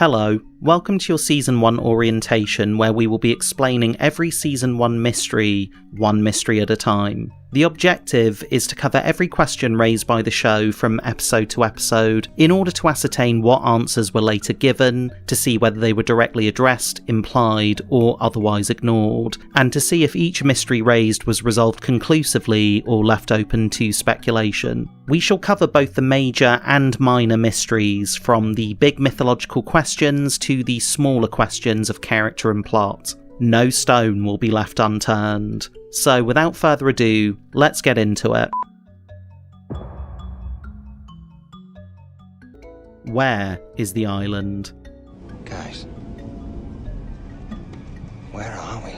Hello, welcome to your Season 1 orientation where we will be explaining every Season 1 mystery, one mystery at a time. The objective is to cover every question raised by the show from episode to episode in order to ascertain what answers were later given, to see whether they were directly addressed, implied, or otherwise ignored, and to see if each mystery raised was resolved conclusively or left open to speculation. We shall cover both the major and minor mysteries, from the big mythological questions to the smaller questions of character and plot. No stone will be left unturned. So without further ado, let's get into it. Where is the island? Guys, where are we?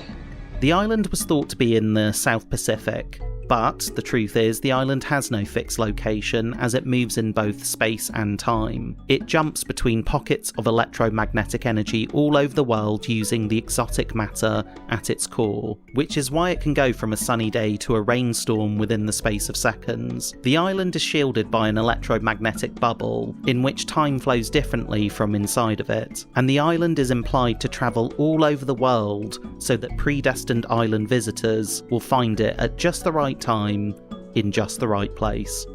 The island was thought to be in the South Pacific, but the truth is the island has no fixed location as it moves in both space and time. It jumps between pockets of electromagnetic energy all over the world using the exotic matter at its core, which is why it can go from a sunny day to a rainstorm within the space of seconds. The island is shielded by an electromagnetic bubble in which time flows differently from inside of it, and the island is implied to travel all over the world so that predestined island visitors will find it at just the right time, in just the right place.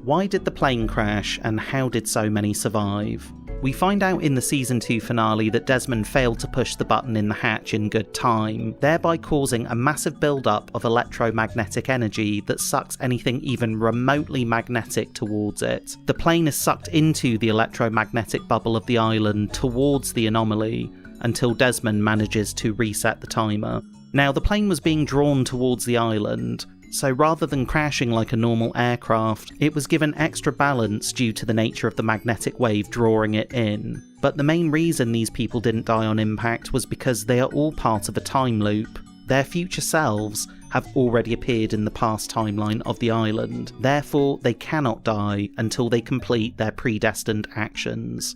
Why did the plane crash, and how did so many survive? We find out in the Season 2 finale that Desmond failed to push the button in the hatch in good time, thereby causing a massive build-up of electromagnetic energy that sucks anything even remotely magnetic towards it. The plane is sucked into the electromagnetic bubble of the island towards the anomaly, until Desmond manages to reset the timer. Now, the plane was being drawn towards the island, so rather than crashing like a normal aircraft, it was given extra balance due to the nature of the magnetic wave drawing it in. But the main reason these people didn't die on impact was because they are all part of a time loop. Their future selves have already appeared in the past timeline of the island, therefore they cannot die until they complete their predestined actions.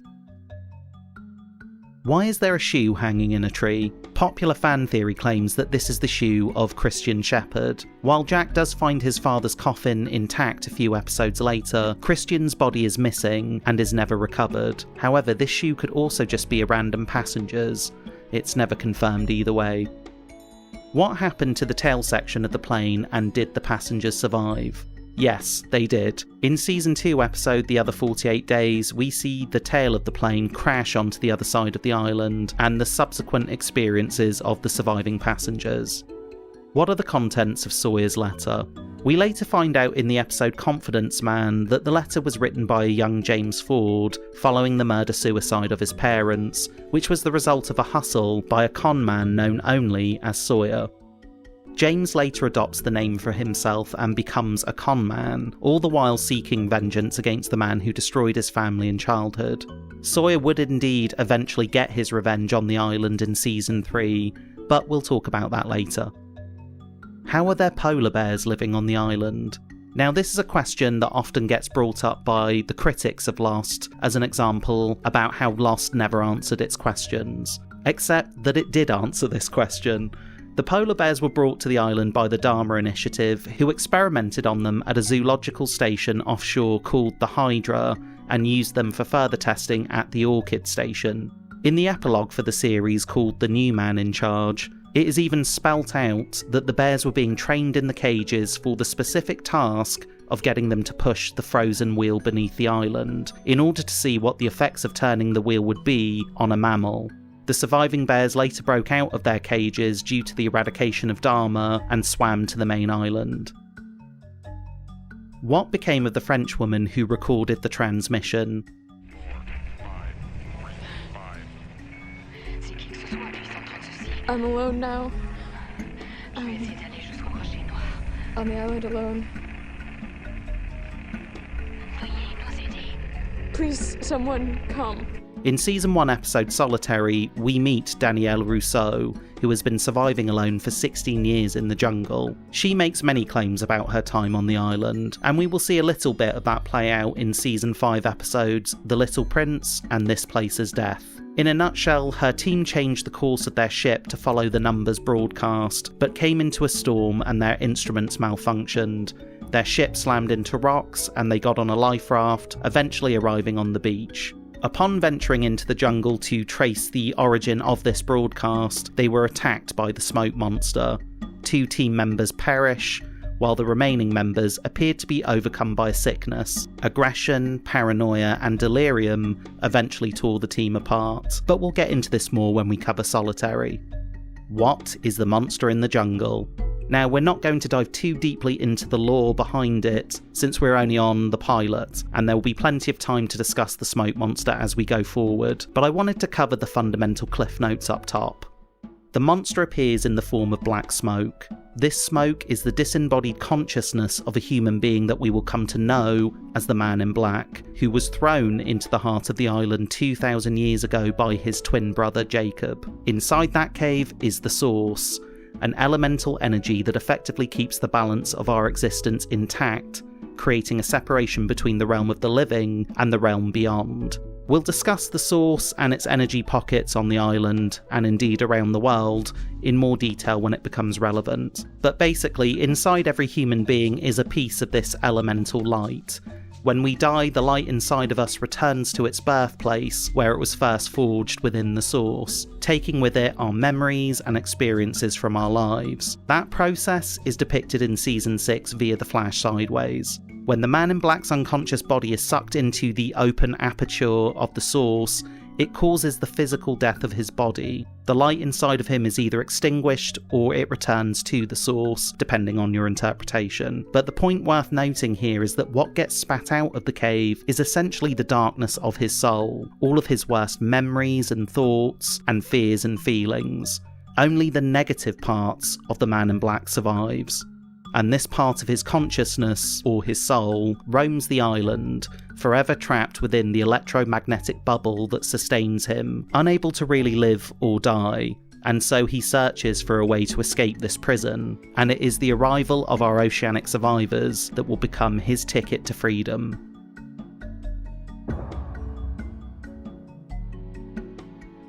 Why is there a shoe hanging in a tree? Popular fan theory claims that this is the shoe of Christian Shepherd. While Jack does find his father's coffin intact a few episodes later, Christian's body is missing and is never recovered. However, this shoe could also just be a random passenger's. It's never confirmed either way. What happened to the tail section of the plane, and did the passengers survive? Yes, they did. In Season 2 episode The Other 48 Days, we see the tail of the plane crash onto the other side of the island, and the subsequent experiences of the surviving passengers. What are the contents of Sawyer's letter? We later find out in the episode Confidence Man that the letter was written by a young James Ford following the murder-suicide of his parents, which was the result of a hustle by a con man known only as Sawyer. James later adopts the name for himself and becomes a con man, all the while seeking vengeance against the man who destroyed his family in childhood. Sawyer would indeed eventually get his revenge on the island in Season 3, but we'll talk about that later. How are there polar bears living on the island? Now, this is a question that often gets brought up by the critics of Lost as an example about how Lost never answered its questions, except that it did answer this question. The polar bears were brought to the island by the Dharma Initiative, who experimented on them at a zoological station offshore called the Hydra, and used them for further testing at the Orchid Station. In the epilogue for the series called The New Man in Charge, it is even spelt out that the bears were being trained in the cages for the specific task of getting them to push the frozen wheel beneath the island, in order to see what the effects of turning the wheel would be on a mammal. The surviving bears later broke out of their cages due to the eradication of Dharma and swam to the main island. What became of the French woman who recorded the transmission? I'm alone now. On the island alone. Please, someone come. In Season 1 episode Solitary, we meet Danielle Rousseau, who has been surviving alone for 16 years in the jungle. She makes many claims about her time on the island, and we will see a little bit of that play out in Season 5 episodes The Little Prince and This Place's Death. In a nutshell, her team changed the course of their ship to follow the numbers broadcast, but came into a storm and their instruments malfunctioned. Their ship slammed into rocks and they got on a life raft, eventually arriving on the beach. Upon venturing into the jungle to trace the origin of this broadcast, they were attacked by the smoke monster. 2 team members perish, while the remaining members appeared to be overcome by a sickness. Aggression, paranoia, and delirium eventually tore the team apart, but we'll get into this more when we cover Solitary. What is the monster in the jungle? Now, we're not going to dive too deeply into the lore behind it, since we're only on the pilot, and there will be plenty of time to discuss the smoke monster as we go forward, but I wanted to cover the fundamental cliff notes up top. The monster appears in the form of black smoke. This smoke is the disembodied consciousness of a human being that we will come to know as the Man in Black, who was thrown into the heart of the island 2,000 years ago by his twin brother Jacob. Inside that cave is the Source, an elemental energy that effectively keeps the balance of our existence intact, creating a separation between the realm of the living and the realm beyond. We'll discuss the Source and its energy pockets on the island, and indeed around the world, in more detail when it becomes relevant. But basically, inside every human being is a piece of this elemental light. When we die, the light inside of us returns to its birthplace, where it was first forged within the Source, taking with it our memories and experiences from our lives. That process is depicted in Season 6 via the Flash Sideways. When the Man in Black's unconscious body is sucked into the open aperture of the Source, it causes the physical death of his body. The light inside of him is either extinguished or it returns to the Source, depending on your interpretation. But the point worth noting here is that what gets spat out of the cave is essentially the darkness of his soul, all of his worst memories and thoughts and fears and feelings. Only the negative parts of the Man in Black survives. And this part of his consciousness, or his soul, roams the island, forever trapped within the electromagnetic bubble that sustains him, unable to really live or die, and so he searches for a way to escape this prison, and it is the arrival of our oceanic survivors that will become his ticket to freedom.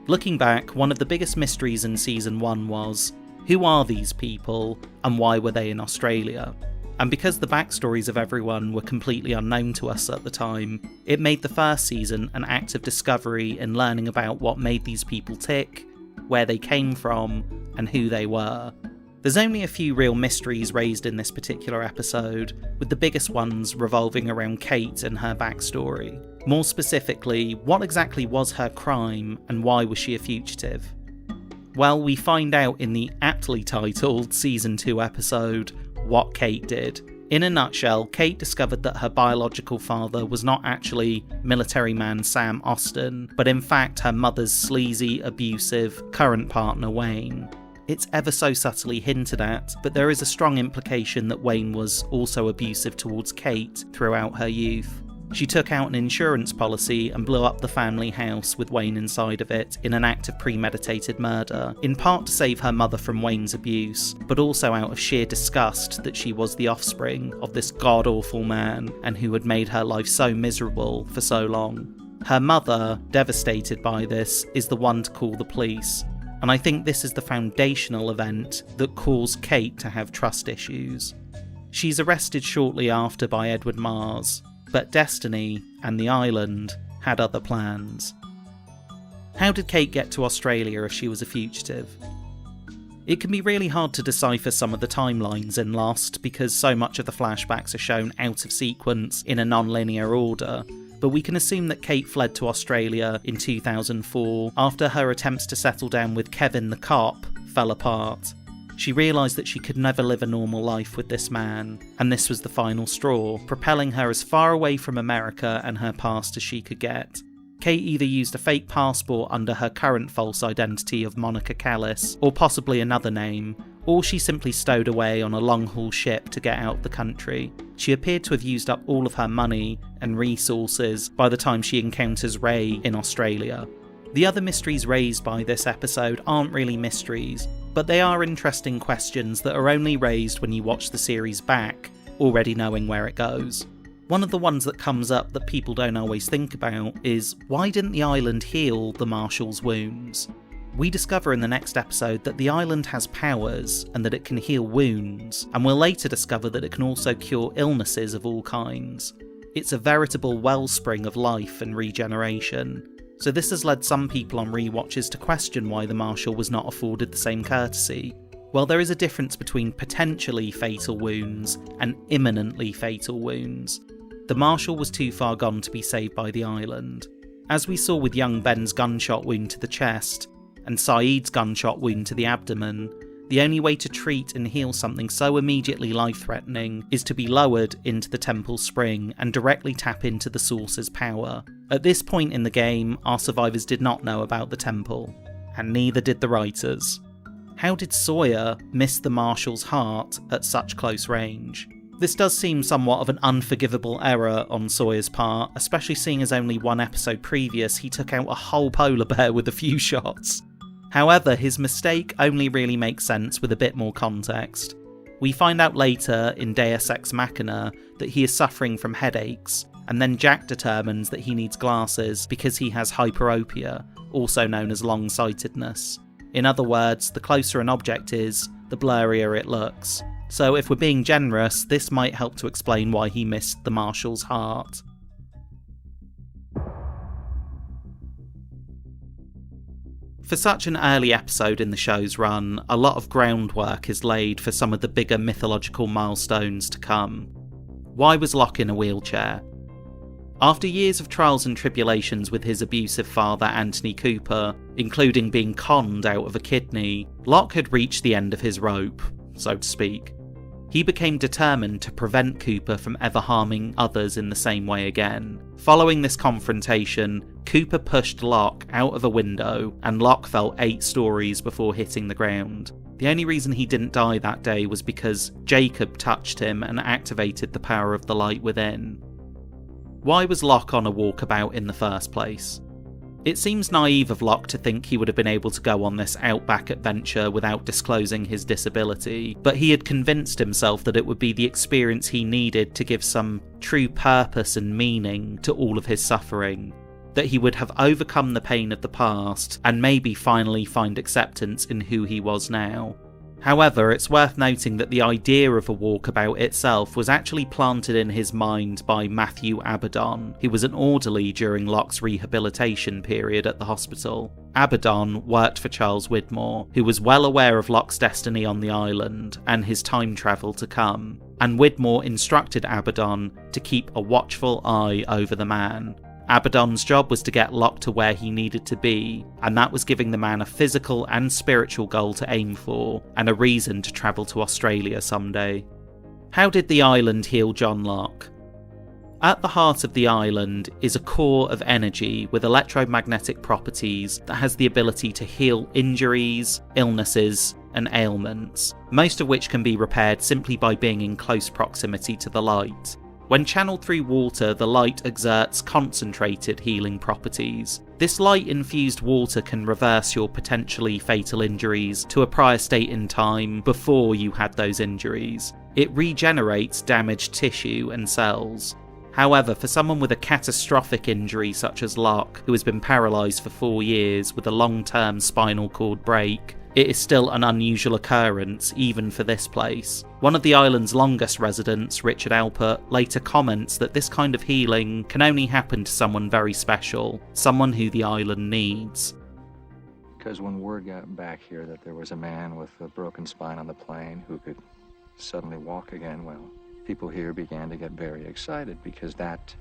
Looking back, one of the biggest mysteries in Season 1 was, who are these people, and why were they in Australia? And because the backstories of everyone were completely unknown to us at the time, it made the first season an act of discovery in learning about what made these people tick, where they came from, and who they were. There's only a few real mysteries raised in this particular episode, with the biggest ones revolving around Kate and her backstory. More specifically, what exactly was her crime, and why was she a fugitive? Well, we find out in the aptly titled Season 2 episode what Kate did. In a nutshell, Kate discovered that her biological father was not actually military man Sam Austin, but in fact her mother's sleazy, abusive, current partner Wayne. It's ever so subtly hinted at, but there is a strong implication that Wayne was also abusive towards Kate throughout her youth. She took out an insurance policy and blew up the family house with Wayne inside of it in an act of premeditated murder, in part to save her mother from Wayne's abuse, but also out of sheer disgust that she was the offspring of this god-awful man and who had made her life so miserable for so long. Her mother, devastated by this, is the one to call the police, and I think this is the foundational event that caused Kate to have trust issues. She's arrested shortly after by Edward Mars, but Destiny and the island had other plans. How did Kate get to Australia if she was a fugitive? It can be really hard to decipher some of the timelines in Lost because so much of the flashbacks are shown out of sequence in a non-linear order, but we can assume that Kate fled to Australia in 2004 after her attempts to settle down with Kevin the cop fell apart. She realised that she could never live a normal life with this man, and this was the final straw, propelling her as far away from America and her past as she could get. Kate either used a fake passport under her current false identity of Monica Callis, or possibly another name, or she simply stowed away on a long-haul ship to get out of the country. She appeared to have used up all of her money and resources by the time she encounters Ray in Australia. The other mysteries raised by this episode aren't really mysteries, but they are interesting questions that are only raised when you watch the series back, already knowing where it goes. One of the ones that comes up that people don't always think about is, why didn't the island heal the Marshal's wounds? We discover in the next episode that the island has powers and that it can heal wounds, and we'll later discover that it can also cure illnesses of all kinds. It's a veritable wellspring of life and regeneration. So this has led some people on rewatches to question why the Marshal was not afforded the same courtesy. Well, there is a difference between potentially fatal wounds and imminently fatal wounds. The Marshal was too far gone to be saved by the island. As we saw with young Ben's gunshot wound to the chest, and Saeed's gunshot wound to the abdomen, the only way to treat and heal something so immediately life-threatening is to be lowered into the temple spring and directly tap into the source's power. At this point in the game, our survivors did not know about the temple, and neither did the writers. How did Sawyer miss the Marshal's heart at such close range? This does seem somewhat of an unforgivable error on Sawyer's part, especially seeing as only one episode previous he took out a whole polar bear with a few shots. However, his mistake only really makes sense with a bit more context. We find out later in Deus Ex Machina that he is suffering from headaches, and then Jack determines that he needs glasses because he has hyperopia, also known as long-sightedness. In other words, the closer an object is, the blurrier it looks. So if we're being generous, this might help to explain why he missed the Marshal's heart. For such an early episode in the show's run, a lot of groundwork is laid for some of the bigger mythological milestones to come. Why was Locke in a wheelchair? After years of trials and tribulations with his abusive father Anthony Cooper, including being conned out of a kidney, Locke had reached the end of his rope, so to speak. He became determined to prevent Cooper from ever harming others in the same way again. Following this confrontation, Cooper pushed Locke out of a window, and Locke fell 8 stories before hitting the ground. The only reason he didn't die that day was because Jacob touched him and activated the power of the light within. Why was Locke on a walkabout in the first place? It seems naive of Locke to think he would have been able to go on this outback adventure without disclosing his disability, but he had convinced himself that it would be the experience he needed to give some true purpose and meaning to all of his suffering, that he would have overcome the pain of the past and maybe finally find acceptance in who he was now. However, it's worth noting that the idea of a walkabout itself was actually planted in his mind by Matthew Abaddon, who was an orderly during Locke's rehabilitation period at the hospital. Abaddon worked for Charles Widmore, who was well aware of Locke's destiny on the island and his time travel to come, and Widmore instructed Abaddon to keep a watchful eye over the man. Abaddon's job was to get Locke to where he needed to be, and that was giving the man a physical and spiritual goal to aim for, and a reason to travel to Australia someday. How did the island heal John Locke? At the heart of the island is a core of energy with electromagnetic properties that has the ability to heal injuries, illnesses, and ailments, most of which can be repaired simply by being in close proximity to the light. When channeled through water, the light exerts concentrated healing properties. This light-infused water can reverse your potentially fatal injuries to a prior state in time before you had those injuries. It regenerates damaged tissue and cells. However, for someone with a catastrophic injury such as Locke, who has been paralysed for 4 years with a long-term spinal cord break, it is still an unusual occurrence even for this place. One of the island's longest residents, Richard Alpert, later comments that this kind of healing can only happen to someone very special, someone who the island needs. Because when word got back here that there was a man with a broken spine on the plane who could suddenly walk again, well, people here began to get very excited because that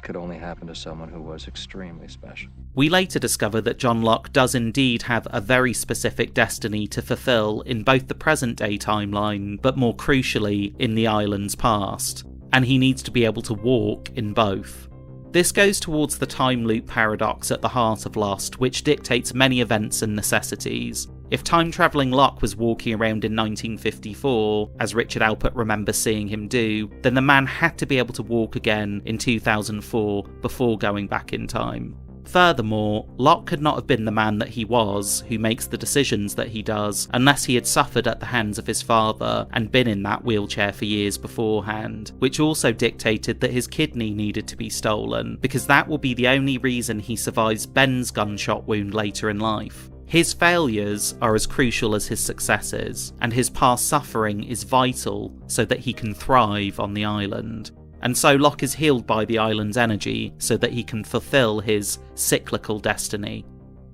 could only happen to someone who was extremely special. We later discover that John Locke does indeed have a very specific destiny to fulfill in both the present-day timeline, but more crucially, in the island's past, and he needs to be able to walk in both. This goes towards the time loop paradox at the heart of Lost, which dictates many events and necessities. If time-travelling Locke was walking around in 1954, as Richard Alpert remembers seeing him do, then the man had to be able to walk again in 2004 before going back in time. Furthermore, Locke could not have been the man that he was, who makes the decisions that he does, unless he had suffered at the hands of his father and been in that wheelchair for years beforehand, which also dictated that his kidney needed to be stolen, because that will be the only reason he survives Ben's gunshot wound later in life. His failures are as crucial as his successes, and his past suffering is vital so that he can thrive on the island. And so Locke is healed by the island's energy so that he can fulfill his cyclical destiny.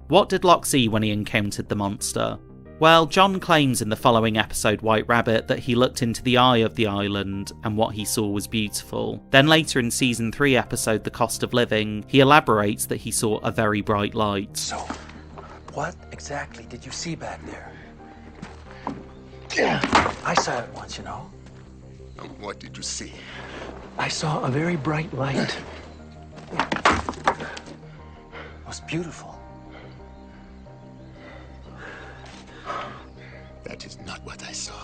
What did Locke see when he encountered the monster? Well, John claims in the following episode White Rabbit that he looked into the eye of the island and what he saw was beautiful. Then later in season 3 episode The Cost of Living, he elaborates that he saw a very bright light. So, what exactly did you see back there? I saw it once, you know. And what did you see? I saw a very bright light. It was beautiful. That is not what I saw.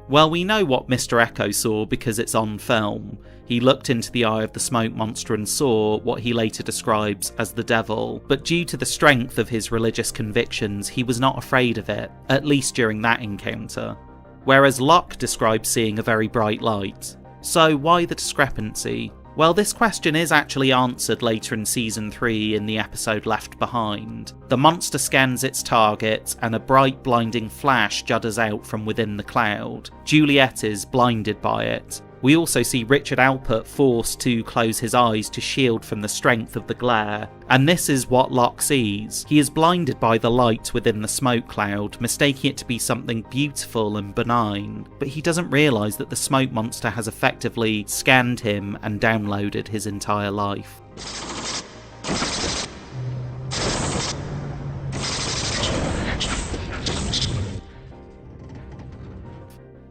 Well, we know what Mr. Echo saw because it's on film. He looked into the eye of the smoke monster and saw what he later describes as the devil, but due to the strength of his religious convictions, he was not afraid of it, at least during that encounter. Whereas Locke describes seeing a very bright light. So why the discrepancy? Well, this question is actually answered later in season 3 in the episode Left Behind. The monster scans its target and a bright blinding flash judders out from within the cloud. Juliet is blinded by it. We also see Richard Alpert forced to close his eyes to shield from the strength of the glare, and this is what Locke sees. He is blinded by the light within the smoke cloud, mistaking it to be something beautiful and benign, but he doesn't realise that the smoke monster has effectively scanned him and downloaded his entire life.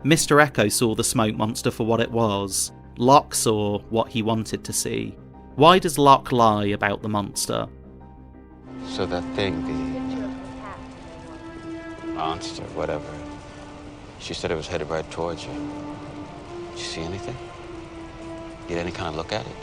Mr. Echo saw the smoke monster for what it was. Locke saw what he wanted to see. Why does Locke lie about the monster? So that thing, the monster, whatever, she said it was headed right towards you. Did you see anything? Get any kind of look at it?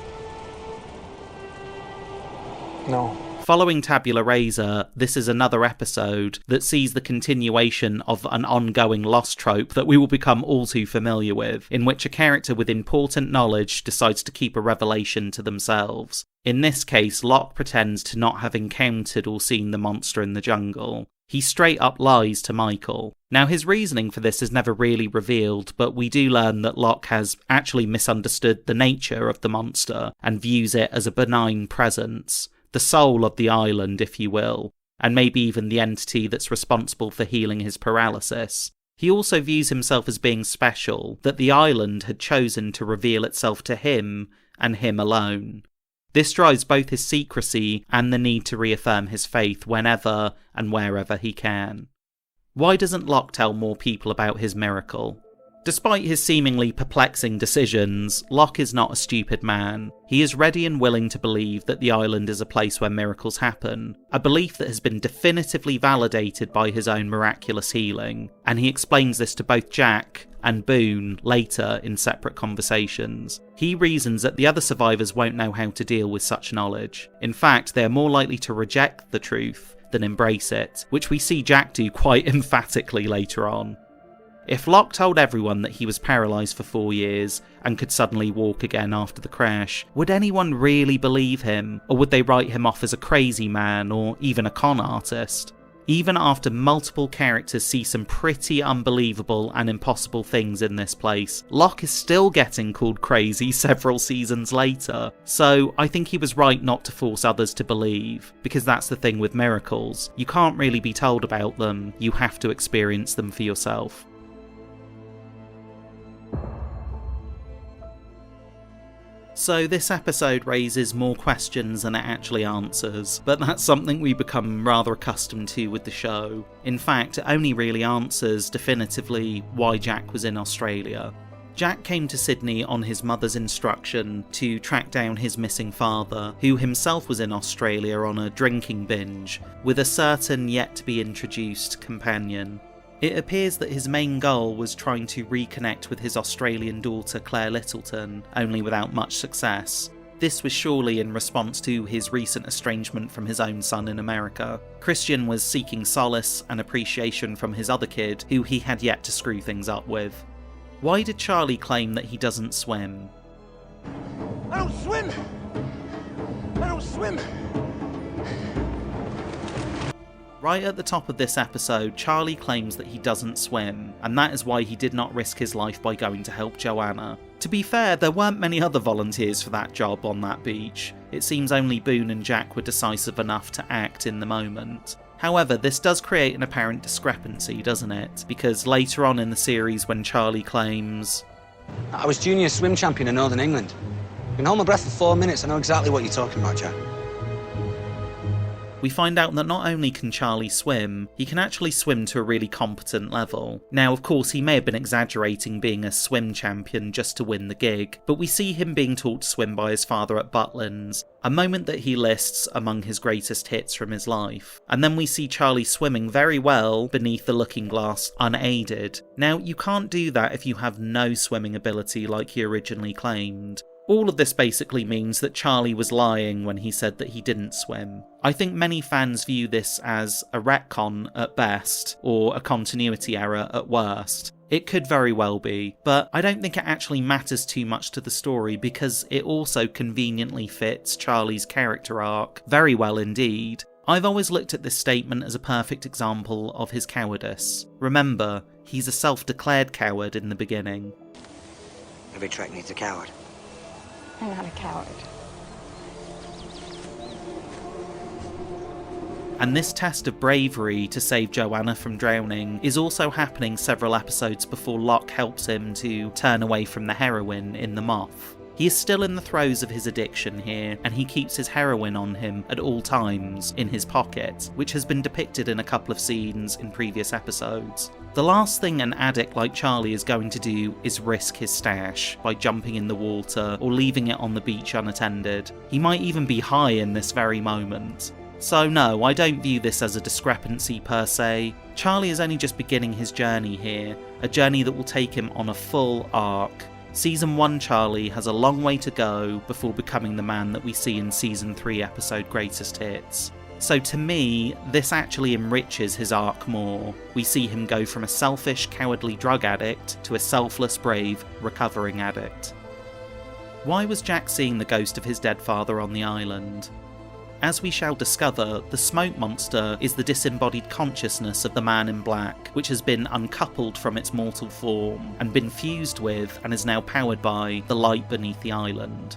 No. Following Tabula Rasa, this is another episode that sees the continuation of an ongoing Lost trope that we will become all too familiar with, in which a character with important knowledge decides to keep a revelation to themselves. In this case, Locke pretends to not have encountered or seen the monster in the jungle. He straight up lies to Michael. Now, his reasoning for this is never really revealed, but we do learn that Locke has actually misunderstood the nature of the monster and views it as a benign presence. The soul of the island, if you will, and maybe even the entity that's responsible for healing his paralysis. He also views himself as being special, that the island had chosen to reveal itself to him and him alone. This drives both his secrecy and the need to reaffirm his faith whenever and wherever he can. Why doesn't Locke tell more people about his miracle? Despite his seemingly perplexing decisions, Locke is not a stupid man. He is ready and willing to believe that the island is a place where miracles happen, a belief that has been definitively validated by his own miraculous healing, and he explains this to both Jack and Boone later in separate conversations. He reasons that the other survivors won't know how to deal with such knowledge. In fact, they are more likely to reject the truth than embrace it, which we see Jack do quite emphatically later on. If Locke told everyone that he was paralysed for 4 years and could suddenly walk again after the crash, would anyone really believe him, or would they write him off as a crazy man or even a con artist? Even after multiple characters see some pretty unbelievable and impossible things in this place, Locke is still getting called crazy several seasons later. So I think he was right not to force others to believe, because that's the thing with miracles. You can't really be told about them, you have to experience them for yourself. So this episode raises more questions than it actually answers, but that's something we become rather accustomed to with the show. In fact, it only really answers definitively why Jack was in Australia. Jack came to Sydney on his mother's instruction to track down his missing father, who himself was in Australia on a drinking binge, with a certain yet-to-be-introduced companion. It appears that his main goal was trying to reconnect with his Australian daughter Claire Littleton, only without much success. This was surely in response to his recent estrangement from his own son in America. Christian was seeking solace and appreciation from his other kid, who he had yet to screw things up with. Why did Charlie claim that he doesn't swim? I don't swim! I don't swim! Right at the top of this episode, Charlie claims that he doesn't swim, and that is why he did not risk his life by going to help Joanna. To be fair, there weren't many other volunteers for that job on that beach. It seems only Boone and Jack were decisive enough to act in the moment. However, this does create an apparent discrepancy, doesn't it? Because later on in the series, when Charlie claims, I was junior swim champion in Northern England. I can hold my breath for 4 minutes. I know exactly what you're talking about, Jack. we find out that not only can Charlie swim, he can actually swim to a really competent level. Now, of course, he may have been exaggerating being a swim champion just to win the gig, but we see him being taught to swim by his father at Butlins, a moment that he lists among his greatest hits from his life. And then we see Charlie swimming very well beneath the looking glass unaided. Now, you can't do that if you have no swimming ability like he originally claimed. All of this basically means that Charlie was lying when he said that he didn't swim. I think many fans view this as a retcon at best, or a continuity error at worst. It could very well be, but I don't think it actually matters too much to the story because it also conveniently fits Charlie's character arc very well indeed. I've always looked at this statement as a perfect example of his cowardice. Remember, he's a self-declared coward in the beginning. Every trek needs a coward. I'm not a coward. And this test of bravery to save Joanna from drowning is also happening several episodes before Locke helps him to turn away from the heroin in the Moth. He is still in the throes of his addiction here, and he keeps his heroin on him at all times, in his pocket, which has been depicted in a couple of scenes in previous episodes. The last thing an addict like Charlie is going to do is risk his stash by jumping in the water or leaving it on the beach unattended. He might even be high in this very moment. So no, I don't view this as a discrepancy per se. Charlie is only just beginning his journey here, a journey that will take him on a full arc. Season 1 Charlie has a long way to go before becoming the man that we see in Season 3 episode Greatest Hits. So to me, this actually enriches his arc more. We see him go from a selfish, cowardly drug addict to a selfless, brave, recovering addict. Why was Jack seeing the ghost of his dead father on the island? As we shall discover, the smoke monster is the disembodied consciousness of the man in black, which has been uncoupled from its mortal form and been fused with and is now powered by the light beneath the island.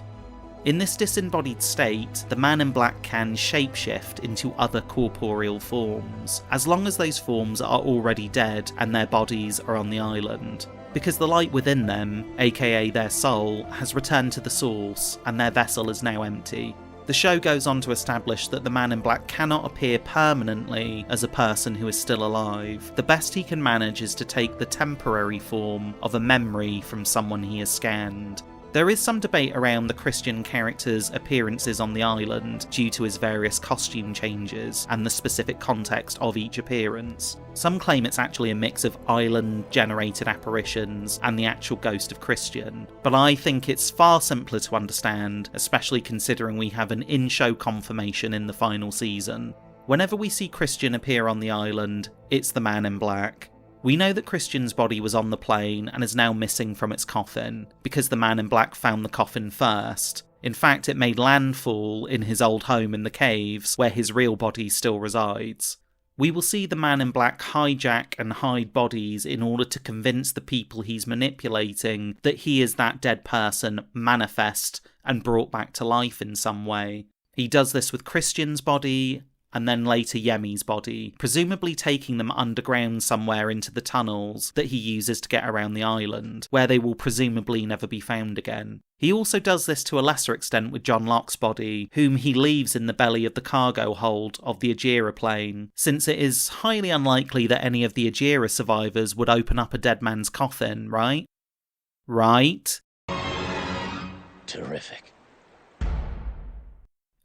In this disembodied state, the man in black can shapeshift into other corporeal forms, as long as those forms are already dead and their bodies are on the island, because the light within them, aka their soul, has returned to the source and their vessel is now empty. The show goes on to establish that the man in black cannot appear permanently as a person who is still alive. The best he can manage is to take the temporary form of a memory from someone he has scanned. There is some debate around the Christian character's appearances on the island due to his various costume changes and the specific context of each appearance. Some claim it's actually a mix of island-generated apparitions and the actual ghost of Christian, but I think it's far simpler to understand, especially considering we have an in-show confirmation in the final season. Whenever we see Christian appear on the island, it's the man in black. We know that Christian's body was on the plane and is now missing from its coffin, because the man in black found the coffin first. In fact, it made landfall in his old home in the caves, where his real body still resides. We will see the man in black hijack and hide bodies in order to convince the people he's manipulating that he is that dead person manifest and brought back to life in some way. He does this with Christian's body, and then later Yemi's body, presumably taking them underground somewhere into the tunnels that he uses to get around the island, where they will presumably never be found again. He also does this to a lesser extent with John Locke's body, whom he leaves in the belly of the cargo hold of the Ajira plane, since it is highly unlikely that any of the Ajira survivors would open up a dead man's coffin, right? Right? Terrific.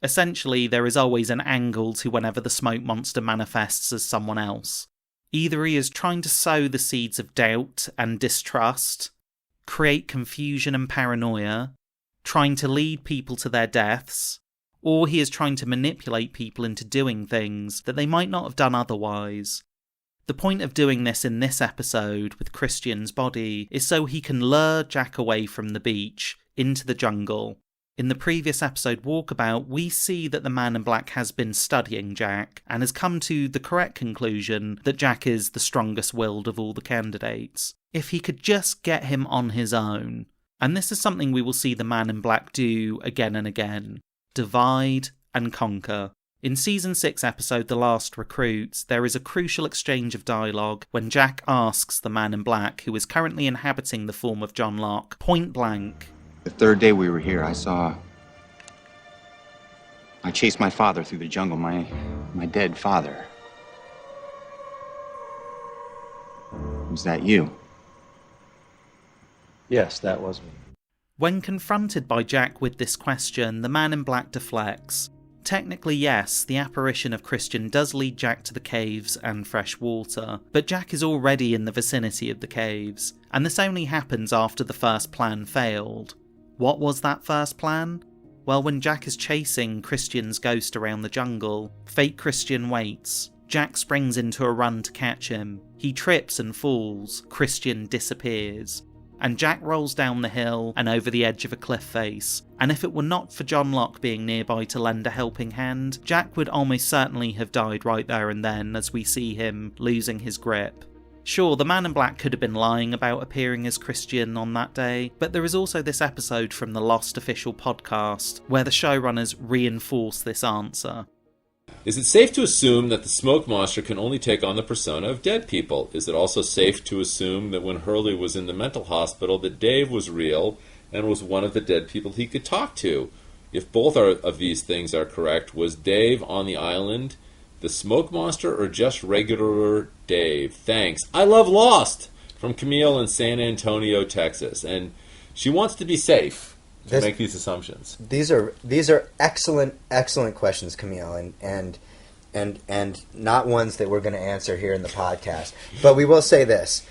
Essentially, there is always an angle to whenever the smoke monster manifests as someone else. Either he is trying to sow the seeds of doubt and distrust, create confusion and paranoia, trying to lead people to their deaths, or he is trying to manipulate people into doing things that they might not have done otherwise. The point of doing this in this episode with Christian's body is so he can lure Jack away from the beach into the jungle. In the previous episode Walkabout, we see that the Man in Black has been studying Jack and has come to the correct conclusion that Jack is the strongest willed of all the candidates. If he could just get him on his own. And this is something we will see the Man in Black do again and again. Divide and conquer. In Season 6 episode The Last Recruit, there is a crucial exchange of dialogue when Jack asks the Man in Black, who is currently inhabiting the form of John Locke, point blank, The third day we were here, I chased my father through the jungle, my dead father. Was that you? Yes, that was me. When confronted by Jack with this question, the Man in Black deflects. Technically, yes, the apparition of Christian does lead Jack to the caves and fresh water, but Jack is already in the vicinity of the caves, and this only happens after the first plan failed. What was that first plan? Well, when Jack is chasing Christian's ghost around the jungle, fake Christian waits. Jack springs into a run to catch him. He trips and falls. Christian disappears. And Jack rolls down the hill and over the edge of a cliff face, and if it were not for John Locke being nearby to lend a helping hand, Jack would almost certainly have died right there and then as we see him losing his grip. Sure, the Man in Black could have been lying about appearing as Christian on that day, but there is also this episode from the Lost Official podcast where the showrunners reinforce this answer. Is it safe to assume that the smoke monster can only take on the persona of dead people? Is it also safe to assume that when Hurley was in the mental hospital that Dave was real and was one of the dead people he could talk to? If both of these things are correct, was Dave on the island the smoke monster or just regular Dave? Thanks. I love Lost! From Camille in San Antonio, Texas. And she wants to be safe to make these assumptions. These are excellent questions, Camille, and not ones that we're going to answer here in the podcast. But we will say this: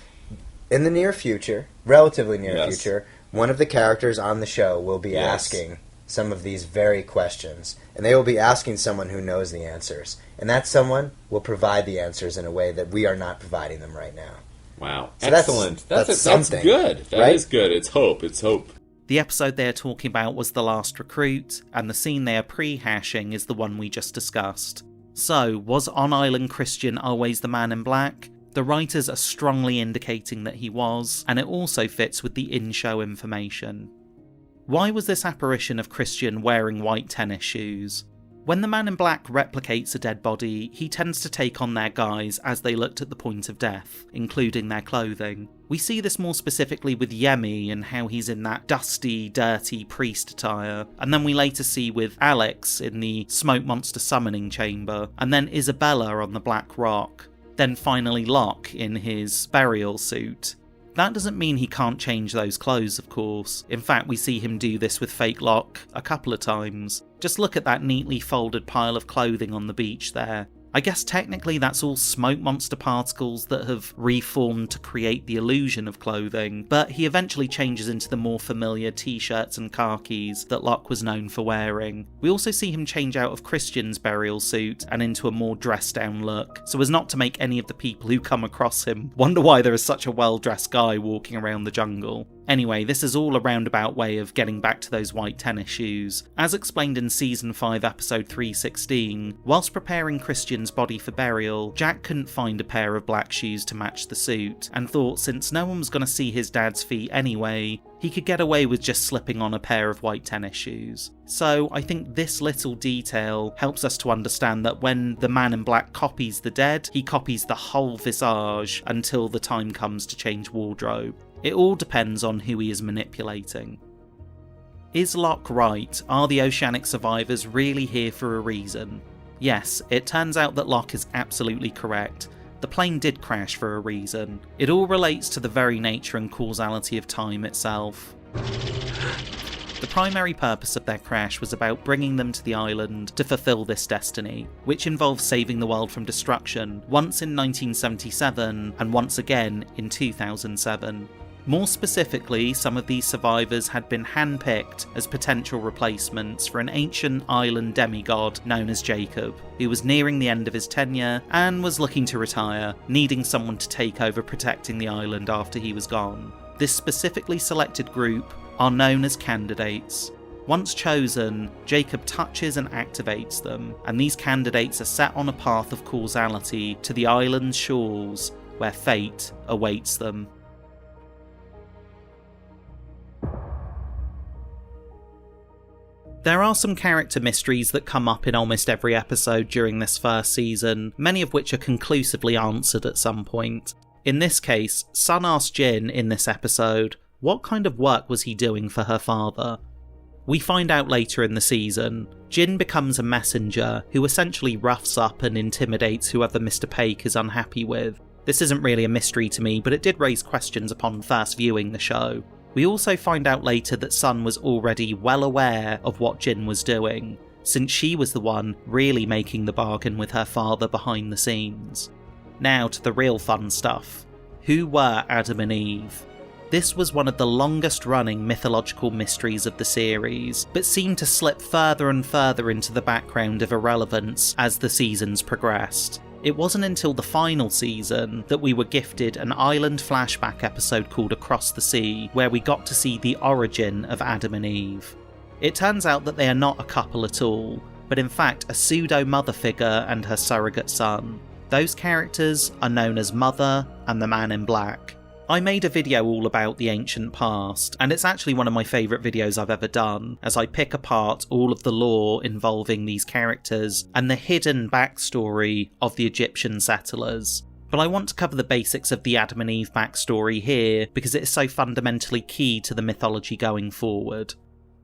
in the near future, relatively near future, one of the characters on the show will be asking some of these very questions, and they will be asking someone who knows the answers, and that someone will provide the answers in a way that we are not providing them right now. Wow, so excellent! That's good. That is good. It's hope. It's hope. The episode they are talking about was The Last Recruit, and the scene they are pre-hashing is the one we just discussed. So, was on-island Christian always the Man in Black? The writers are strongly indicating that he was, and it also fits with the in-show information. Why was this apparition of Christian wearing white tennis shoes? When the Man in Black replicates a dead body, he tends to take on their guise as they looked at the point of death, including their clothing. We see this more specifically with Yemi and how he's in that dusty, dirty priest attire, and then we later see with Alex in the smoke monster summoning chamber, and then Isabella on the Black Rock, then finally Locke in his burial suit. That doesn't mean he can't change those clothes, of course. In fact, we see him do this with fake Locke a couple of times. Just look at that neatly folded pile of clothing on the beach there. I guess technically that's all smoke monster particles that have reformed to create the illusion of clothing, but he eventually changes into the more familiar t-shirts and khakis that Locke was known for wearing. We also see him change out of Christian's burial suit and into a more dressed down look, so as not to make any of the people who come across him wonder why there is such a well-dressed guy walking around the jungle. Anyway, this is all a roundabout way of getting back to those white tennis shoes. As explained in Season 5 episode 316, whilst preparing Christian's body for burial, Jack couldn't find a pair of black shoes to match the suit, and thought since no one was going to see his dad's feet anyway, he could get away with just slipping on a pair of white tennis shoes. So I think this little detail helps us to understand that when the Man in Black copies the dead, he copies the whole visage until the time comes to change wardrobe. It all depends on who he is manipulating. Is Locke right? Are the oceanic survivors really here for a reason? Yes, it turns out that Locke is absolutely correct. The plane did crash for a reason. It all relates to the very nature and causality of time itself. The primary purpose of their crash was about bringing them to the island to fulfill this destiny, which involves saving the world from destruction, once in 1977 and once again in 2007. More specifically, some of these survivors had been handpicked as potential replacements for an ancient island demigod known as Jacob, who was nearing the end of his tenure and was looking to retire, needing someone to take over protecting the island after he was gone. This specifically selected group are known as candidates. Once chosen, Jacob touches and activates them, and these candidates are set on a path of causality to the island's shores, where fate awaits them. There are some character mysteries that come up in almost every episode during this first season, many of which are conclusively answered at some point. In this case, Sun asks Jin in this episode, what kind of work was he doing for her father? We find out later in the season, Jin becomes a messenger who essentially roughs up and intimidates whoever Mr. Paik is unhappy with. This isn't really a mystery to me, but it did raise questions upon first viewing the show. We also find out later that Sun was already well aware of what Jin was doing, since she was the one really making the bargain with her father behind the scenes. Now to the real fun stuff. Who were Adam and Eve? This was one of the longest running mythological mysteries of the series, but seemed to slip further and further into the background of irrelevance as the seasons progressed. It wasn't until the final season that we were gifted an island flashback episode called Across the Sea, where we got to see the origin of Adam and Eve. It turns out that they are not a couple at all, but in fact a pseudo-mother figure and her surrogate son. Those characters are known as Mother and the Man in Black. I made a video all about the ancient past, and it's actually one of my favourite videos I've ever done, as I pick apart all of the lore involving these characters and the hidden backstory of the Egyptian settlers. But I want to cover the basics of the Adam and Eve backstory here because it is so fundamentally key to the mythology going forward.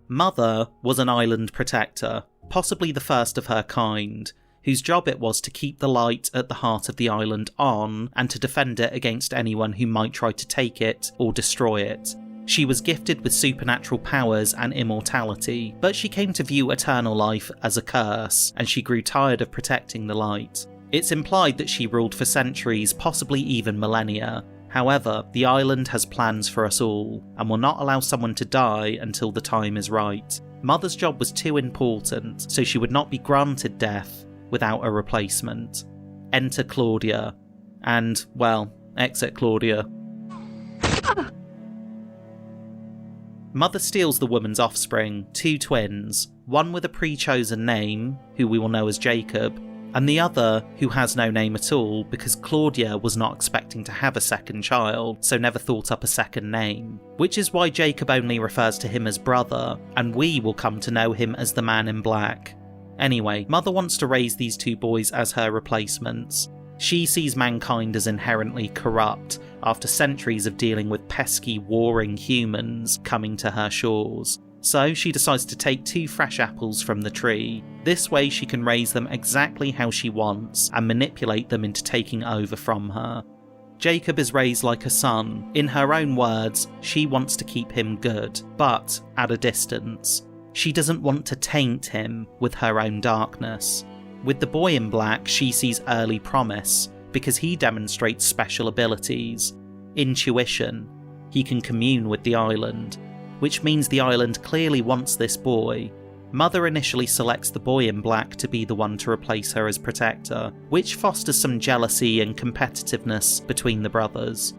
Mother was an island protector, possibly the first of her kind, whose job it was to keep the light at the heart of the island on and to defend it against anyone who might try to take it or destroy it. She was gifted with supernatural powers and immortality, but she came to view eternal life as a curse, and she grew tired of protecting the light. It's implied that she ruled for centuries, possibly even millennia. However, the island has plans for us all, and will not allow someone to die until the time is right. Mother's job was too important, so she would not be granted death without a replacement. Enter Claudia, and, well, exit Claudia. Mother steals the woman's offspring, 2 twins, one with a pre-chosen name, who we will know as Jacob, and the other who has no name at all because Claudia was not expecting to have a second child, so never thought up a second name, which is why Jacob only refers to him as brother, and we will come to know him as the Man in Black. Anyway, Mother wants to raise these 2 boys as her replacements. She sees mankind as inherently corrupt after centuries of dealing with pesky, warring humans coming to her shores. So she decides to take 2 fresh apples from the tree. This way she can raise them exactly how she wants and manipulate them into taking over from her. Jacob is raised like a son. In her own words, she wants to keep him good, but at a distance. She doesn't want to taint him with her own darkness. With the boy in black, she sees early promise, because he demonstrates special abilities. Intuition. He can commune with the island, which means the island clearly wants this boy. Mother initially selects the boy in black to be the one to replace her as protector, which fosters some jealousy and competitiveness between the brothers.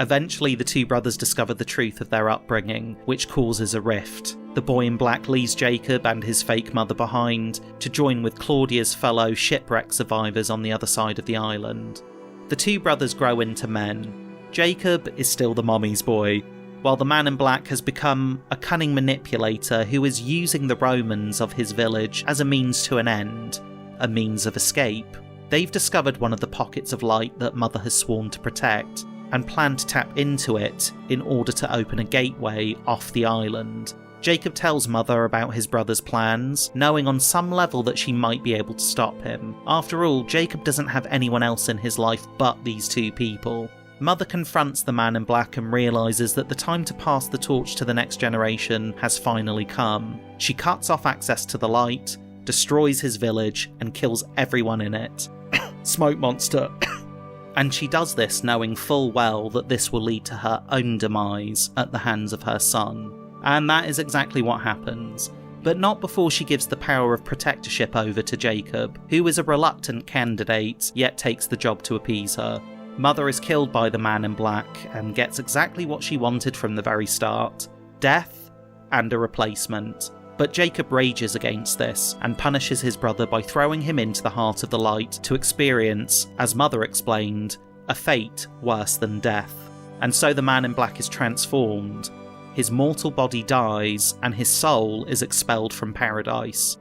Eventually, the 2 brothers discover the truth of their upbringing, which causes a rift. The boy in black leaves Jacob and his fake mother behind to join with Claudia's fellow shipwreck survivors on the other side of the island. The 2 brothers grow into men. Jacob is still the mommy's boy, while the Man in Black has become a cunning manipulator who is using the Romans of his village as a means to an end, a means of escape. They've discovered one of the pockets of light that Mother has sworn to protect, and plan to tap into it in order to open a gateway off the island. Jacob tells Mother about his brother's plans, knowing on some level that she might be able to stop him. After all, Jacob doesn't have anyone else in his life but these 2 people. Mother confronts the Man in Black and realises that the time to pass the torch to the next generation has finally come. She cuts off access to the light, destroys his village, and kills everyone in it. Smoke monster. And she does this knowing full well that this will lead to her own demise at the hands of her son. And that is exactly what happens, but not before she gives the power of protectorship over to Jacob, who is a reluctant candidate, yet takes the job to appease her. Mother is killed by the Man in Black, and gets exactly what she wanted from the very start: death and a replacement. But Jacob rages against this and punishes his brother by throwing him into the heart of the light to experience, as Mother explained, a fate worse than death. And so the man in black is transformed. His mortal body dies and his soul is expelled from paradise.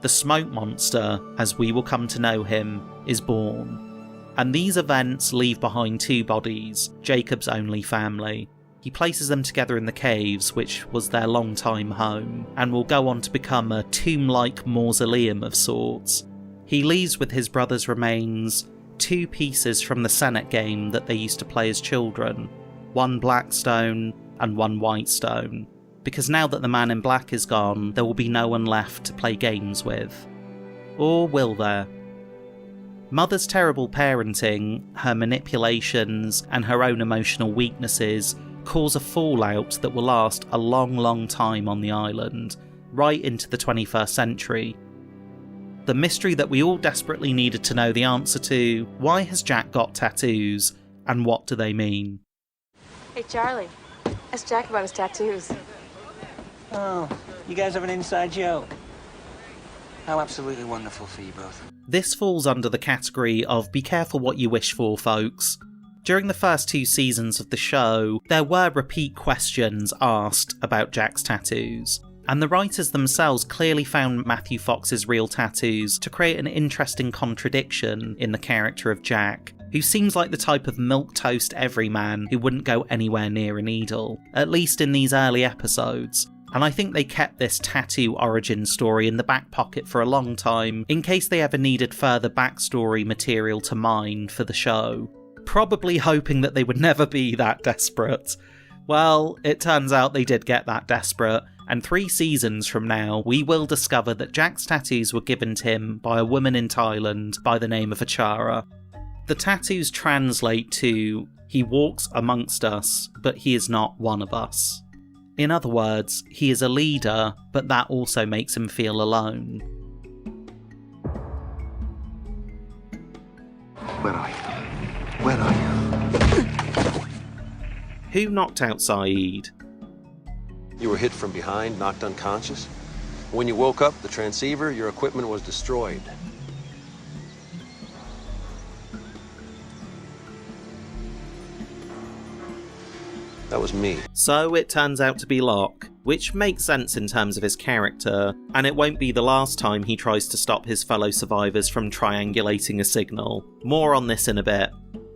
The smoke monster, as we will come to know him, is born. And these events leave behind two bodies, Jacob's only family. He places them together in the caves, which was their long-time home, and will go on to become a tomb-like mausoleum of sorts. He leaves with his brother's remains 2 pieces from the Senet game that they used to play as children, 1 black stone and 1 white stone, because now that the man in black is gone, there will be no one left to play games with. Or will there? Mother's terrible parenting, her manipulations, and her own emotional weaknesses cause a fallout that will last a long, long time on the island, right into the 21st century. The mystery that we all desperately needed to know the answer to: why has Jack got tattoos, and what do they mean? Hey, Charlie. Ask Jack about his tattoos. Oh, you guys have an inside joke. How absolutely wonderful for you both. This falls under the category of be careful what you wish for, folks. During the first 2 seasons of the show, there were repeat questions asked about Jack's tattoos, and the writers themselves clearly found Matthew Fox's real tattoos to create an interesting contradiction in the character of Jack, who seems like the type of milquetoast everyman who wouldn't go anywhere near a needle, at least in these early episodes. And I think they kept this tattoo origin story in the back pocket for a long time, in case they ever needed further backstory material to mine for the show. Probably hoping that they would never be that desperate. Well, it turns out they did get that desperate, and 3 seasons from now, we will discover that Jack's tattoos were given to him by a woman in Thailand by the name of Achara. The tattoos translate to, he walks amongst us, but he is not one of us. In other words, he is a leader, but that also makes him feel alone. Where are you? Where are you? Who knocked out Saeed? You were hit from behind, knocked unconscious. When you woke up, the transceiver, your equipment was destroyed. That was me. So it turns out to be Locke, which makes sense in terms of his character, and it won't be the last time he tries to stop his fellow survivors from triangulating a signal. More on this in a bit.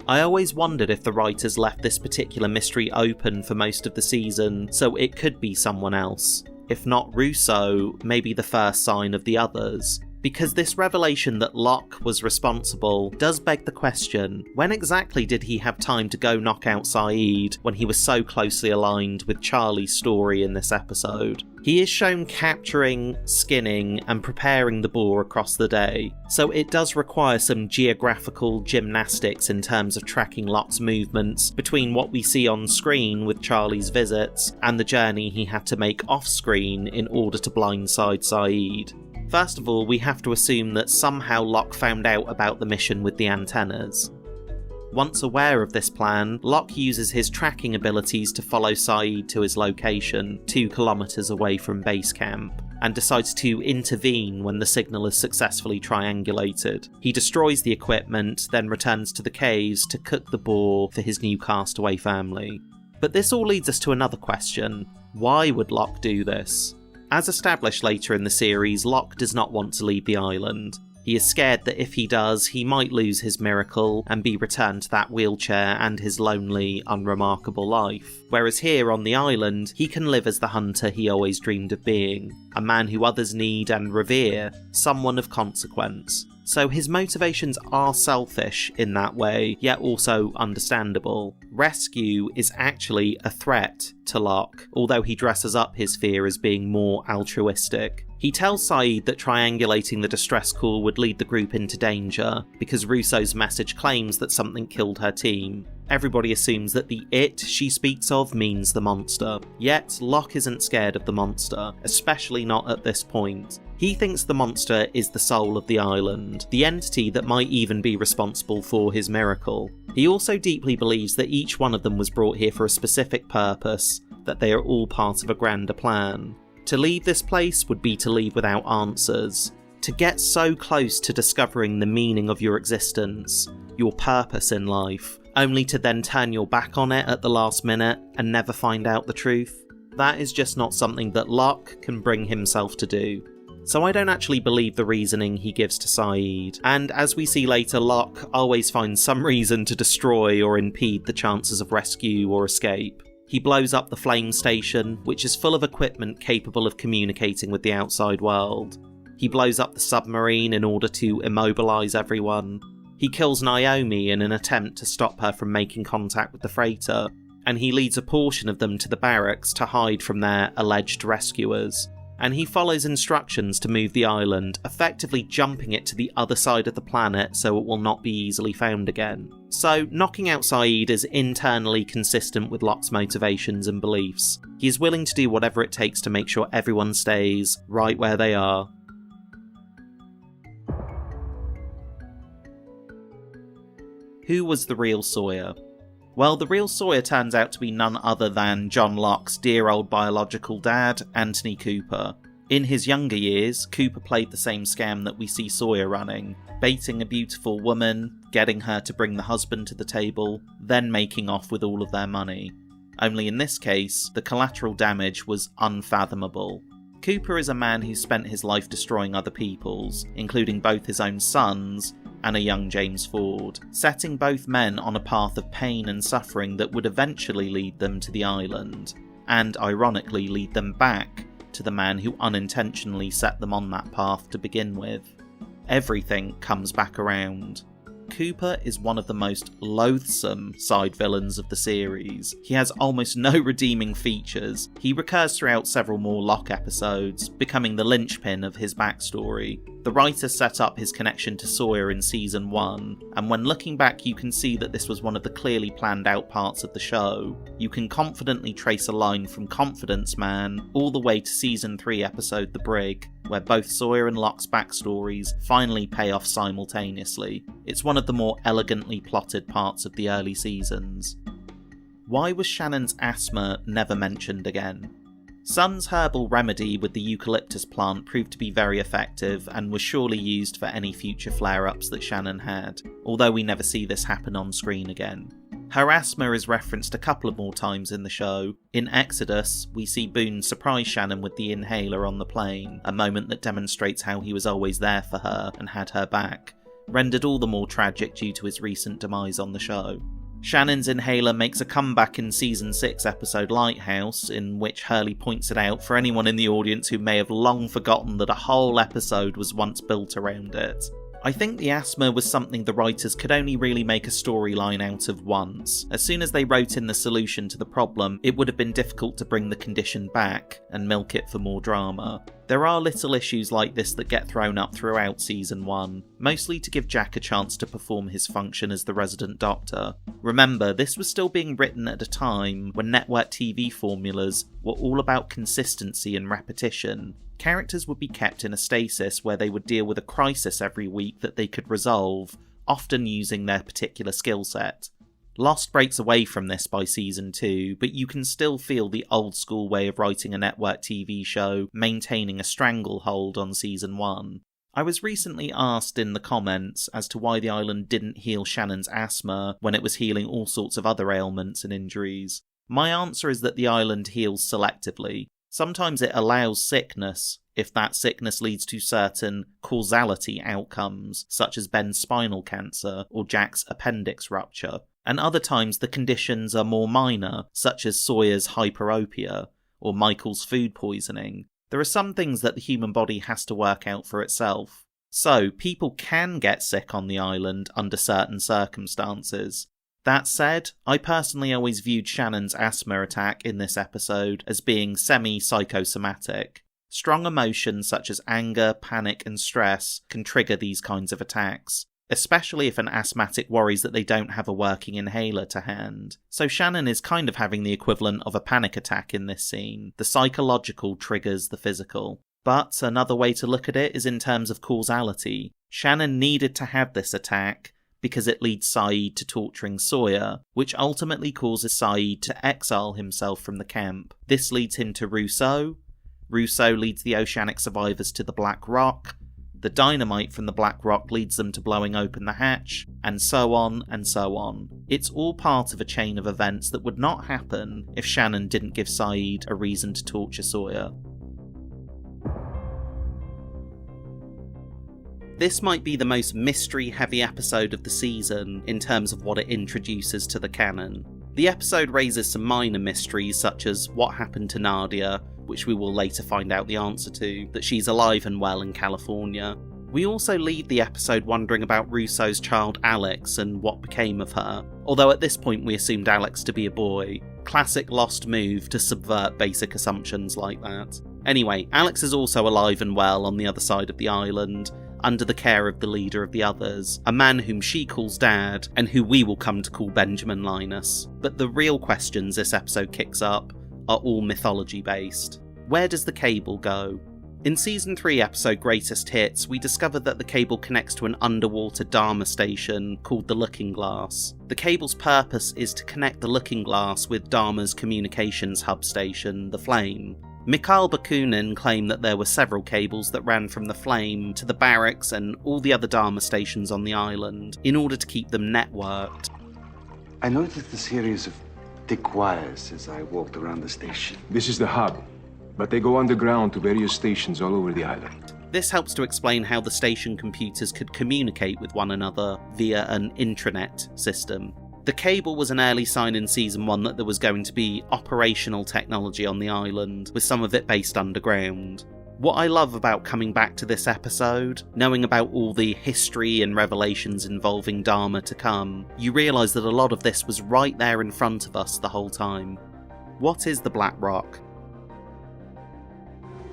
I always wondered if the writers left this particular mystery open for most of the season, so it could be someone else. If not Rousseau, maybe the first sign of the others. Because this revelation that Locke was responsible does beg the question, when exactly did he have time to go knock out Saeed when he was so closely aligned with Charlie's story in this episode? He is shown capturing, skinning, and preparing the boar across the day, so it does require some geographical gymnastics in terms of tracking Locke's movements between what we see on screen with Charlie's visits and the journey he had to make off-screen in order to blindside Saeed. First of all, we have to assume that somehow Locke found out about the mission with the antennas. Once aware of this plan, Locke uses his tracking abilities to follow Saeed to his location, 2 kilometers away from base camp, and decides to intervene when the signal is successfully triangulated. He destroys the equipment, then returns to the caves to cook the boar for his new castaway family. But this all leads us to another question. Why would Locke do this? As established later in the series, Locke does not want to leave the island. He is scared that if he does, he might lose his miracle and be returned to that wheelchair and his lonely, unremarkable life. Whereas here on the island, he can live as the hunter he always dreamed of being, a man who others need and revere, someone of consequence. So his motivations are selfish in that way, yet also understandable. Rescue is actually a threat to Locke, although he dresses up his fear as being more altruistic. He tells Saeed that triangulating the distress call would lead the group into danger, because Rousseau's message claims that something killed her team. Everybody assumes that the "it" she speaks of means the monster. Yet, Locke isn't scared of the monster, especially not at this point. He thinks the monster is the soul of the island, the entity that might even be responsible for his miracle. He also deeply believes that each one of them was brought here for a specific purpose, that they are all part of a grander plan. To leave this place would be to leave without answers. To get so close to discovering the meaning of your existence, your purpose in life, only to then turn your back on it at the last minute and never find out the truth. That is just not something that Locke can bring himself to do. So I don't actually believe the reasoning he gives to Saeed, and as we see later, Locke always finds some reason to destroy or impede the chances of rescue or escape. He blows up the flame station, which is full of equipment capable of communicating with the outside world. He blows up the submarine in order to immobilise everyone. He kills Naomi in an attempt to stop her from making contact with the freighter, and he leads a portion of them to the barracks to hide from their alleged rescuers. And he follows instructions to move the island, effectively jumping it to the other side of the planet so it will not be easily found again. So, knocking out Saeed is internally consistent with Locke's motivations and beliefs. He is willing to do whatever it takes to make sure everyone stays right where they are. Who was the real Sawyer? Well, the real Sawyer turns out to be none other than John Locke's dear old biological dad, Anthony Cooper. In his younger years, Cooper played the same scam that we see Sawyer running, baiting a beautiful woman, getting her to bring the husband to the table, then making off with all of their money. Only in this case, the collateral damage was unfathomable. Cooper is a man who spent his life destroying other people's, including both his own sons and a young James Ford, setting both men on a path of pain and suffering that would eventually lead them to the island, and ironically lead them back to the man who unintentionally set them on that path to begin with. Everything comes back around. Cooper is one of the most loathsome side villains of the series. He has almost no redeeming features. He recurs throughout several more Locke episodes, becoming the linchpin of his backstory. The writer set up his connection to Sawyer in Season 1, and when looking back you can see that this was one of the clearly planned out parts of the show. You can confidently trace a line from Confidence Man all the way to Season 3 episode The Brig, where both Sawyer and Locke's backstories finally pay off simultaneously. It's one of the more elegantly plotted parts of the early seasons. Why was Shannon's asthma never mentioned again? Sun's herbal remedy with the eucalyptus plant proved to be very effective and was surely used for any future flare-ups that Shannon had, although we never see this happen on screen again. Her asthma is referenced a couple of more times in the show. In Exodus, we see Boone surprise Shannon with the inhaler on the plane, a moment that demonstrates how he was always there for her and had her back, rendered all the more tragic due to his recent demise on the show. Shannon's inhaler makes a comeback in Season 6 episode Lighthouse, in which Hurley points it out for anyone in the audience who may have long forgotten that a whole episode was once built around it. I think the asthma was something the writers could only really make a storyline out of once. As soon as they wrote in the solution to the problem, it would have been difficult to bring the condition back and milk it for more drama. There are little issues like this that get thrown up throughout Season 1, mostly to give Jack a chance to perform his function as the resident doctor. Remember, this was still being written at a time when network TV formulas were all about consistency and repetition. Characters would be kept in a stasis where they would deal with a crisis every week that they could resolve, often using their particular skill set. Lost breaks away from this by Season 2, but you can still feel the old school way of writing a network TV show maintaining a stranglehold on Season 1. I was recently asked in the comments as to why the island didn't heal Shannon's asthma when it was healing all sorts of other ailments and injuries. My answer is that the island heals selectively. Sometimes it allows sickness, if that sickness leads to certain causality outcomes, such as Ben's spinal cancer or Jack's appendix rupture. And other times the conditions are more minor, such as Sawyer's hyperopia or Michael's food poisoning. There are some things that the human body has to work out for itself. So, people can get sick on the island under certain circumstances. That said, I personally always viewed Shannon's asthma attack in this episode as being semi-psychosomatic. Strong emotions such as anger, panic and stress can trigger these kinds of attacks, especially if an asthmatic worries that they don't have a working inhaler to hand. So Shannon is kind of having the equivalent of a panic attack in this scene. The psychological triggers the physical. But another way to look at it is in terms of causality. Shannon needed to have this attack because it leads Saeed to torturing Sawyer, which ultimately causes Saeed to exile himself from the camp. This leads him to Rousseau, Rousseau leads the oceanic survivors to the Black Rock. The dynamite from the Black Rock leads them to blowing open the hatch, and so on and so on. It's all part of a chain of events that would not happen if Shannon didn't give Saeed a reason to torture Sawyer. This might be the most mystery-heavy episode of the season in terms of what it introduces to the canon. The episode raises some minor mysteries such as what happened to Nadia, which we will later find out the answer to, that she's alive and well in California. We also leave the episode wondering about Rousseau's child Alex and what became of her, although at this point we assumed Alex to be a boy. Classic Lost move to subvert basic assumptions like that. Anyway, Alex is also alive and well on the other side of the island, under the care of the leader of the others, a man whom she calls Dad, and who we will come to call Benjamin Linus. But the real questions this episode kicks up are all mythology based. Where does the cable go? In Season 3 episode Greatest Hits, we discovered that the cable connects to an underwater Dharma station called the Looking Glass. The cable's purpose is to connect the Looking Glass with Dharma's communications hub station, the Flame. Mikhail Bakunin claimed that there were several cables that ran from the Flame to the barracks and all the other Dharma stations on the island, in order to keep them networked. I noticed a series of thick wires as I walked around the station. This is the hub, but they go underground to various stations all over the island. This helps to explain how the station computers could communicate with one another via an intranet system. The cable was an early sign in Season 1 that there was going to be operational technology on the island, with some of it based underground. What I love about coming back to this episode, knowing about all the history and revelations involving Dharma to come, you realise that a lot of this was right there in front of us the whole time. What is the Black Rock?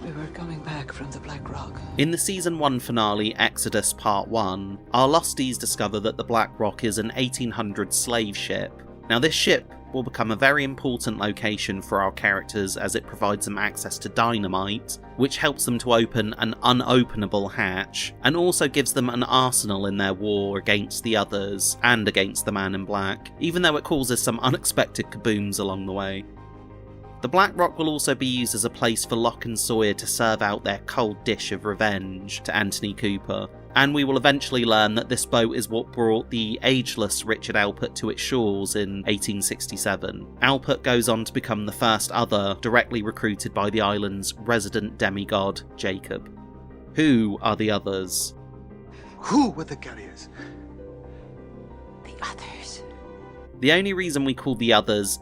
We were coming back from the Black Rock. In the Season 1 finale, Exodus Part 1, our losties discover that the Black Rock is an 1800 slave ship. Now this ship will become a very important location for our characters as it provides them access to dynamite, which helps them to open an unopenable hatch, and also gives them an arsenal in their war against the others and against the Man in Black, even though it causes some unexpected kabooms along the way. The Black Rock will also be used as a place for Locke and Sawyer to serve out their cold dish of revenge to Anthony Cooper, and we will eventually learn that this boat is what brought the ageless Richard Alpert to its shores in 1867. Alpert goes on to become the first other directly recruited by the island's resident demigod, Jacob. Who are the others? Who were the carriers? The others. The only reason we call the others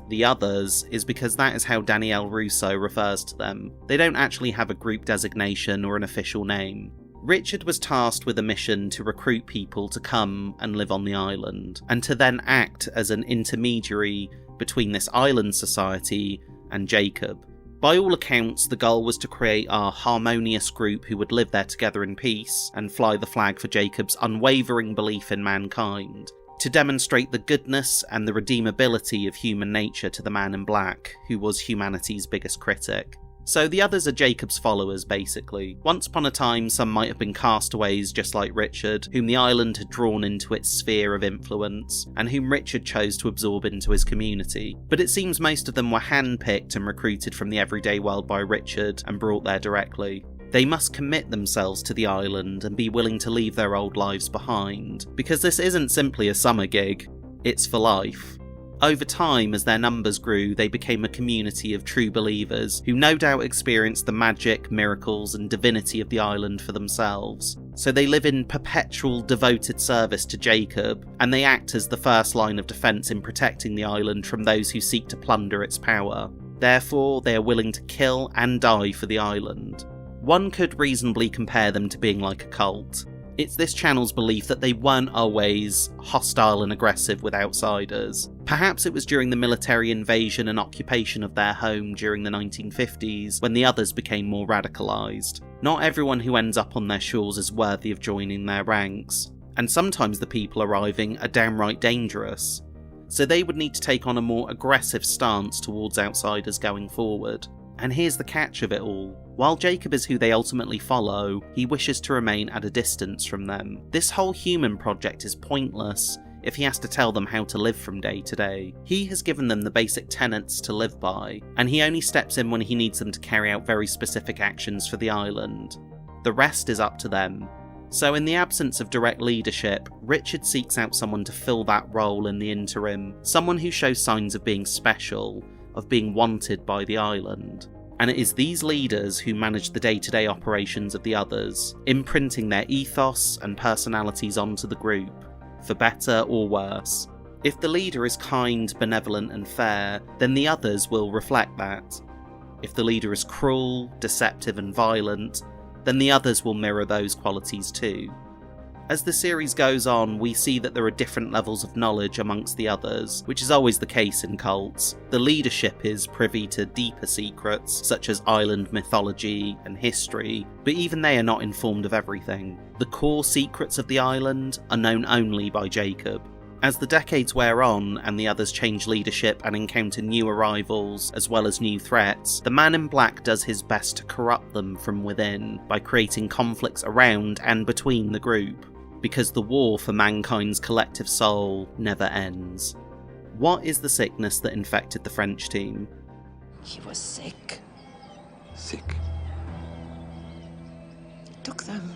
is because that is how Danielle Rousseau refers to them. They don't actually have a group designation or an official name. Richard was tasked with a mission to recruit people to come and live on the island, and to then act as an intermediary between this island society and Jacob. By all accounts, the goal was to create a harmonious group who would live there together in peace and fly the flag for Jacob's unwavering belief in mankind, to demonstrate the goodness and the redeemability of human nature to the Man in Black, who was humanity's biggest critic. So the others are Jacob's followers, basically. Once upon a time, some might have been castaways just like Richard, whom the island had drawn into its sphere of influence, and whom Richard chose to absorb into his community. But it seems most of them were handpicked and recruited from the everyday world by Richard and brought there directly. They must commit themselves to the island and be willing to leave their old lives behind, because this isn't simply a summer gig, it's for life. Over time, as their numbers grew, they became a community of true believers who no doubt experienced the magic, miracles, and divinity of the island for themselves. So they live in perpetual devoted service to Jacob, and they act as the first line of defence in protecting the island from those who seek to plunder its power. Therefore, they are willing to kill and die for the island. One could reasonably compare them to being like a cult. It's this channel's belief that they weren't always hostile and aggressive with outsiders. Perhaps it was during the military invasion and occupation of their home during the 1950s when the others became more radicalised. Not everyone who ends up on their shores is worthy of joining their ranks, and sometimes the people arriving are downright dangerous. So they would need to take on a more aggressive stance towards outsiders going forward. And here's the catch of it all. While Jacob is who they ultimately follow, he wishes to remain at a distance from them. This whole human project is pointless if he has to tell them how to live from day to day. He has given them the basic tenets to live by, and he only steps in when he needs them to carry out very specific actions for the island. The rest is up to them. So in the absence of direct leadership, Richard seeks out someone to fill that role in the interim, someone who shows signs of being special, of being wanted by the island. And it is these leaders who manage the day-to-day operations of the others, imprinting their ethos and personalities onto the group, for better or worse. If the leader is kind, benevolent and fair, then the others will reflect that. If the leader is cruel, deceptive and violent, then the others will mirror those qualities too. As the series goes on, we see that there are different levels of knowledge amongst the others, which is always the case in cults. The leadership is privy to deeper secrets, such as island mythology and history, but even they are not informed of everything. The core secrets of the island are known only by Jacob. As the decades wear on and the others change leadership and encounter new arrivals as well as new threats, the Man in Black does his best to corrupt them from within by creating conflicts around and between the group, because the war for mankind's collective soul never ends. What is the sickness that infected the French team? He was sick. Sick. He took them,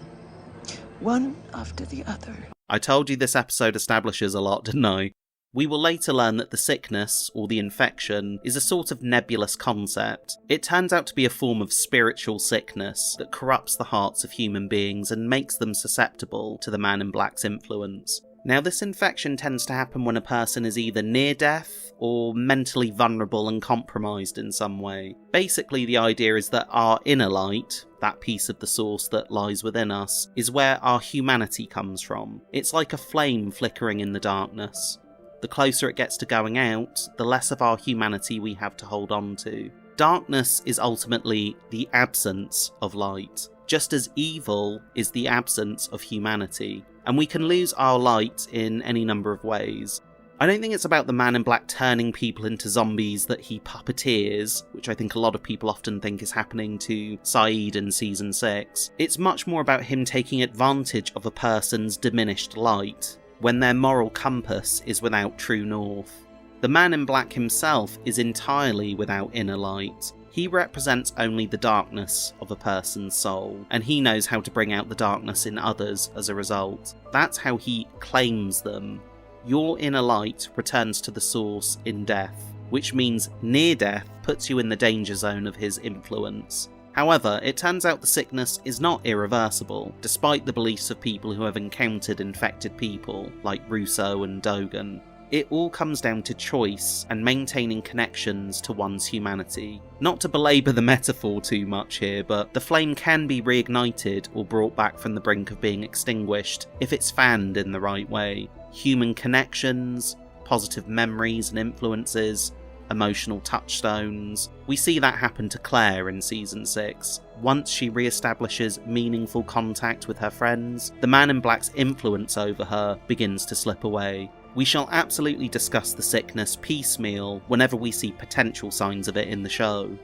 one after the other. I told you this episode establishes a lot, didn't I? We will later learn that the sickness, or the infection, is a sort of nebulous concept. It turns out to be a form of spiritual sickness that corrupts the hearts of human beings and makes them susceptible to the Man in Black's influence. Now, this infection tends to happen when a person is either near death or mentally vulnerable and compromised in some way. Basically, the idea is that our inner light, that piece of the source that lies within us, is where our humanity comes from. It's like a flame flickering in the darkness. The closer it gets to going out, the less of our humanity we have to hold on to. Darkness is ultimately the absence of light, just as evil is the absence of humanity. And we can lose our light in any number of ways. I don't think it's about the Man in Black turning people into zombies that he puppeteers, which I think a lot of people often think is happening to Saeed in Season 6. It's much more about him taking advantage of a person's diminished light, when their moral compass is without true north. The Man in Black himself is entirely without inner light. He represents only the darkness of a person's soul, and he knows how to bring out the darkness in others as a result. That's how he claims them. Your inner light returns to the source in death, which means near death puts you in the danger zone of his influence. However, it turns out the sickness is not irreversible, despite the beliefs of people who have encountered infected people, like Rousseau and Dogan. It all comes down to choice and maintaining connections to one's humanity. Not to belabour the metaphor too much here, but the flame can be reignited or brought back from the brink of being extinguished if it's fanned in the right way. Human connections, positive memories and influences, emotional touchstones. We see that happen to Claire in Season 6. Once she re-establishes meaningful contact with her friends, the Man in Black's influence over her begins to slip away. We shall absolutely discuss the sickness piecemeal whenever we see potential signs of it in the show.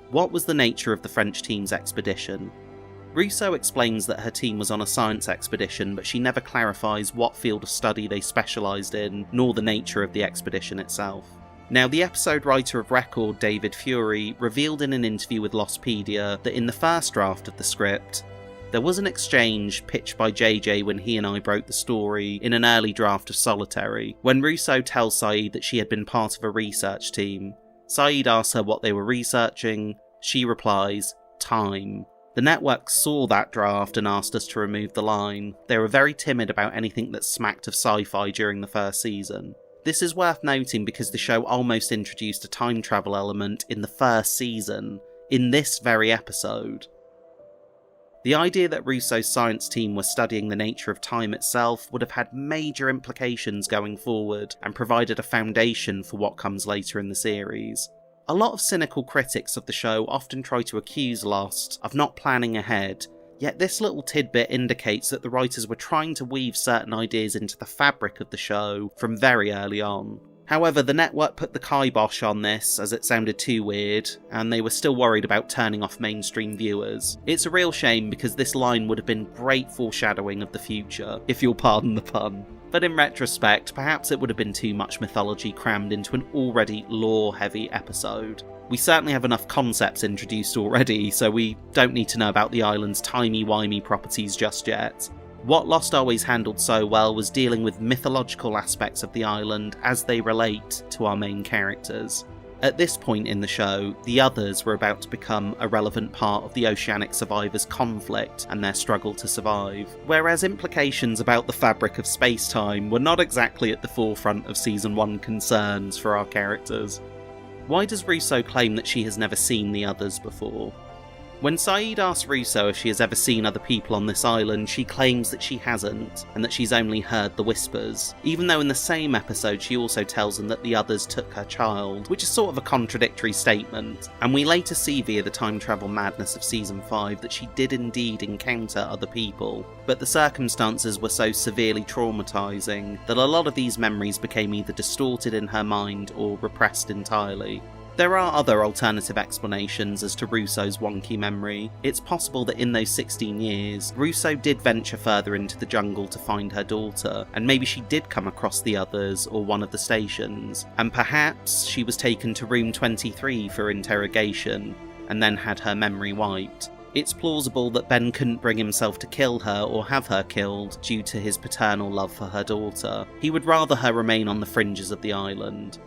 What was the nature of the French team's expedition? Rousseau explains that her team was on a science expedition, but she never clarifies what field of study they specialised in, nor the nature of the expedition itself. Now, the episode writer of record, David Fury, revealed in an interview with Lostpedia that in the first draft of the script, there was an exchange pitched by JJ when he and I broke the story in an early draft of Solitary. When Rousseau tells Saeed that she had been part of a research team, Saeed asks her what they were researching. She replies, time. The network saw that draft and asked us to remove the line. They were very timid about anything that smacked of sci-fi during the first season. This is worth noting because the show almost introduced a time travel element in the first season, in this very episode. The idea that Rousseau's science team was studying the nature of time itself would have had major implications going forward and provided a foundation for what comes later in the series. A lot of cynical critics of the show often try to accuse Lost of not planning ahead, yet this little tidbit indicates that the writers were trying to weave certain ideas into the fabric of the show from very early on. However, the network put the kibosh on this as it sounded too weird, and they were still worried about turning off mainstream viewers. It's a real shame because this line would have been great foreshadowing of the future, if you'll pardon the pun. but in retrospect, perhaps it would have been too much mythology crammed into an already lore-heavy episode. We certainly have enough concepts introduced already, so we don't need to know about the island's timey-wimey properties just yet. What Lost always handled so well was dealing with mythological aspects of the island as they relate to our main characters. At this point in the show, the others were about to become a relevant part of the oceanic survivors' conflict and their struggle to survive, whereas implications about the fabric of space-time were not exactly at the forefront of Season 1 concerns for our characters. Why does Rousseau claim that she has never seen the others before? When Saeed asks Rousseau if she has ever seen other people on this island, she claims that she hasn't, and that she's only heard the whispers, even though in the same episode she also tells him that the others took her child, which is sort of a contradictory statement, and we later see via the time travel madness of Season 5 that she did indeed encounter other people, but the circumstances were so severely traumatising that a lot of these memories became either distorted in her mind or repressed entirely. There are other alternative explanations as to Rousseau's wonky memory. It's possible that in those 16 years, Rousseau did venture further into the jungle to find her daughter, and maybe she did come across the others or one of the stations, and perhaps she was taken to room 23 for interrogation, and then had her memory wiped. It's plausible that Ben couldn't bring himself to kill her or have her killed due to his paternal love for her daughter. He would rather her remain on the fringes of the island.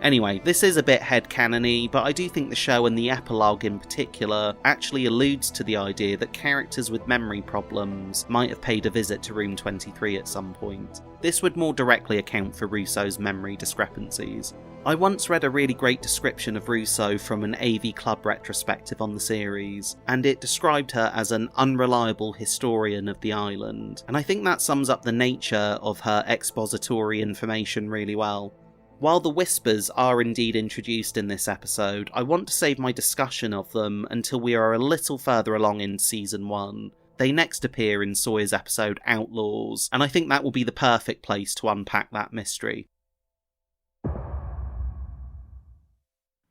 Anyway, this is a bit headcanon-y, but I do think the show and the epilogue in particular actually alludes to the idea that characters with memory problems might have paid a visit to Room 23 at some point. This would more directly account for Rousseau's memory discrepancies. I once read a really great description of Rousseau from an AV Club retrospective on the series, and it described her as an unreliable historian of the island, and I think that sums up the nature of her expository information really well. While the whispers are indeed introduced in this episode, I want to save my discussion of them until we are a little further along in Season 1. They next appear in Sawyer's episode Outlaws, and I think that will be the perfect place to unpack that mystery.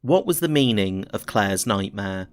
What was the meaning of Claire's nightmare?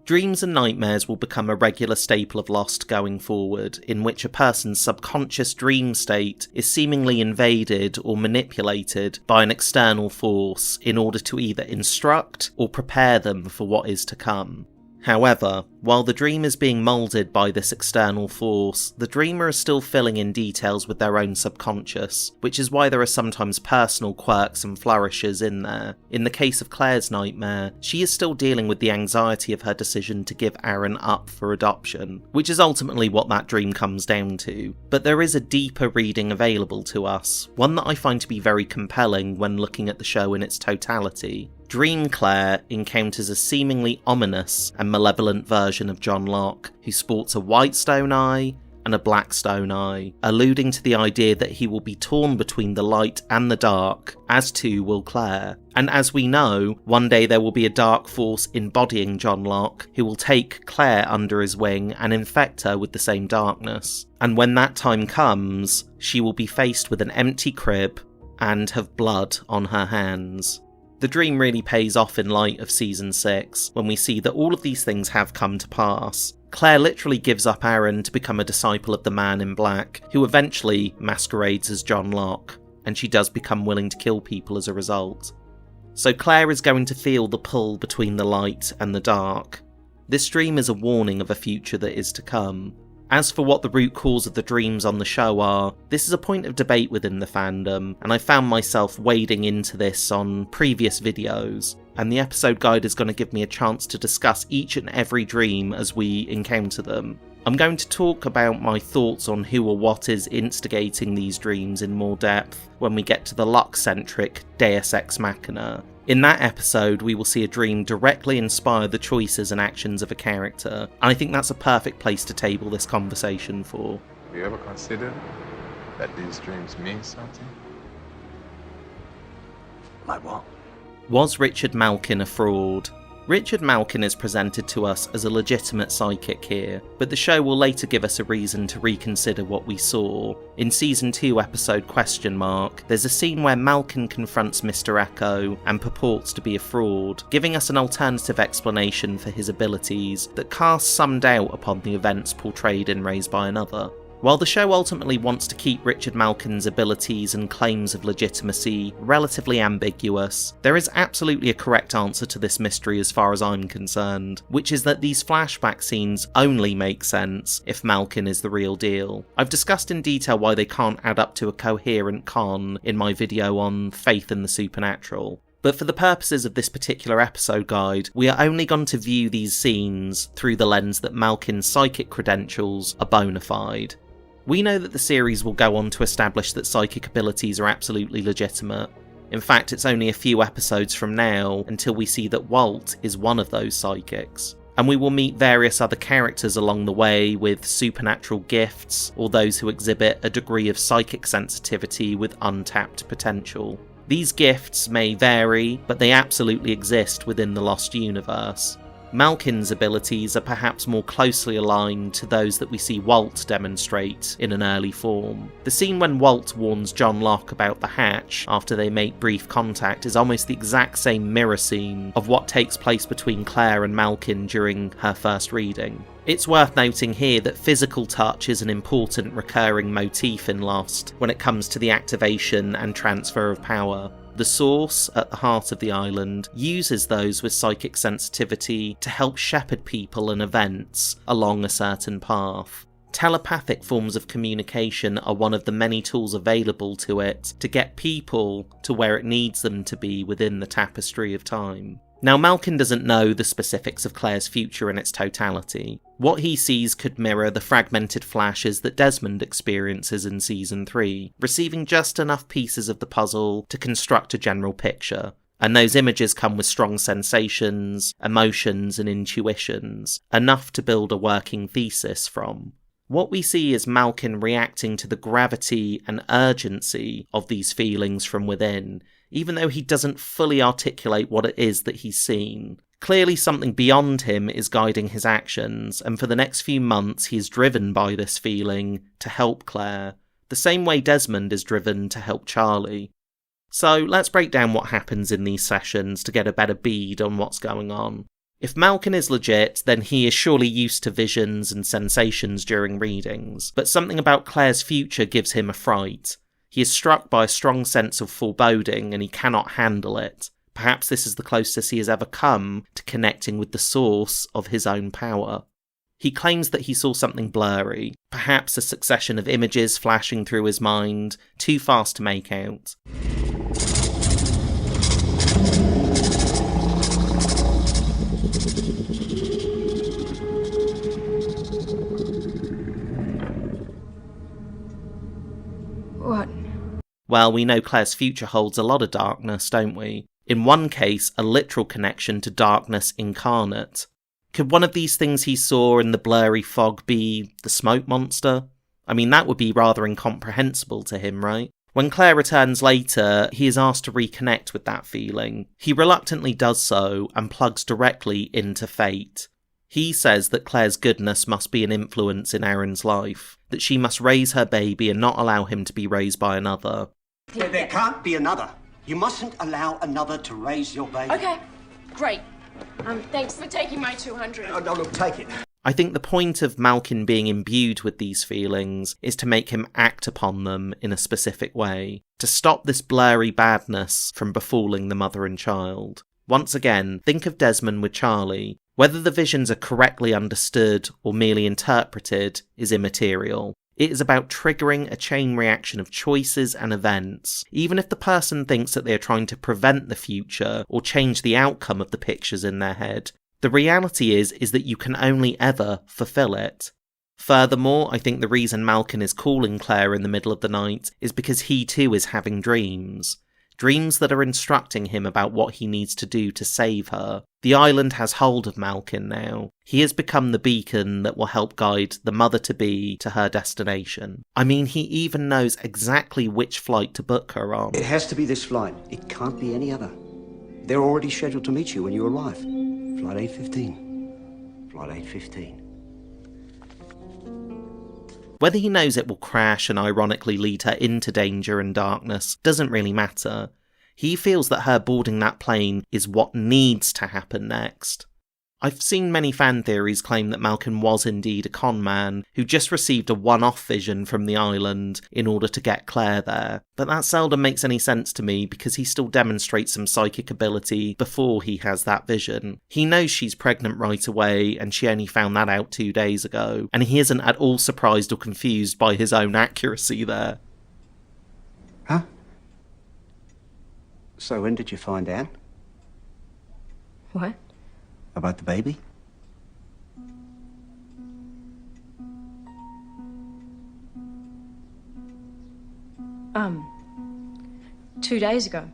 Dreams and nightmares will become a regular staple of Lost going forward, in which a person's subconscious dream state is seemingly invaded or manipulated by an external force in order to either instruct or prepare them for what is to come. However, while the dream is being moulded by this external force, the dreamer is still filling in details with their own subconscious, which is why there are sometimes personal quirks and flourishes in there. In the case of Claire's nightmare, she is still dealing with the anxiety of her decision to give Aaron up for adoption, which is ultimately what that dream comes down to. But there is a deeper reading available to us, one that I find to be very compelling when looking at the show in its totality. Dream Claire encounters a seemingly ominous and malevolent version of John Locke, who sports a white stone eye and a black stone eye, alluding to the idea that he will be torn between the light and the dark, as too will Claire. And as we know, one day there will be a dark force embodying John Locke, who will take Claire under his wing and infect her with the same darkness. And when that time comes, she will be faced with an empty crib and have blood on her hands. The dream really pays off in light of Season 6, when we see that all of these things have come to pass. Claire literally gives up Aaron to become a disciple of the Man in Black, who eventually masquerades as John Locke, and she does become willing to kill people as a result. So Claire is going to feel the pull between the light and the dark. This dream is a warning of a future that is to come. As for what the root cause of the dreams on the show are, this is a point of debate within the fandom, and I found myself wading into this on previous videos, and the episode guide is going to give me a chance to discuss each and every dream as we encounter them. I'm going to talk about my thoughts on who or what is instigating these dreams in more depth when we get to the Locke-centric Deus Ex Machina. In that episode, we will see a dream directly inspire the choices and actions of a character, and I think that's a perfect place to table this conversation for. Have you ever considered that these dreams mean something? Like what? Was Richard Malkin a fraud? Richard Malkin is presented to us as a legitimate psychic here, but the show will later give us a reason to reconsider what we saw. In Season 2 episode Question-Mark, there's a scene where Malkin confronts Mr. Echo and purports to be a fraud, giving us an alternative explanation for his abilities that casts some doubt upon the events portrayed in Raised by Another. While the show ultimately wants to keep Richard Malkin's abilities and claims of legitimacy relatively ambiguous, there is absolutely a correct answer to this mystery as far as I'm concerned, which is that these flashback scenes only make sense if Malkin is the real deal. I've discussed in detail why they can't add up to a coherent con in my video on faith in the supernatural. But for the purposes of this particular episode guide, we are only going to view these scenes through the lens that Malkin's psychic credentials are bona fide. We know that the series will go on to establish that psychic abilities are absolutely legitimate. In fact, it's only a few episodes from now until we see that Walt is one of those psychics. And we will meet various other characters along the way with supernatural gifts, or those who exhibit a degree of psychic sensitivity with untapped potential. These gifts may vary, but they absolutely exist within the Lost universe. Malkin's abilities are perhaps more closely aligned to those that we see Walt demonstrate in an early form. The scene when Walt warns John Locke about the hatch after they make brief contact is almost the exact same mirror scene of what takes place between Claire and Malkin during her first reading. It's worth noting here that physical touch is an important recurring motif in Lost when it comes to the activation and transfer of power. The Source, at the heart of the island, uses those with psychic sensitivity to help shepherd people and events along a certain path. Telepathic forms of communication are one of the many tools available to it to get people to where it needs them to be within the tapestry of time. Now, Malkin doesn't know the specifics of Claire's future in its totality. What he sees could mirror the fragmented flashes that Desmond experiences in Season 3, receiving just enough pieces of the puzzle to construct a general picture. And those images come with strong sensations, emotions, and intuitions, enough to build a working thesis from. What we see is Malkin reacting to the gravity and urgency of these feelings from within, even though he doesn't fully articulate what it is that he's seen. Clearly something beyond him is guiding his actions, and for the next few months he is driven by this feeling to help Claire, the same way Desmond is driven to help Charlie. So let's break down what happens in these sessions to get a better bead on what's going on. If Malkin is legit, then he is surely used to visions and sensations during readings, but something about Claire's future gives him a fright. He is struck by a strong sense of foreboding and he cannot handle it. Perhaps this is the closest he has ever come to connecting with the source of his own power. He claims that he saw something blurry, perhaps a succession of images flashing through his mind, too fast to make out. What? Well, we know Claire's future holds a lot of darkness, don't we? In one case, a literal connection to darkness incarnate. Could one of these things he saw in the blurry fog be the smoke monster? I mean, that would be rather incomprehensible to him, right? When Claire returns later, he is asked to reconnect with that feeling. He reluctantly does so and plugs directly into fate. He says that Claire's goodness must be an influence in Aaron's life, that she must raise her baby and not allow him to be raised by another. There can't be another. You mustn't allow another to raise your baby. Okay, great. Thanks for taking my 200. No, look, take it. I think the point of Malkin being imbued with these feelings is to make him act upon them in a specific way, to stop this blurry badness from befalling the mother and child. Once again, think of Desmond with Charlie. Whether the visions are correctly understood or merely interpreted is immaterial. It is about triggering a chain reaction of choices and events, even if the person thinks that they are trying to prevent the future or change the outcome of the pictures in their head. The reality is that you can only ever fulfill it. Furthermore, I think the reason Malkin is calling Claire in the middle of the night is because he too is having dreams. Dreams that are instructing him about what he needs to do to save her. The island has hold of Malkin now. He has become the beacon that will help guide the mother-to-be to her destination. I mean, he even knows exactly which flight to book her on. It has to be this flight. It can't be any other. They're already scheduled to meet you when you arrive. Flight 815. Flight 815. Whether he knows it will crash and ironically lead her into danger and darkness doesn't really matter. He feels that her boarding that plane is what needs to happen next. I've seen many fan theories claim that Malkin was indeed a con man who just received a one-off vision from the island in order to get Claire there, but that seldom makes any sense to me because he still demonstrates some psychic ability before he has that vision. He knows she's pregnant right away and she only found that out 2 days ago, and he isn't at all surprised or confused by his own accuracy there. Huh? So when did you find out? What? About the baby? Um, 2 days ago.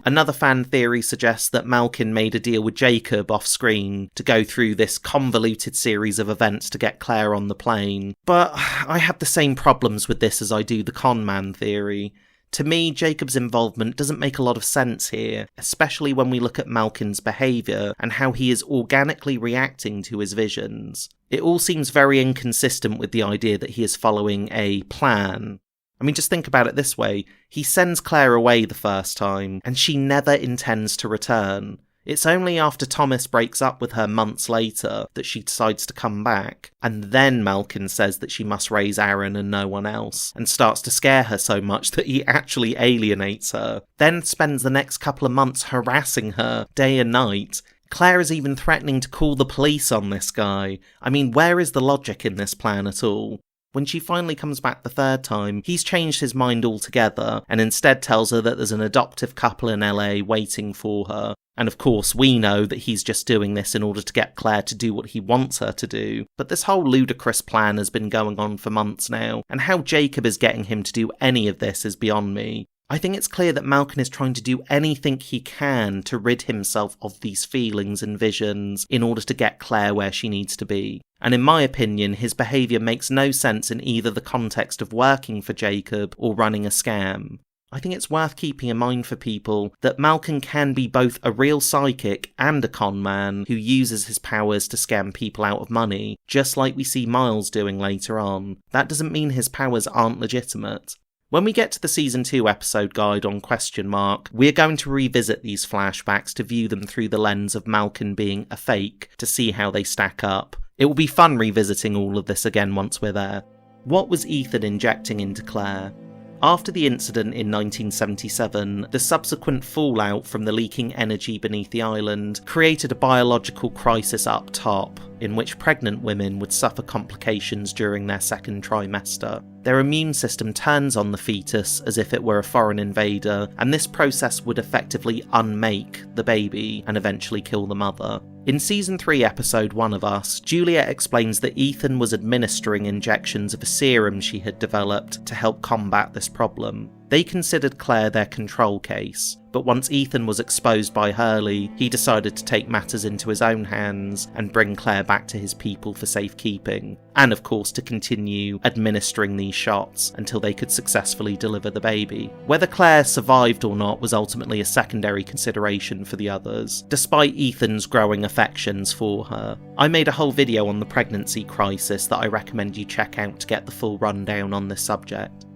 Another fan theory suggests that Malkin made a deal with Jacob off-screen to go through this convoluted series of events to get Claire on the plane. But I have the same problems with this as I do the con man theory. To me, Jacob's involvement doesn't make a lot of sense here, especially when we look at Malkin's behaviour and how he is organically reacting to his visions. It all seems very inconsistent with the idea that he is following a plan. I mean, just think about it this way. He sends Claire away the first time, and she never intends to return. It's only after Thomas breaks up with her months later that she decides to come back, and then Malkin says that she must raise Aaron and no one else, and starts to scare her so much that he actually alienates her, then spends the next couple of months harassing her day and night. Claire is even threatening to call the police on this guy. I mean, where is the logic in this plan at all? When she finally comes back the third time, he's changed his mind altogether and instead tells her that there's an adoptive couple in LA waiting for her. And of course, we know that he's just doing this in order to get Claire to do what he wants her to do. But this whole ludicrous plan has been going on for months now, and how Jacob is getting him to do any of this is beyond me. I think it's clear that Malkin is trying to do anything he can to rid himself of these feelings and visions in order to get Claire where she needs to be. And in my opinion, his behaviour makes no sense in either the context of working for Jacob or running a scam. I think it's worth keeping in mind for people that Malkin can be both a real psychic and a con man who uses his powers to scam people out of money, just like we see Miles doing later on. That doesn't mean his powers aren't legitimate. When we get to the Season 2 episode guide on Question Mark, we're going to revisit these flashbacks to view them through the lens of Malkin being a fake, to see how they stack up. It will be fun revisiting all of this again once we're there. What was Ethan injecting into Claire? After the incident in 1977, the subsequent fallout from the leaking energy beneath the island created a biological crisis up top, in which pregnant women would suffer complications during their second trimester. Their immune system turns on the fetus as if it were a foreign invader, and this process would effectively unmake the baby and eventually kill the mother. In Season 3 Episode 1 of Us, Julia explains that Ethan was administering injections of a serum she had developed to help combat this problem. They considered Claire their control case, but once Ethan was exposed by Hurley, he decided to take matters into his own hands and bring Claire back to his people for safekeeping, and of course to continue administering these shots until they could successfully deliver the baby. Whether Claire survived or not was ultimately a secondary consideration for the others, despite Ethan's growing affections for her. I made a whole video on the pregnancy crisis that I recommend you check out to get the full rundown on this subject.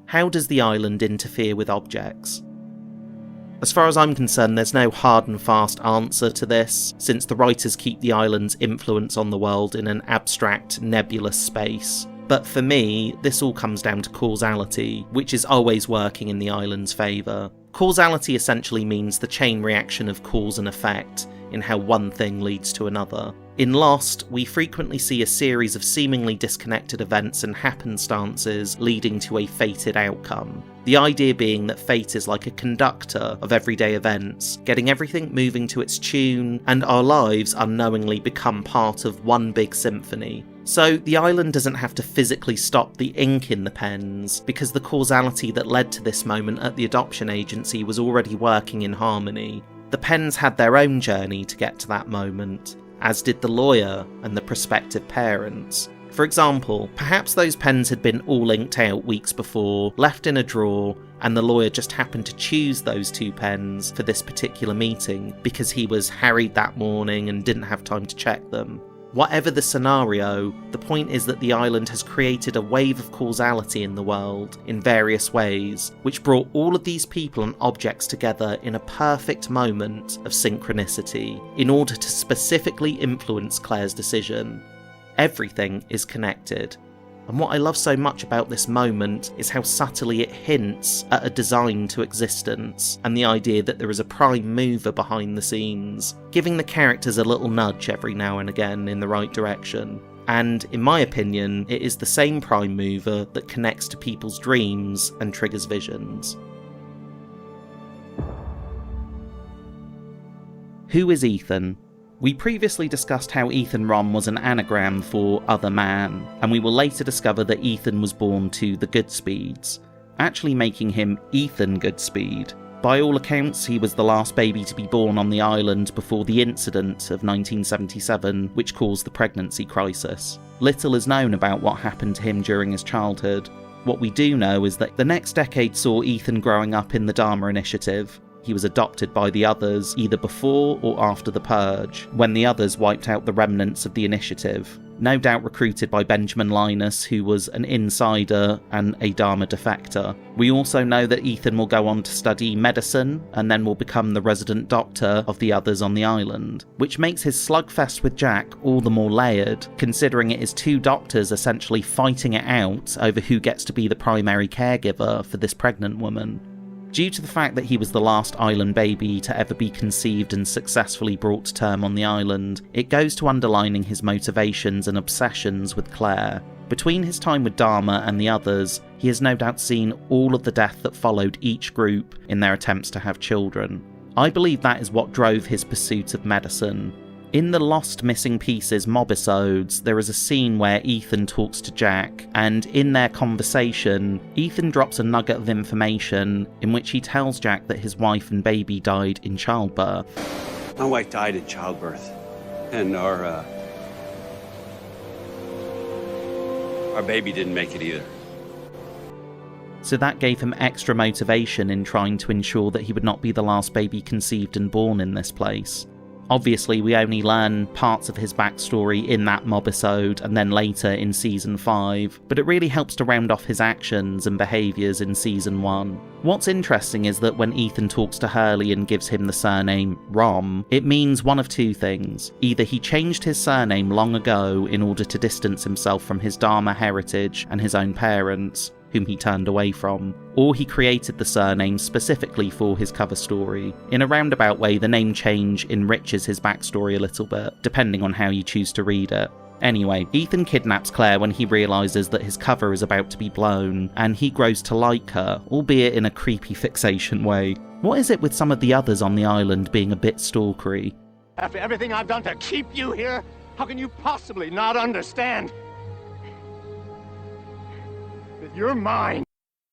How does the island interfere with objects? As far as I'm concerned, there's no hard and fast answer to this, since the writers keep the island's influence on the world in an abstract, nebulous space. But for me, this all comes down to causality, which is always working in the island's favour. Causality essentially means the chain reaction of cause and effect, in how one thing leads to another. In Lost, we frequently see a series of seemingly disconnected events and happenstances leading to a fated outcome. The idea being that fate is like a conductor of everyday events, getting everything moving to its tune, and our lives unknowingly become part of one big symphony. So the island doesn't have to physically stop the ink in the pens, because the causality that led to this moment at the adoption agency was already working in harmony. The pens had their own journey to get to that moment, as did the lawyer and the prospective parents. For example, perhaps those pens had been all inked out weeks before, left in a drawer, and the lawyer just happened to choose those 2 pens for this particular meeting because he was harried that morning and didn't have time to check them. Whatever the scenario, the point is that the island has created a wave of causality in the world in various ways, which brought all of these people and objects together in a perfect moment of synchronicity in order to specifically influence Claire's decision. Everything is connected. And what I love so much about this moment is how subtly it hints at a design to existence and the idea that there is a prime mover behind the scenes, giving the characters a little nudge every now and again in the right direction. And in my opinion, it is the same prime mover that connects to people's dreams and triggers visions. Who is Ethan? We previously discussed how Ethan Rom was an anagram for other man, and we will later discover that Ethan was born to the Goodspeeds, actually making him Ethan Goodspeed. By all accounts, he was the last baby to be born on the island before the incident of 1977, which caused the pregnancy crisis. Little is known about what happened to him during his childhood. What we do know is that the next decade saw Ethan growing up in the Dharma Initiative. He was adopted by the others either before or after the Purge, when the others wiped out the remnants of the initiative. No doubt recruited by Benjamin Linus, who was an insider and a Dharma defector. We also know that Ethan will go on to study medicine and then will become the resident doctor of the others on the island, which makes his slugfest with Jack all the more layered, considering it is two doctors essentially fighting it out over who gets to be the primary caregiver for this pregnant woman. Due to the fact that he was the last island baby to ever be conceived and successfully brought to term on the island, it goes to underlining his motivations and obsessions with Claire. Between his time with Dharma and the others, he has no doubt seen all of the death that followed each group in their attempts to have children. I believe that is what drove his pursuit of medicine. In the Lost Missing Pieces mobisodes, there is a scene where Ethan talks to Jack, and in their conversation, Ethan drops a nugget of information in which he tells Jack that his wife and baby died in childbirth. My wife died in childbirth, and our baby didn't make it either. So that gave him extra motivation in trying to ensure that he would not be the last baby conceived and born in this place. Obviously, we only learn parts of his backstory in that mobisode and then later in Season 5, but it really helps to round off his actions and behaviours in Season 1. What's interesting is that when Ethan talks to Hurley and gives him the surname Rom, it means one of two things. Either he changed his surname long ago in order to distance himself from his Dharma heritage and his own parents, whom he turned away from, or he created the surname specifically for his cover story. In a roundabout way, the name change enriches his backstory a little bit, depending on how you choose to read it. Anyway, Ethan kidnaps Claire when he realises that his cover is about to be blown, and he grows to like her, albeit in a creepy fixation way. What is it with some of the others on the island being a bit stalkery? After everything I've done to keep you here, how can you possibly not understand that you're mine?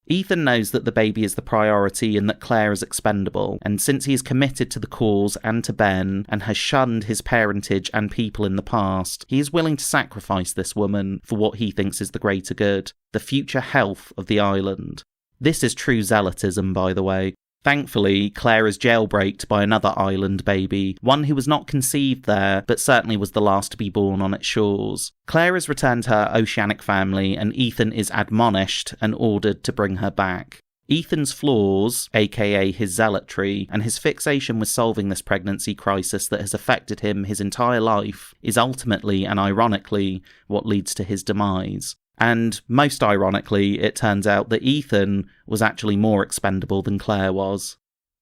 Ethan knows that the baby is the priority and that Claire is expendable, and since he is committed to the cause and to Ben, and has shunned his parentage and people in the past, he is willing to sacrifice this woman for what he thinks is the greater good, the future health of the island. This is true zealotism, by the way. Thankfully, Claire is jailbreaked by another island baby, one who was not conceived there, but certainly was the last to be born on its shores. Claire is returned to her oceanic family, and Ethan is admonished and ordered to bring her back. Ethan's flaws, aka his zealotry, and his fixation with solving this pregnancy crisis that has affected him his entire life, is ultimately and ironically what leads to his demise. And most ironically, it turns out that Ethan was actually more expendable than Claire was.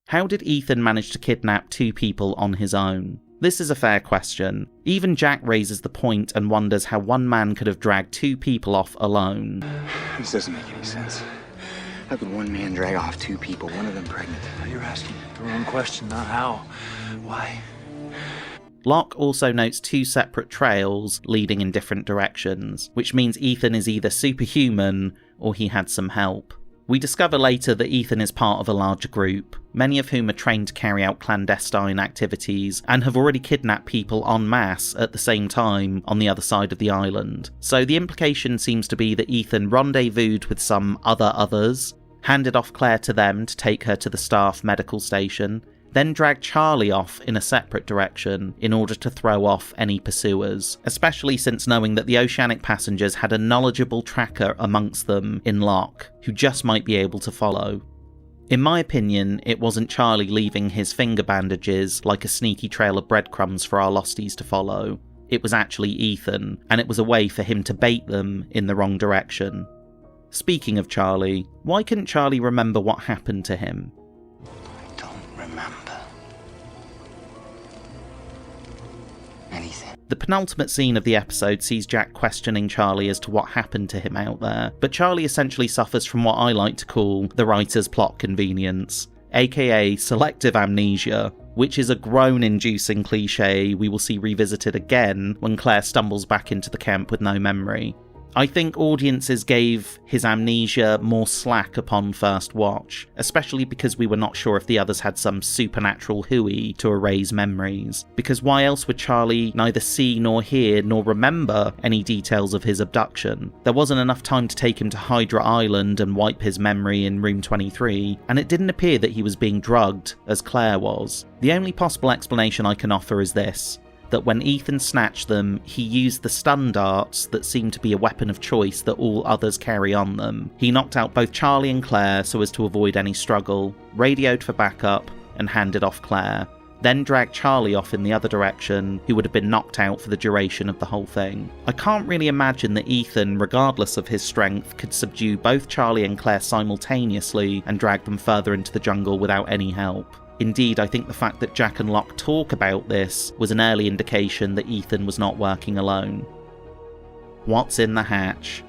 How did Ethan manage to kidnap two people on his own? This is a fair question. Even Jack raises the point and wonders how one man could have dragged two people off alone. This doesn't make any sense. How could one man drag off two people, one of them pregnant? You're asking the wrong question, not how. Why? Locke also notes two separate trails leading in different directions, which means Ethan is either superhuman or he had some help. We discover later that Ethan is part of a larger group, many of whom are trained to carry out clandestine activities and have already kidnapped people en masse at the same time on the other side of the island. So the implication seems to be that Ethan rendezvoused with some others, handed off Claire to them to take her to the staff medical station, then drag Charlie off in a separate direction in order to throw off any pursuers, especially since knowing that the Oceanic passengers had a knowledgeable tracker amongst them in Locke, who just might be able to follow. In my opinion, it wasn't Charlie leaving his finger bandages like a sneaky trail of breadcrumbs for our losties to follow. It was actually Ethan, and it was a way for him to bait them in the wrong direction. Speaking of Charlie, why couldn't Charlie remember what happened to him? I don't remember anything. The penultimate scene of the episode sees Jack questioning Charlie as to what happened to him out there, but Charlie essentially suffers from what I like to call the writer's plot convenience, aka selective amnesia, which is a groan-inducing cliche we will see revisited again when Claire stumbles back into the camp with no memory. I think audiences gave his amnesia more slack upon first watch, especially because we were not sure if the others had some supernatural hooey to erase memories, because why else would Charlie neither see nor hear nor remember any details of his abduction? There wasn't enough time to take him to Hydra Island and wipe his memory in room 23, and it didn't appear that he was being drugged, as Claire was. The only possible explanation I can offer is this: that when Ethan snatched them, he used the stun darts that seem to be a weapon of choice that all others carry on them. He knocked out both Charlie and Claire so as to avoid any struggle, radioed for backup, and handed off Claire, then dragged Charlie off in the other direction, who would have been knocked out for the duration of the whole thing. I can't really imagine that Ethan, regardless of his strength, could subdue both Charlie and Claire simultaneously and drag them further into the jungle without any help. Indeed, I think the fact that Jack and Locke talk about this was an early indication that Ethan was not working alone. What's in the hatch?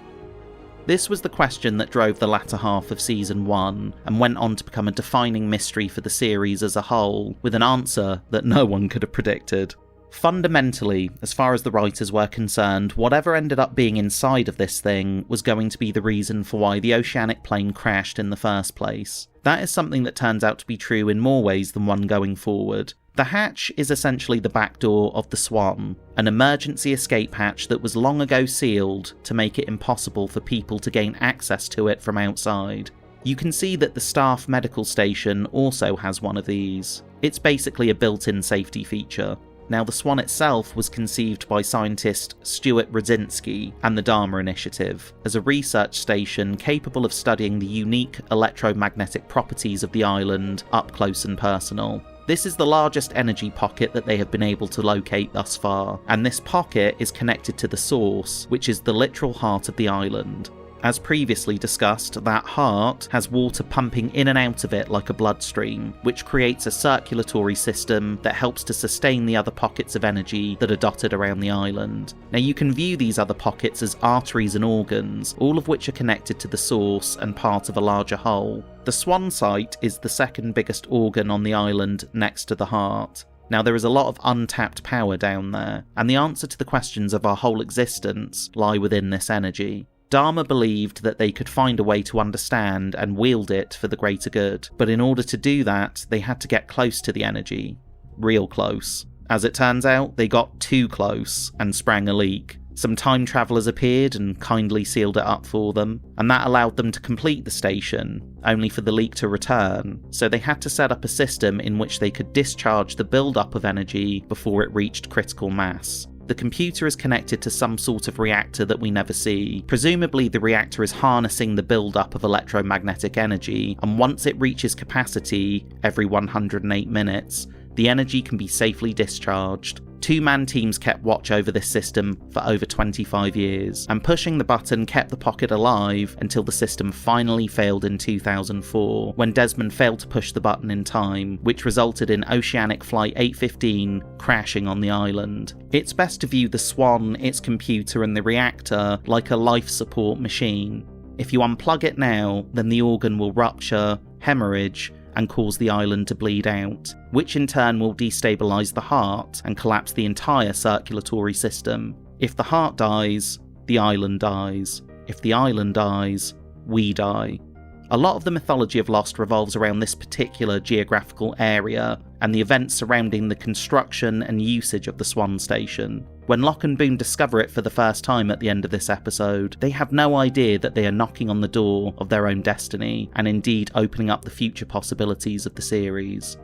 This was the question that drove the latter half of Season 1, and went on to become a defining mystery for the series as a whole, with an answer that no one could have predicted. Fundamentally, as far as the writers were concerned, whatever ended up being inside of this thing was going to be the reason for why the Oceanic plane crashed in the first place. That is something that turns out to be true in more ways than one going forward. The hatch is essentially the back door of the Swan, an emergency escape hatch that was long ago sealed to make it impossible for people to gain access to it from outside. You can see that the staff medical station also has one of these. It's basically a built-in safety feature. Now, the Swan itself was conceived by scientist Stuart Rodzinski and the Dharma Initiative as a research station capable of studying the unique electromagnetic properties of the island up close and personal. This is the largest energy pocket that they have been able to locate thus far, and this pocket is connected to the source, which is the literal heart of the island. As previously discussed, that heart has water pumping in and out of it like a bloodstream, which creates a circulatory system that helps to sustain the other pockets of energy that are dotted around the island. Now, you can view these other pockets as arteries and organs, all of which are connected to the source and part of a larger whole. The Swan site is the second biggest organ on the island next to the heart. Now, there is a lot of untapped power down there, and the answer to the questions of our whole existence lie within this energy. Dharma believed that they could find a way to understand and wield it for the greater good, but in order to do that, they had to get close to the energy. Real close. As it turns out, they got too close and sprang a leak. Some time travellers appeared and kindly sealed it up for them, and that allowed them to complete the station, only for the leak to return, so they had to set up a system in which they could discharge the build-up of energy before it reached critical mass. The computer is connected to some sort of reactor that we never see. Presumably the reactor is harnessing the build-up of electromagnetic energy, and once it reaches capacity, every 108 minutes, the energy can be safely discharged. Two-man teams kept watch over this system for over 25 years, and pushing the button kept the pocket alive until the system finally failed in 2004, when Desmond failed to push the button in time, which resulted in Oceanic Flight 815 crashing on the island. It's best to view the Swan, its computer, and the reactor like a life support machine. If you unplug it now, then the organ will rupture, hemorrhage, and cause the island to bleed out, which in turn will destabilise the heart and collapse the entire circulatory system. If the heart dies, the island dies. If the island dies, we die. A lot of the mythology of Lost revolves around this particular geographical area and the events surrounding the construction and usage of the Swan Station. When Locke and Boone discover it for the first time at the end of this episode, they have no idea that they are knocking on the door of their own destiny, and indeed opening up the future possibilities of the series.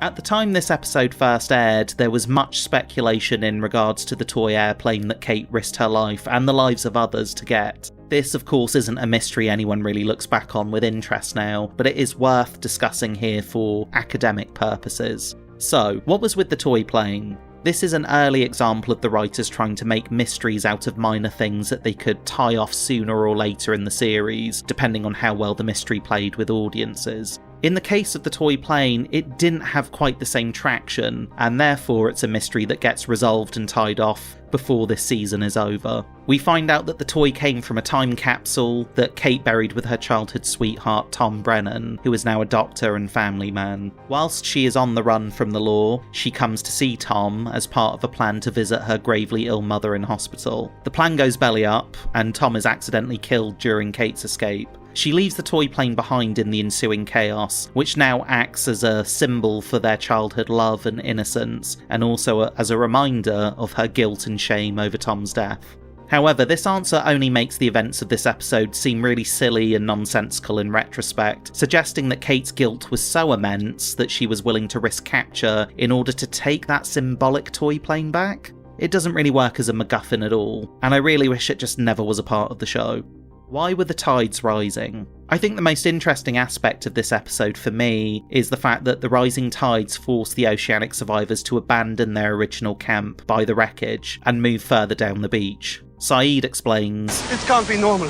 At the time this episode first aired, there was much speculation in regards to the toy airplane that Kate risked her life and the lives of others to get. This, of course, isn't a mystery anyone really looks back on with interest now, but it is worth discussing here for academic purposes. So, what was with the toy plane? This is an early example of the writers trying to make mysteries out of minor things that they could tie off sooner or later in the series, depending on how well the mystery played with audiences. In the case of the toy plane, it didn't have quite the same traction, and therefore it's a mystery that gets resolved and tied off before this season is over. We find out that the toy came from a time capsule that Kate buried with her childhood sweetheart Tom Brennan, who is now a doctor and family man. Whilst she is on the run from the law, she comes to see Tom as part of a plan to visit her gravely ill mother in hospital. The plan goes belly up, and Tom is accidentally killed during Kate's escape. She leaves the toy plane behind in the ensuing chaos, which now acts as a symbol for their childhood love and innocence, and also as a reminder of her guilt and shame over Tom's death. However, this answer only makes the events of this episode seem really silly and nonsensical in retrospect, suggesting that Kate's guilt was so immense that she was willing to risk capture in order to take that symbolic toy plane back. It doesn't really work as a MacGuffin at all, and I really wish it just never was a part of the show. Why were the tides rising? I think the most interesting aspect of this episode for me is the fact that the rising tides force the oceanic survivors to abandon their original camp by the wreckage and move further down the beach. Saeed explains, "It can't be normal.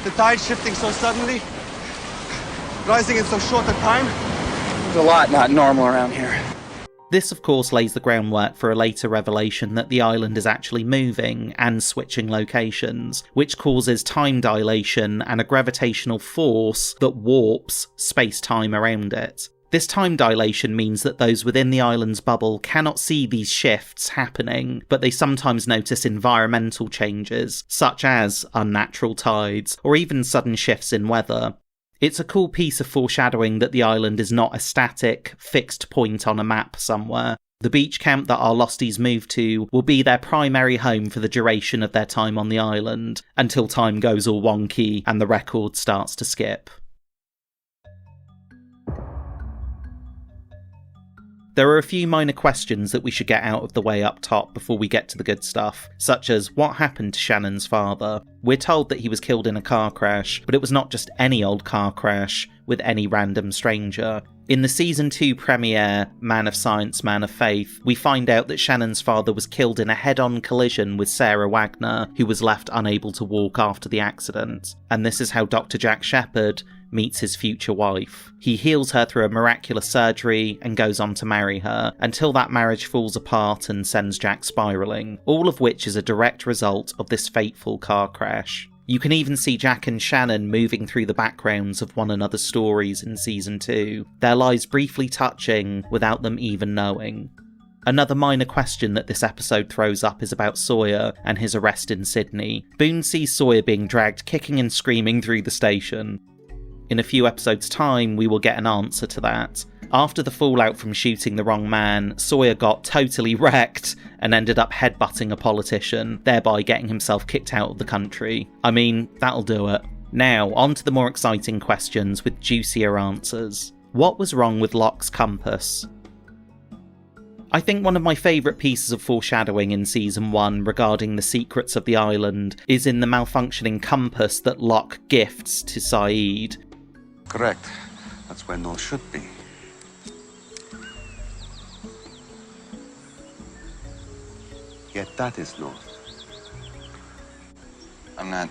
The tide shifting so suddenly, rising in so short a time. There's a lot not normal around here." This, of course, lays the groundwork for a later revelation that the island is actually moving and switching locations, which causes time dilation and a gravitational force that warps space-time around it. This time dilation means that those within the island's bubble cannot see these shifts happening, but they sometimes notice environmental changes, such as unnatural tides, or even sudden shifts in weather. It's a cool piece of foreshadowing that the island is not a static, fixed point on a map somewhere. The beach camp that our Losties move to will be their primary home for the duration of their time on the island, until time goes all wonky and the record starts to skip. There are a few minor questions that we should get out of the way up top before we get to the good stuff, such as what happened to Shannon's father. We're told that he was killed in a car crash, but it was not just any old car crash with any random stranger. In the Season 2 premiere, Man of Science, Man of Faith, we find out that Shannon's father was killed in a head-on collision with Sarah Wagner, who was left unable to walk after the accident. And this is how Dr. Jack Shephard meets his future wife. He heals her through a miraculous surgery and goes on to marry her, until that marriage falls apart and sends Jack spiralling, all of which is a direct result of this fateful car crash. You can even see Jack and Shannon moving through the backgrounds of one another's stories in Season 2, their lives briefly touching without them even knowing. Another minor question that this episode throws up is about Sawyer and his arrest in Sydney. Boone sees Sawyer being dragged kicking and screaming through the station. In a few episodes' time, we will get an answer to that. After the fallout from shooting the wrong man, Sawyer got totally wrecked and ended up headbutting a politician, thereby getting himself kicked out of the country. I mean, that'll do it. Now, on to the more exciting questions with juicier answers. What was wrong with Locke's compass? I think one of my favourite pieces of foreshadowing in Season 1 regarding the secrets of the island is in the malfunctioning compass that Locke gifts to Saeed. Correct. That's where north should be. Yet that is north. I'm not...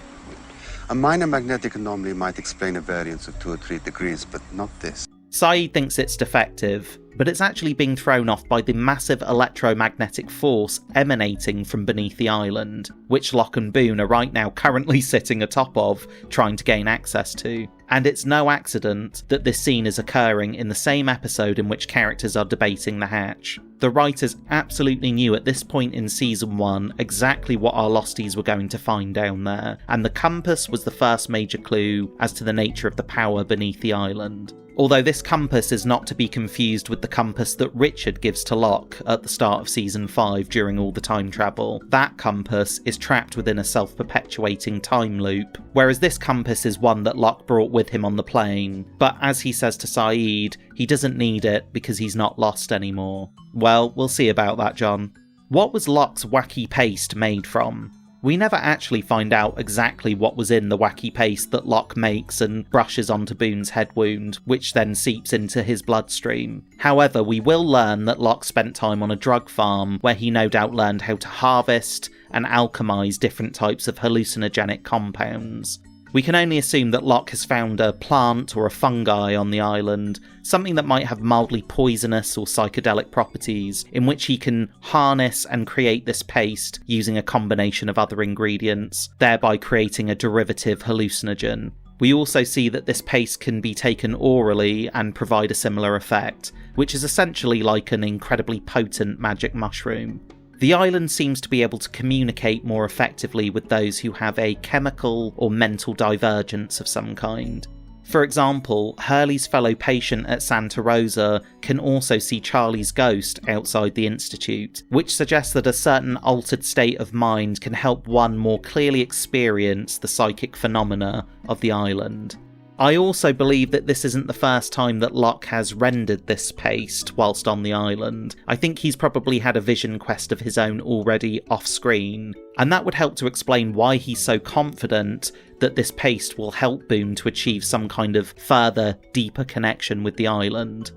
A minor magnetic anomaly might explain a variance of 2 or 3 degrees, but not this. Saeed thinks it's defective, but it's actually being thrown off by the massive electromagnetic force emanating from beneath the island, which Locke and Boone are right now currently sitting atop of, trying to gain access to. And it's no accident that this scene is occurring in the same episode in which characters are debating the hatch. The writers absolutely knew at this point in Season 1 exactly what our Losties were going to find down there, and the compass was the first major clue as to the nature of the power beneath the island. Although this compass is not to be confused with the compass that Richard gives to Locke at the start of Season 5 during all the time travel. That compass is trapped within a self-perpetuating time loop, whereas this compass is one that Locke brought with him on the plane, but as he says to Saeed, he doesn't need it because he's not lost anymore. Well, we'll see about that, John. What was Locke's wacky paste made from? We never actually find out exactly what was in the wacky paste that Locke makes and brushes onto Boone's head wound, which then seeps into his bloodstream. However, we will learn that Locke spent time on a drug farm where he no doubt learned how to harvest and alchemize different types of hallucinogenic compounds. We can only assume that Locke has found a plant or a fungi on the island, something that might have mildly poisonous or psychedelic properties, in which he can harness and create this paste using a combination of other ingredients, thereby creating a derivative hallucinogen. We also see that this paste can be taken orally and provide a similar effect, which is essentially like an incredibly potent magic mushroom. The island seems to be able to communicate more effectively with those who have a chemical or mental divergence of some kind. For example, Hurley's fellow patient at Santa Rosa can also see Charlie's ghost outside the Institute, which suggests that a certain altered state of mind can help one more clearly experience the psychic phenomena of the island. I also believe that this isn't the first time that Locke has rendered this paste whilst on the island. I think he's probably had a vision quest of his own already off-screen, and that would help to explain why he's so confident that this paste will help Boone to achieve some kind of further, deeper connection with the island.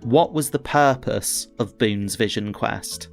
What was the purpose of Boone's vision quest?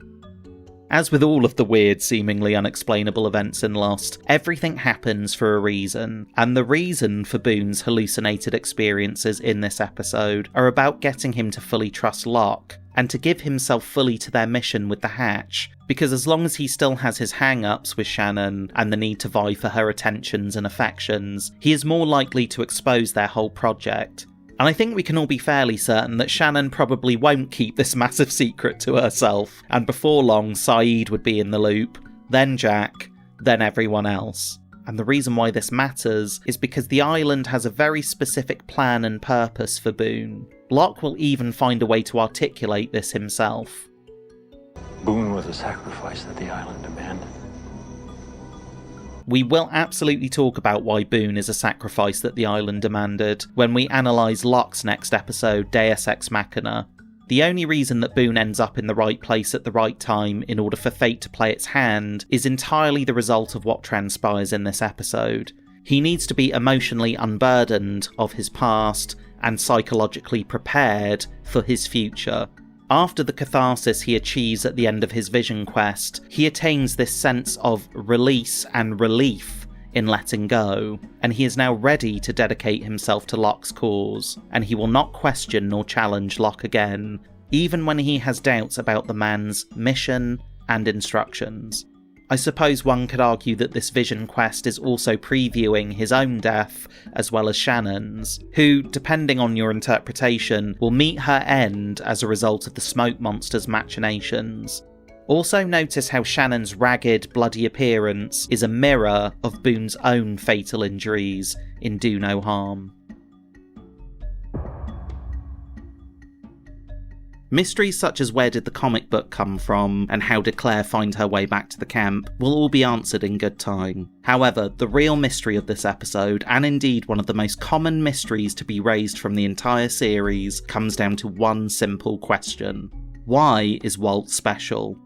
As with all of the weird, seemingly unexplainable events in Lost, everything happens for a reason, and the reason for Boone's hallucinated experiences in this episode are about getting him to fully trust Locke, and to give himself fully to their mission with the hatch, because as long as he still has his hang-ups with Shannon and the need to vie for her attentions and affections, he is more likely to expose their whole project. And I think we can all be fairly certain that Shannon probably won't keep this massive secret to herself, and before long Saeed would be in the loop, then Jack, then everyone else. And the reason why this matters is because the island has a very specific plan and purpose for Boone. Locke will even find a way to articulate this himself. Boone was a sacrifice that the island demanded. We will absolutely talk about why Boone is a sacrifice that the island demanded when we analyse Locke's next episode, Deus Ex Machina. The only reason that Boone ends up in the right place at the right time in order for fate to play its hand is entirely the result of what transpires in this episode. He needs to be emotionally unburdened of his past and psychologically prepared for his future. After the catharsis he achieves at the end of his vision quest, he attains this sense of release and relief in letting go, and he is now ready to dedicate himself to Locke's cause, and he will not question nor challenge Locke again, even when he has doubts about the man's mission and instructions. I suppose one could argue that this vision quest is also previewing his own death as well as Shannon's, who, depending on your interpretation, will meet her end as a result of the smoke monster's machinations. Also notice how Shannon's ragged, bloody appearance is a mirror of Boone's own fatal injuries in Do No Harm. Mysteries such as where did the comic book come from and how did Claire find her way back to the camp will all be answered in good time. However, the real mystery of this episode, and indeed one of the most common mysteries to be raised from the entire series, comes down to one simple question. Why is Walt special?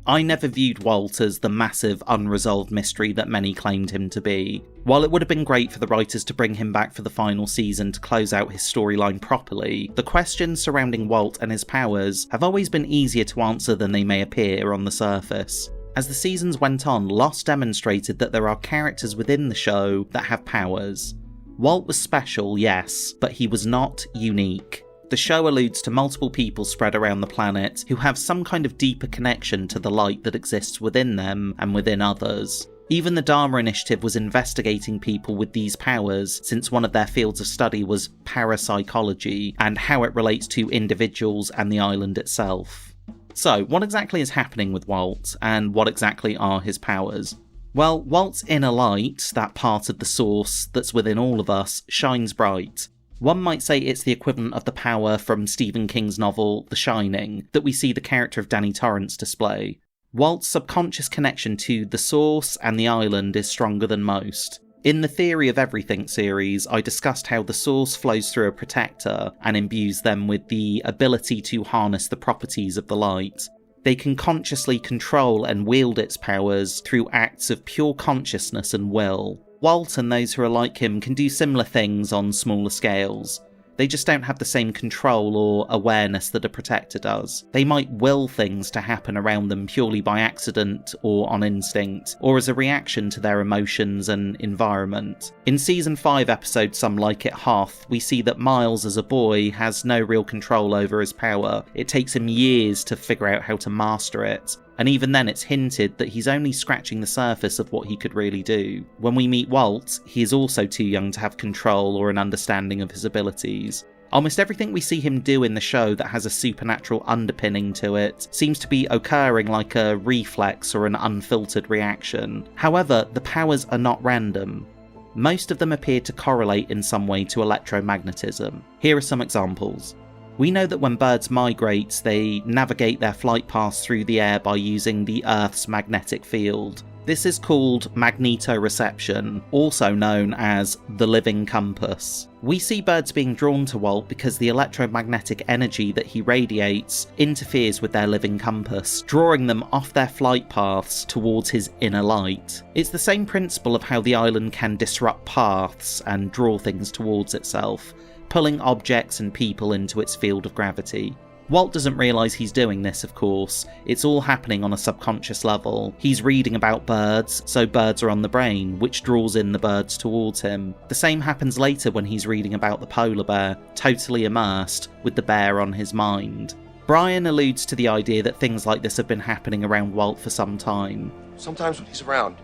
I never viewed Walt as the massive unresolved mystery that many claimed him to be. While it would have been great for the writers to bring him back for the final season to close out his storyline properly, the questions surrounding Walt and his powers have always been easier to answer than they may appear on the surface. As the seasons went on, Lost demonstrated that there are characters within the show that have powers. Walt was special, yes, but he was not unique. The show alludes to multiple people spread around the planet who have some kind of deeper connection to the light that exists within them and within others. Even the Dharma Initiative was investigating people with these powers, since one of their fields of study was parapsychology and how it relates to individuals and the island itself. So, what exactly is happening with Walt, and what exactly are his powers? Well, Walt's inner light, that part of the source that's within all of us, shines bright. One might say it's the equivalent of the power from Stephen King's novel The Shining that we see the character of Danny Torrance display. Walt's subconscious connection to the source and the island is stronger than most. In the Theory of Everything series, I discussed how the source flows through a protector and imbues them with the ability to harness the properties of the light. They can consciously control and wield its powers through acts of pure consciousness and will. Walt and those who are like him can do similar things on smaller scales. They just don't have the same control or awareness that a protector does. They might will things to happen around them purely by accident or on instinct, or as a reaction to their emotions and environment. In Season 5 episode Some Like It Hot, we see that Miles as a boy has no real control over his power. It takes him years to figure out how to master it. And even then it's hinted that he's only scratching the surface of what he could really do. When we meet Walt, he is also too young to have control or an understanding of his abilities. Almost everything we see him do in the show that has a supernatural underpinning to it seems to be occurring like a reflex or an unfiltered reaction. However, the powers are not random. Most of them appear to correlate in some way to electromagnetism. Here are some examples. We know that when birds migrate, they navigate their flight paths through the air by using the Earth's magnetic field. This is called magnetoreception, also known as the living compass. We see birds being drawn to Walt because the electromagnetic energy that he radiates interferes with their living compass, drawing them off their flight paths towards his inner light. It's the same principle of how the island can disrupt paths and draw things towards itself, pulling objects and people into its field of gravity. Walt doesn't realise he's doing this, of course. It's all happening on a subconscious level. He's reading about birds, so birds are on the brain, which draws in the birds towards him. The same happens later when he's reading about the polar bear, totally immersed, with the bear on his mind. Brian alludes to the idea that things like this have been happening around Walt for some time. Sometimes when he's around,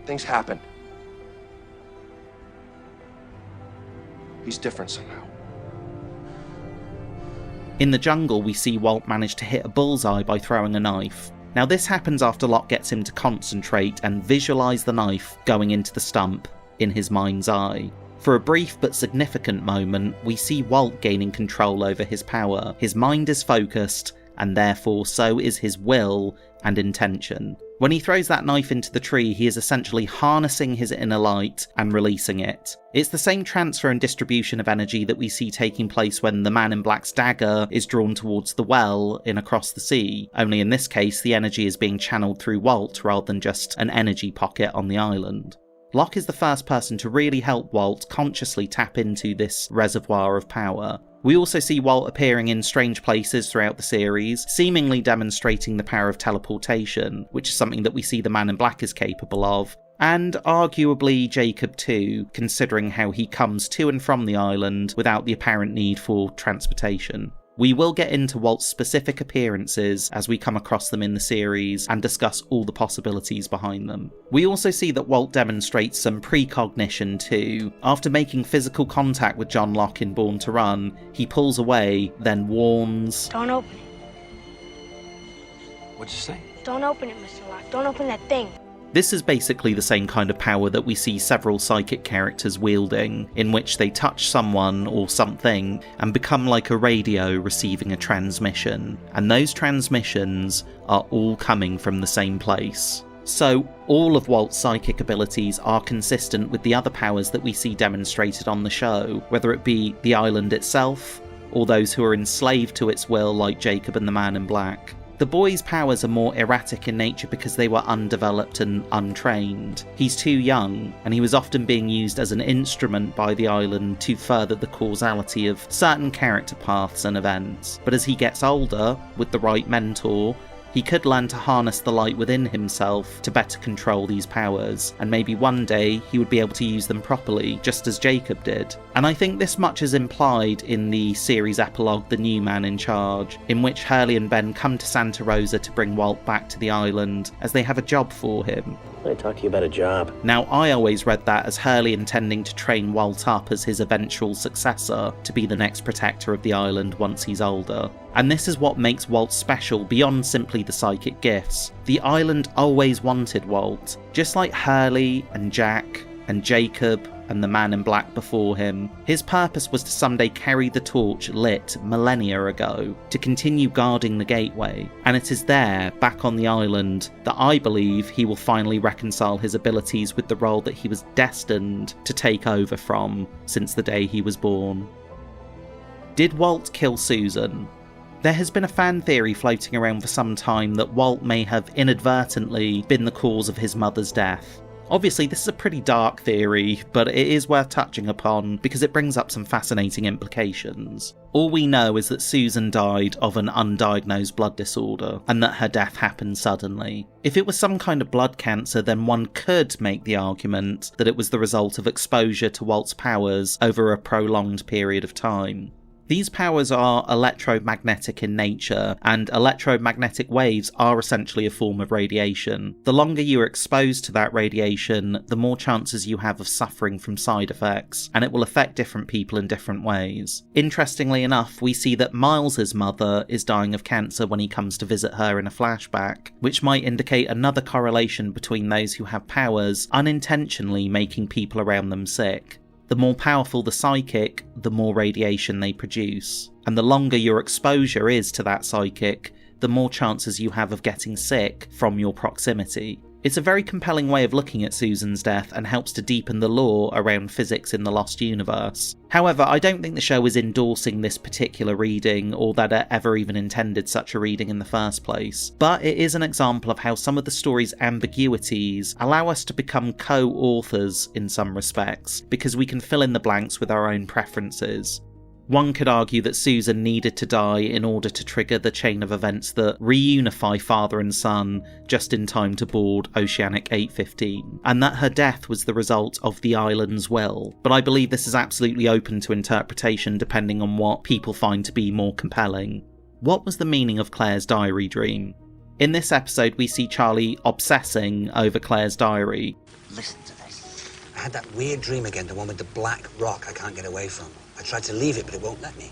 things happen. He's different somehow. In the jungle, we see Walt manage to hit a bullseye by throwing a knife. Now this happens after Locke gets him to concentrate and visualise the knife going into the stump in his mind's eye. For a brief but significant moment, we see Walt gaining control over his power. His mind is focused, and therefore so is his will and intention. When he throws that knife into the tree, he is essentially harnessing his inner light and releasing it. It's the same transfer and distribution of energy that we see taking place when the Man in Black's dagger is drawn towards the well in Across the Sea, only in this case the energy is being channeled through Walt rather than just an energy pocket on the island. Locke is the first person to really help Walt consciously tap into this reservoir of power. We also see Walt appearing in strange places throughout the series, seemingly demonstrating the power of teleportation, which is something that we see the Man in Black is capable of, and arguably Jacob too, considering how he comes to and from the island without the apparent need for transportation. We will get into Walt's specific appearances as we come across them in the series and discuss all the possibilities behind them. We also see that Walt demonstrates some precognition too. After making physical contact with John Locke in Born to Run, he pulls away, then warns, Don't open it. What'd you say? Don't open it, Mr. Locke. Don't open that thing. This is basically the same kind of power that we see several psychic characters wielding, in which they touch someone or something and become like a radio receiving a transmission, and those transmissions are all coming from the same place. So, all of Walt's psychic abilities are consistent with the other powers that we see demonstrated on the show, whether it be the island itself, or those who are enslaved to its will like Jacob and the Man in Black. The boy's powers are more erratic in nature because they were undeveloped and untrained. He's too young, and he was often being used as an instrument by the island to further the causality of certain character paths and events. But as he gets older, with the right mentor, he could learn to harness the light within himself to better control these powers, and maybe one day he would be able to use them properly, just as Jacob did. And I think this much is implied in the series epilogue The New Man in Charge, in which Hurley and Ben come to Santa Rosa to bring Walt back to the island, as they have a job for him. I talk to you about a job. Now, I always read that as Hurley intending to train Walt up as his eventual successor to be the next protector of the island once he's older. And this is what makes Walt special beyond simply the psychic gifts. The island always wanted Walt, just like Hurley and Jack and Jacob and the man in black before him. His purpose was to someday carry the torch lit millennia ago, to continue guarding the gateway, and it is there, back on the island, that I believe he will finally reconcile his abilities with the role that he was destined to take over from since the day he was born. Did Walt kill Susan? There has been a fan theory floating around for some time that Walt may have inadvertently been the cause of his mother's death. Obviously, this is a pretty dark theory, but it is worth touching upon because it brings up some fascinating implications. All we know is that Susan died of an undiagnosed blood disorder, and that her death happened suddenly. If it was some kind of blood cancer, then one could make the argument that it was the result of exposure to Walt's powers over a prolonged period of time. These powers are electromagnetic in nature, and electromagnetic waves are essentially a form of radiation. The longer you are exposed to that radiation, the more chances you have of suffering from side effects, and it will affect different people in different ways. Interestingly enough, we see that Miles's mother is dying of cancer when he comes to visit her in a flashback, which might indicate another correlation between those who have powers unintentionally making people around them sick. The more powerful the psychic, the more radiation they produce. And the longer your exposure is to that psychic, the more chances you have of getting sick from your proximity. It's a very compelling way of looking at Susan's death and helps to deepen the lore around physics in the Lost Universe. However, I don't think the show is endorsing this particular reading, or that it ever even intended such a reading in the first place. But it is an example of how some of the story's ambiguities allow us to become co-authors in some respects, because we can fill in the blanks with our own preferences. One could argue that Susan needed to die in order to trigger the chain of events that reunify father and son just in time to board Oceanic 815, and that her death was the result of the island's will, but I believe this is absolutely open to interpretation depending on what people find to be more compelling. What was the meaning of Claire's diary dream? In this episode we see Charlie obsessing over Claire's diary. Listen to this. I had that weird dream again, the one with the black rock I can't get away from. I tried to leave it, but it won't let me.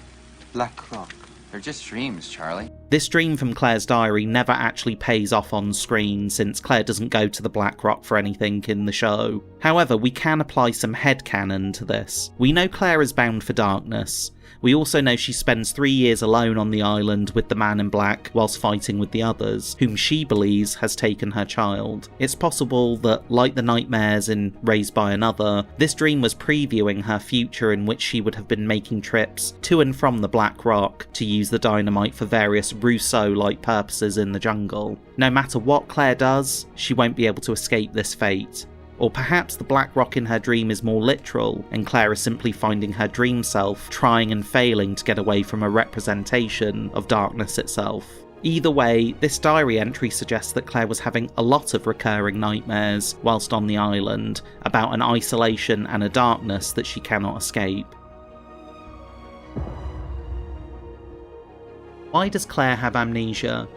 Black rock. They're just dreams, Charlie. This dream from Claire's diary never actually pays off on screen, since Claire doesn't go to the Black Rock for anything in the show. However, we can apply some headcanon to this. We know Claire is bound for darkness. We also know she spends 3 years alone on the island with the man in black whilst fighting with the others, whom she believes has taken her child. It's possible that, like the nightmares in Raised by Another, this dream was previewing her future in which she would have been making trips to and from the Black Rock to use the dynamite for various Rousseau-like purposes in the jungle. No matter what Claire does, she won't be able to escape this fate. Or perhaps the Black Rock in her dream is more literal, and Claire is simply finding her dream self trying and failing to get away from a representation of darkness itself. Either way, this diary entry suggests that Claire was having a lot of recurring nightmares whilst on the island, about an isolation and a darkness that she cannot escape. Why does Claire have amnesia?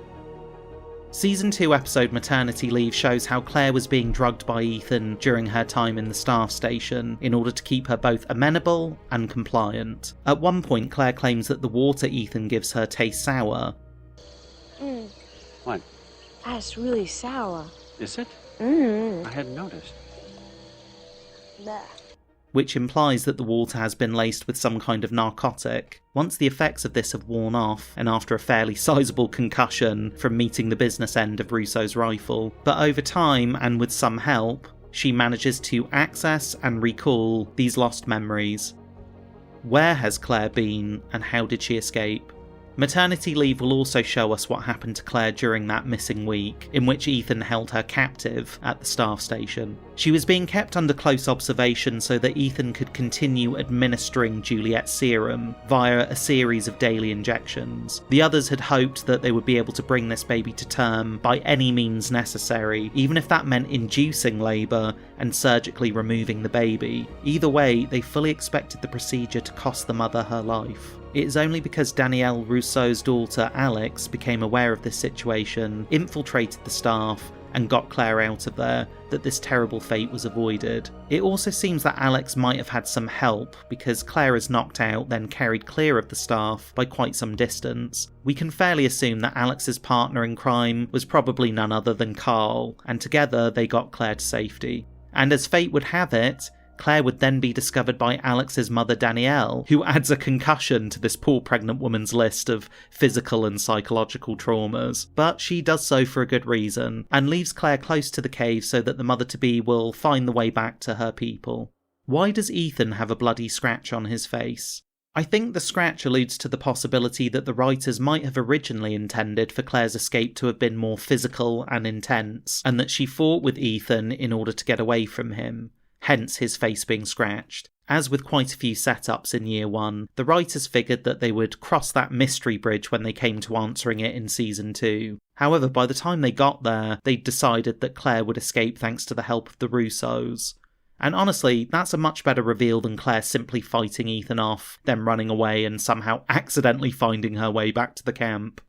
Season 2 episode Maternity Leave shows how Claire was being drugged by Ethan during her time in the staff station in order to keep her both amenable and compliant. At one point, Claire claims that the water Ethan gives her tastes sour. What? That's really sour. Is it? I hadn't noticed. Blech. Which implies that the water has been laced with some kind of narcotic. Once the effects of this have worn off, and after a fairly sizable concussion from meeting the business end of Rousseau's rifle, but over time, and with some help, she manages to access and recall these lost memories. Where has Claire been, and how did she escape? Maternity Leave will also show us what happened to Claire during that missing week, in which Ethan held her captive at the staff station. She was being kept under close observation so that Ethan could continue administering Juliet's serum via a series of daily injections. The others had hoped that they would be able to bring this baby to term by any means necessary, even if that meant inducing labour and surgically removing the baby. Either way, they fully expected the procedure to cost the mother her life. It is only because Danielle Rousseau's daughter Alex became aware of this situation, infiltrated the staff, and got Claire out of there that this terrible fate was avoided. It also seems that Alex might have had some help, because Claire is knocked out, then carried clear of the staff by quite some distance. We can fairly assume that Alex's partner in crime was probably none other than Carl, and together they got Claire to safety. And as fate would have it, Claire would then be discovered by Alex's mother Danielle, who adds a concussion to this poor pregnant woman's list of physical and psychological traumas. But she does so for a good reason, and leaves Claire close to the cave so that the mother-to-be will find the way back to her people. Why does Ethan have a bloody scratch on his face? I think the scratch alludes to the possibility that the writers might have originally intended for Claire's escape to have been more physical and intense, and that she fought with Ethan in order to get away from him, hence his face being scratched. As with quite a few setups in Year 1, the writers figured that they would cross that mystery bridge when they came to answering it in Season 2. However, by the time they got there, they'd decided that Claire would escape thanks to the help of the Rousseaus. And honestly, that's a much better reveal than Claire simply fighting Ethan off, then running away and somehow accidentally finding her way back to the camp.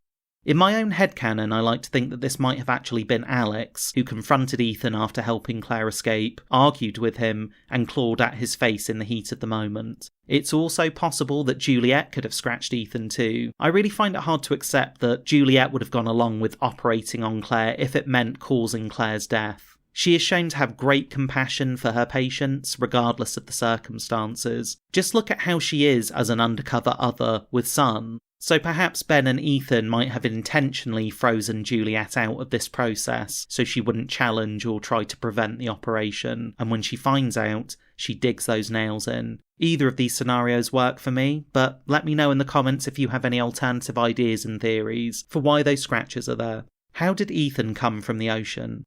In my own headcanon, I like to think that this might have actually been Alex, who confronted Ethan after helping Claire escape, argued with him, and clawed at his face in the heat of the moment. It's also possible that Juliet could have scratched Ethan too. I really find it hard to accept that Juliet would have gone along with operating on Claire if it meant causing Claire's death. She is shown to have great compassion for her patients, regardless of the circumstances. Just look at how she is as an undercover other with Sun. So perhaps Ben and Ethan might have intentionally frozen Juliet out of this process, so she wouldn't challenge or try to prevent the operation, and when she finds out, she digs those nails in. Either of these scenarios work for me, but let me know in the comments if you have any alternative ideas and theories for why those scratches are there. How did Ethan come from the ocean?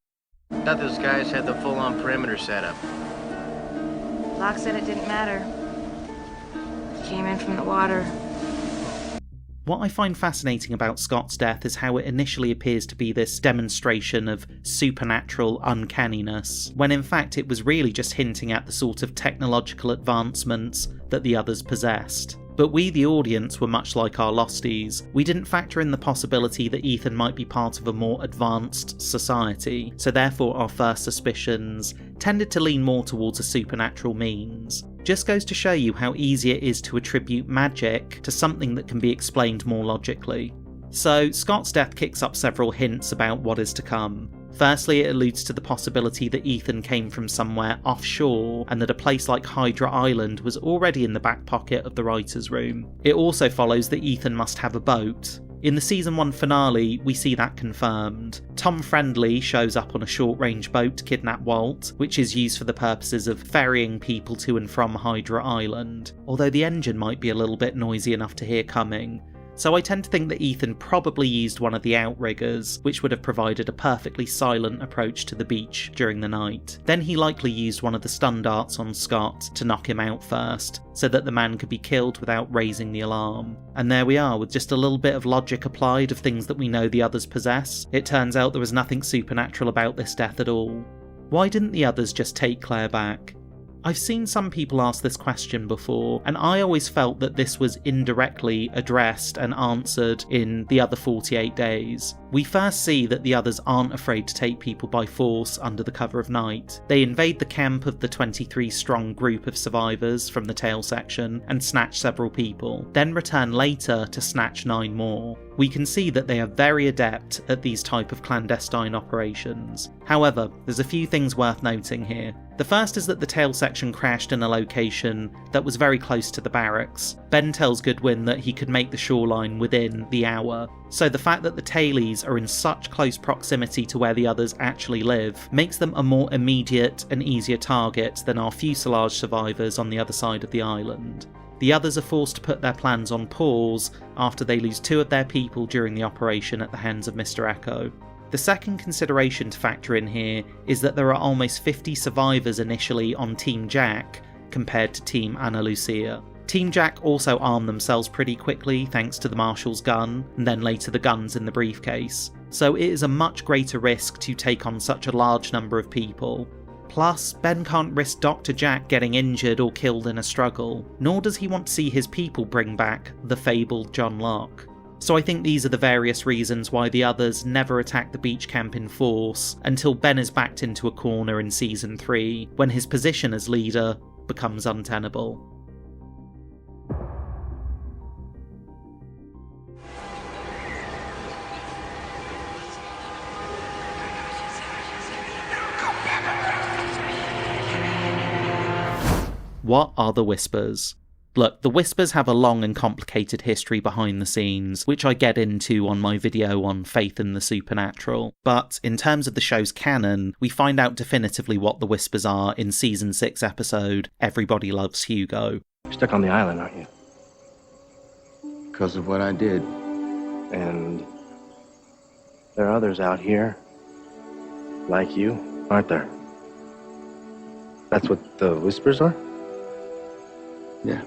Thought those guys had the full-on perimeter setup. Locke said it didn't matter. He came in from the water. What I find fascinating about Scott's death is how it initially appears to be this demonstration of supernatural uncanniness, when in fact it was really just hinting at the sort of technological advancements that the others possessed. But we, the audience, were much like our Losties. We didn't factor in the possibility that Ethan might be part of a more advanced society, so therefore our first suspicions tended to lean more towards a supernatural means. Just goes to show you how easy it is to attribute magic to something that can be explained more logically. So, Scott's death kicks up several hints about what is to come. Firstly, it alludes to the possibility that Ethan came from somewhere offshore and that a place like Hydra Island was already in the back pocket of the writer's room. It also follows that Ethan must have a boat. In the Season 1 finale, we see that confirmed. Tom Friendly shows up on a short-range boat to kidnap Walt, which is used for the purposes of ferrying people to and from Hydra Island, although the engine might be a little bit noisy enough to hear coming. So I tend to think that Ethan probably used one of the outriggers, which would have provided a perfectly silent approach to the beach during the night. Then he likely used one of the stun darts on Scott to knock him out first, so that the man could be killed without raising the alarm. And there we are, with just a little bit of logic applied of things that we know the others possess. It turns out there was nothing supernatural about this death at all. Why didn't the others just take Claire back? I've seen some people ask this question before, and I always felt that this was indirectly addressed and answered in The Other 48 Days. We first see that the others aren't afraid to take people by force under the cover of night. They invade the camp of the 23-strong group of survivors from the tail section and snatch several people, then return later to snatch 9 more. We can see that they are very adept at these type of clandestine operations. However, there's a few things worth noting here. The first is that the tail section crashed in a location that was very close to the barracks. Ben tells Goodwin that he could make the shoreline within the hour, so the fact that the tailies are in such close proximity to where the others actually live makes them a more immediate and easier target than our fuselage survivors on the other side of the island. The others are forced to put their plans on pause after they lose 2 of their people during the operation at the hands of Mr. Echo. The second consideration to factor in here is that there are almost 50 survivors initially on Team Jack compared to Team Ana Lucia. Team Jack also arm themselves pretty quickly thanks to the Marshal's gun, and then later the guns in the briefcase, so it is a much greater risk to take on such a large number of people. Plus, Ben can't risk Dr. Jack getting injured or killed in a struggle, nor does he want to see his people bring back the fabled John Locke. So I think these are the various reasons why the others never attack the beach camp in force until Ben is backed into a corner in Season 3, when his position as leader becomes untenable. What are the Whispers? Look, the Whispers have a long and complicated history behind the scenes, which I get into on my video on faith in the supernatural. But in terms of the show's canon, we find out definitively what the Whispers are in Season 6 episode, Everybody Loves Hugo. You're stuck on the island, aren't you? Because of what I did. And there are others out here, like you, aren't there? That's what the Whispers are? Yeah.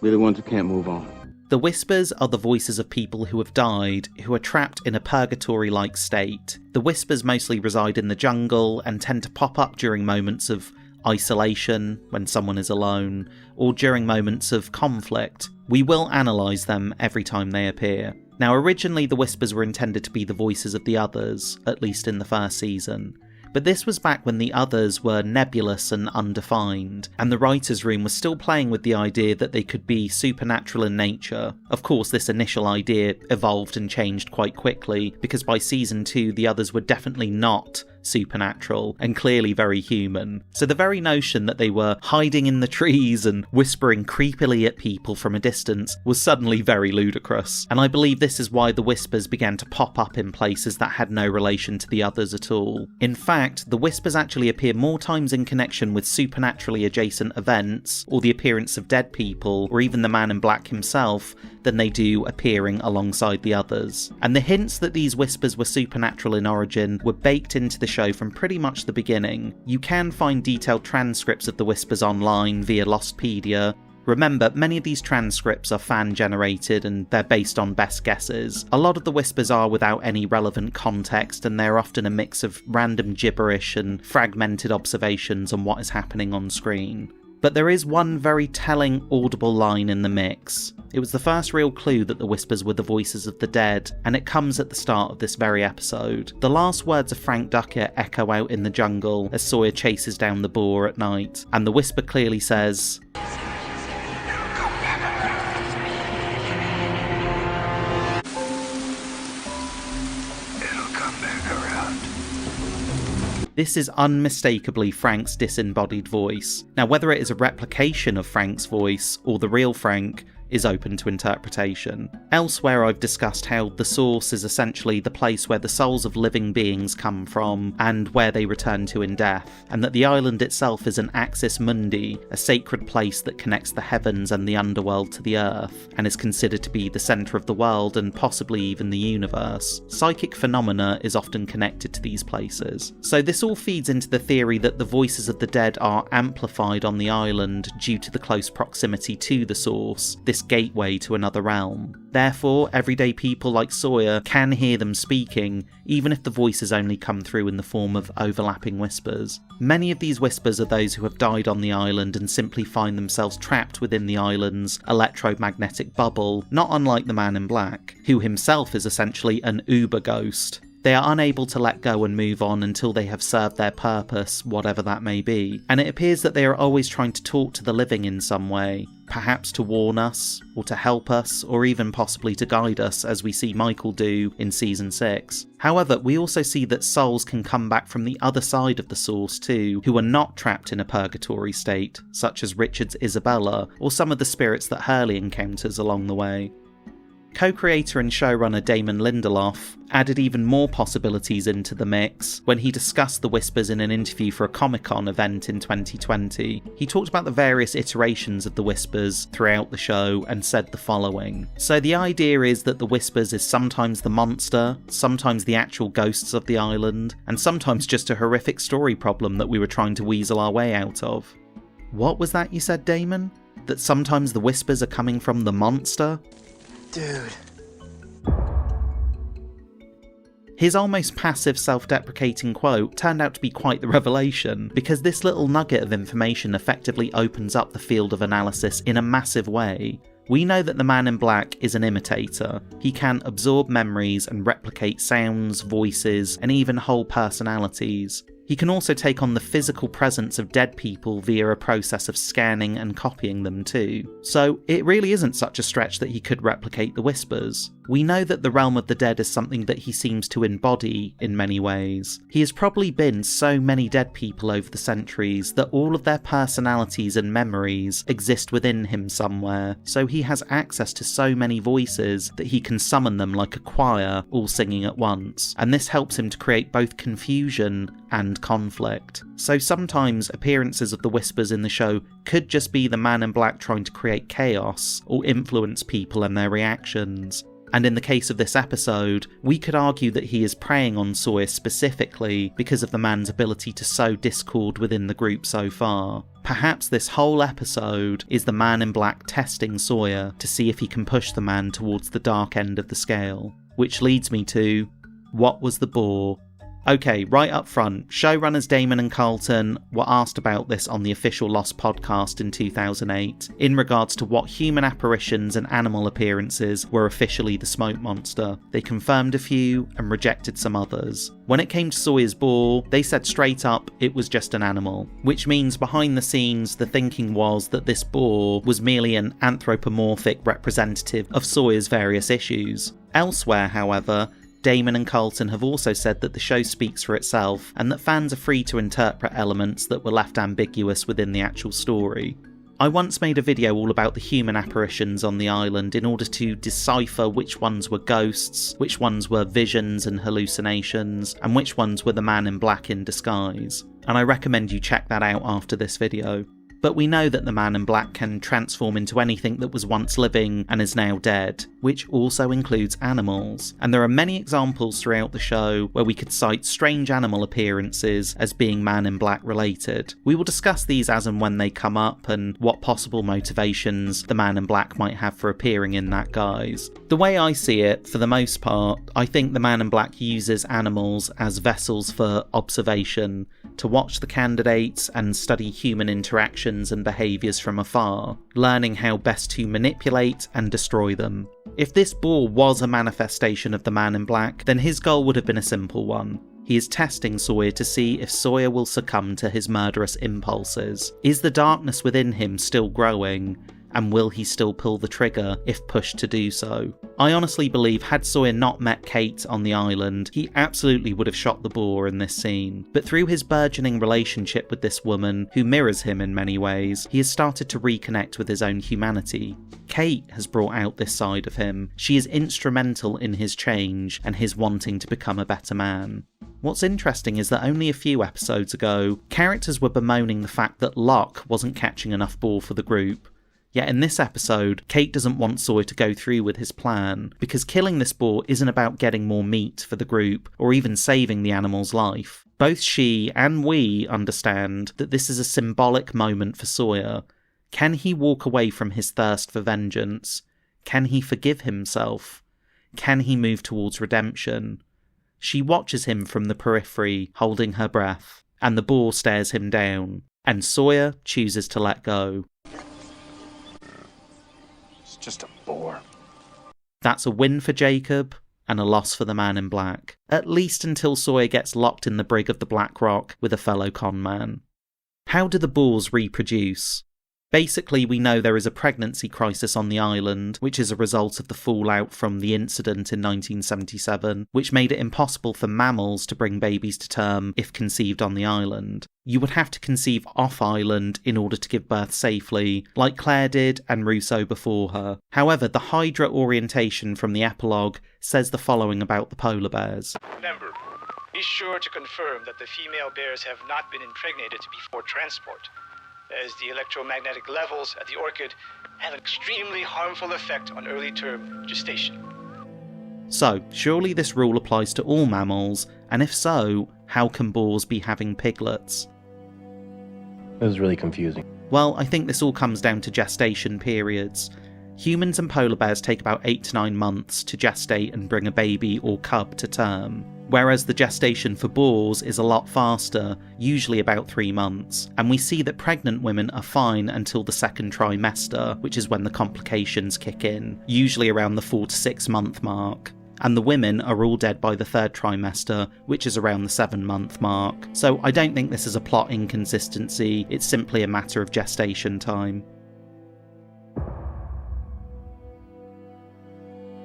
We're the ones who can't move on. The Whispers are the voices of people who have died, who are trapped in a purgatory-like state. The Whispers mostly reside in the jungle and tend to pop up during moments of isolation, when someone is alone, or during moments of conflict. We will analyse them every time they appear. Now, originally the Whispers were intended to be the voices of the others, at least in the first season. But this was back when the others were nebulous and undefined, and the writer's room was still playing with the idea that they could be supernatural in nature. Of course, this initial idea evolved and changed quite quickly, because by season 2 the others were definitely not supernatural and clearly very human. So the very notion that they were hiding in the trees and whispering creepily at people from a distance was suddenly very ludicrous, and I believe this is why the Whispers began to pop up in places that had no relation to the others at all. In fact, the Whispers actually appear more times in connection with supernaturally adjacent events, or the appearance of dead people, or even the Man in Black himself, than they do appearing alongside the others. And the hints that these Whispers were supernatural in origin were baked into the show from pretty much the beginning. You can find detailed transcripts of the Whispers online via Lostpedia. Remember, many of these transcripts are fan-generated and they're based on best guesses. A lot of the Whispers are without any relevant context, and they're often a mix of random gibberish and fragmented observations on what is happening on screen. But there is one very telling audible line in the mix. It was the first real clue that the Whispers were the voices of the dead, and it comes at the start of this very episode. The last words of Frank Duckett echo out in the jungle as Sawyer chases down the boar at night, and the Whisper clearly says, This is unmistakably Frank's disembodied voice. Now, whether it is a replication of Frank's voice or the real Frank is open to interpretation. Elsewhere, I've discussed how the source is essentially the place where the souls of living beings come from and where they return to in death, and that the island itself is an axis mundi, a sacred place that connects the heavens and the underworld to the earth, and is considered to be the centre of the world and possibly even the universe. Psychic phenomena is often connected to these places. So this all feeds into the theory that the voices of the dead are amplified on the island due to the close proximity to the source, this gateway to another realm. Therefore, everyday people like Sawyer can hear them speaking, even if the voices only come through in the form of overlapping whispers. Many of these whispers are those who have died on the island and simply find themselves trapped within the island's electromagnetic bubble, not unlike the Man in Black, who himself is essentially an uber ghost. They are unable to let go and move on until they have served their purpose, whatever that may be, and it appears that they are always trying to talk to the living in some way, perhaps to warn us, or to help us, or even possibly to guide us, as we see Michael do in Season 6. However, we also see that souls can come back from the other side of the source too, who are not trapped in a purgatory state, such as Richard's Isabella, or some of the spirits that Hurley encounters along the way. Co-creator and showrunner Damon Lindelof added even more possibilities into the mix when he discussed the Whispers in an interview for a Comic-Con event in 2020. He talked about the various iterations of the Whispers throughout the show and said the following. So the idea is that the Whispers is sometimes the monster, sometimes the actual ghosts of the island, and sometimes just a horrific story problem that we were trying to weasel our way out of. What was that you said, Damon? That sometimes the Whispers are coming from the monster? Dude. His almost passive self-deprecating quote turned out to be quite the revelation, because this little nugget of information effectively opens up the field of analysis in a massive way. We know that the Man in Black is an imitator. He can absorb memories and replicate sounds, voices, and even whole personalities. He can also take on the physical presence of dead people via a process of scanning and copying them too. So it really isn't such a stretch that he could replicate the Whispers. We know that the realm of the dead is something that he seems to embody in many ways. He has probably been so many dead people over the centuries that all of their personalities and memories exist within him somewhere, so he has access to so many voices that he can summon them like a choir, all singing at once, and this helps him to create both confusion and conflict. So sometimes appearances of the Whispers in the show could just be the Man in Black trying to create chaos or influence people and their reactions. And in the case of this episode, we could argue that he is preying on Sawyer specifically because of the man's ability to sow discord within the group so far. Perhaps this whole episode is the Man in Black testing Sawyer to see if he can push the man towards the dark end of the scale. Which leads me to, what was the bore? Okay, right up front, showrunners Damon and Carlton were asked about this on the official Lost podcast in 2008, in regards to what human apparitions and animal appearances were officially the smoke monster. They confirmed a few and rejected some others. When it came to Sawyer's boar, they said straight up it was just an animal, which means behind the scenes the thinking was that this boar was merely an anthropomorphic representative of Sawyer's various issues. Elsewhere, however, Damon and Carlton have also said that the show speaks for itself and that fans are free to interpret elements that were left ambiguous within the actual story. I once made a video all about the human apparitions on the island in order to decipher which ones were ghosts, which ones were visions and hallucinations, and which ones were the Man in Black in disguise, and I recommend you check that out after this video. But we know that the Man in Black can transform into anything that was once living and is now dead, which also includes animals. And there are many examples throughout the show where we could cite strange animal appearances as being Man in Black related. We will discuss these as and when they come up and what possible motivations the Man in Black might have for appearing in that guise. The way I see it, for the most part, I think the Man in Black uses animals as vessels for observation, to watch the candidates and study human interactions and behaviours from afar, learning how best to manipulate and destroy them. If this boar was a manifestation of the Man in Black, then his goal would have been a simple one. He is testing Sawyer to see if Sawyer will succumb to his murderous impulses. Is the darkness within him still growing? And will he still pull the trigger if pushed to do so? I honestly believe had Sawyer not met Kate on the island, he absolutely would have shot the boar in this scene. But through his burgeoning relationship with this woman, who mirrors him in many ways, he has started to reconnect with his own humanity. Kate has brought out this side of him. She is instrumental in his change and his wanting to become a better man. What's interesting is that only a few episodes ago, characters were bemoaning the fact that Locke wasn't catching enough boar for the group. Yet in this episode, Kate doesn't want Sawyer to go through with his plan, because killing this boar isn't about getting more meat for the group, or even saving the animal's life. Both she and we understand that this is a symbolic moment for Sawyer. Can he walk away from his thirst for vengeance? Can he forgive himself? Can he move towards redemption? She watches him from the periphery, holding her breath, and the boar stares him down, and Sawyer chooses to let go. Just a bore. That's a win for Jacob, and a loss for the Man in Black. At least until Sawyer gets locked in the brig of the Black Rock with a fellow con man. How do the boars reproduce? Basically, we know there is a pregnancy crisis on the island, which is a result of the fallout from the incident in 1977, which made it impossible for mammals to bring babies to term if conceived on the island. You would have to conceive off-island in order to give birth safely, like Claire did and Rousseau before her. However, the Hydra orientation from the epilogue says the following about the polar bears. Remember, be sure to confirm that the female bears have not been impregnated before transport, as the electromagnetic levels at the orchid have an extremely harmful effect on early-term gestation. So, surely this rule applies to all mammals, and if so, how can boars be having piglets? It was really confusing. Well, I think this all comes down to gestation periods. Humans and polar bears take about 8 to 9 months to gestate and bring a baby or cub to term, whereas the gestation for boars is a lot faster, usually about 3 months, and we see that pregnant women are fine until the second trimester, which is when the complications kick in, usually around the 4 to 6 month mark. and the women are all dead by the 3rd trimester, which is around the 7-month mark. So I don't think this is a plot inconsistency, it's simply a matter of gestation time.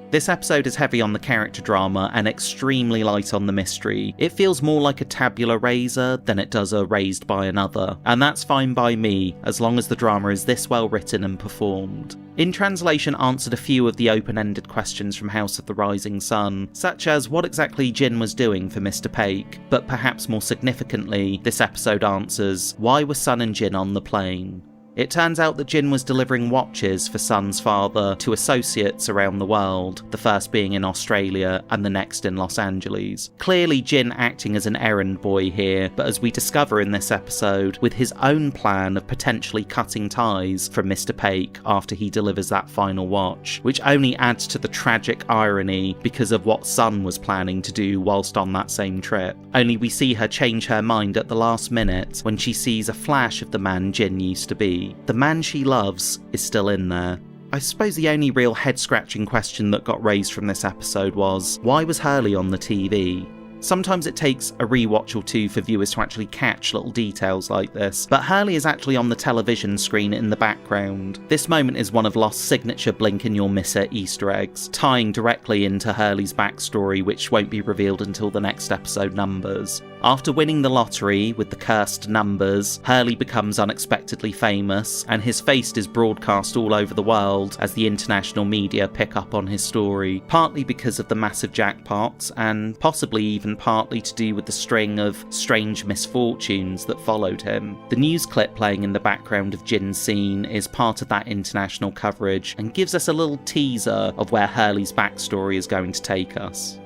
This episode is heavy on the character drama and extremely light on the mystery. It feels more like a tabula rasa than it does a Raised by Another, and that's fine by me, as long as the drama is this well written and performed. In Translation answered a few of the open-ended questions from House of the Rising Sun, such as what exactly Jin was doing for Mr. Paik, but perhaps more significantly, this episode answers, why were Sun and Jin on the plane? It turns out that Jin was delivering watches for Sun's father to associates around the world, the first being in Australia and the next in Los Angeles. Clearly Jin acting as an errand boy here, but as we discover in this episode, with his own plan of potentially cutting ties from Mr. Paik after he delivers that final watch, which only adds to the tragic irony because of what Sun was planning to do whilst on that same trip. Only we see her change her mind at the last minute when she sees a flash of the man Jin used to be. The man she loves is still in there. I suppose the only real head-scratching question that got raised from this episode was, why was Hurley on the TV? Sometimes it takes a rewatch or two for viewers to actually catch little details like this, but Hurley is actually on the television screen in the background. This moment is one of Lost's signature blink and you'll miss it Easter eggs, tying directly into Hurley's backstory, which won't be revealed until the next episode numbers. After winning the lottery with the cursed numbers, Hurley becomes unexpectedly famous, and his face is broadcast all over the world as the international media pick up on his story, partly because of the massive jackpots, and possibly even partly to do with the string of strange misfortunes that followed him. The news clip playing in the background of Jin's scene is part of that international coverage, and gives us a little teaser of where Hurley's backstory is going to take us.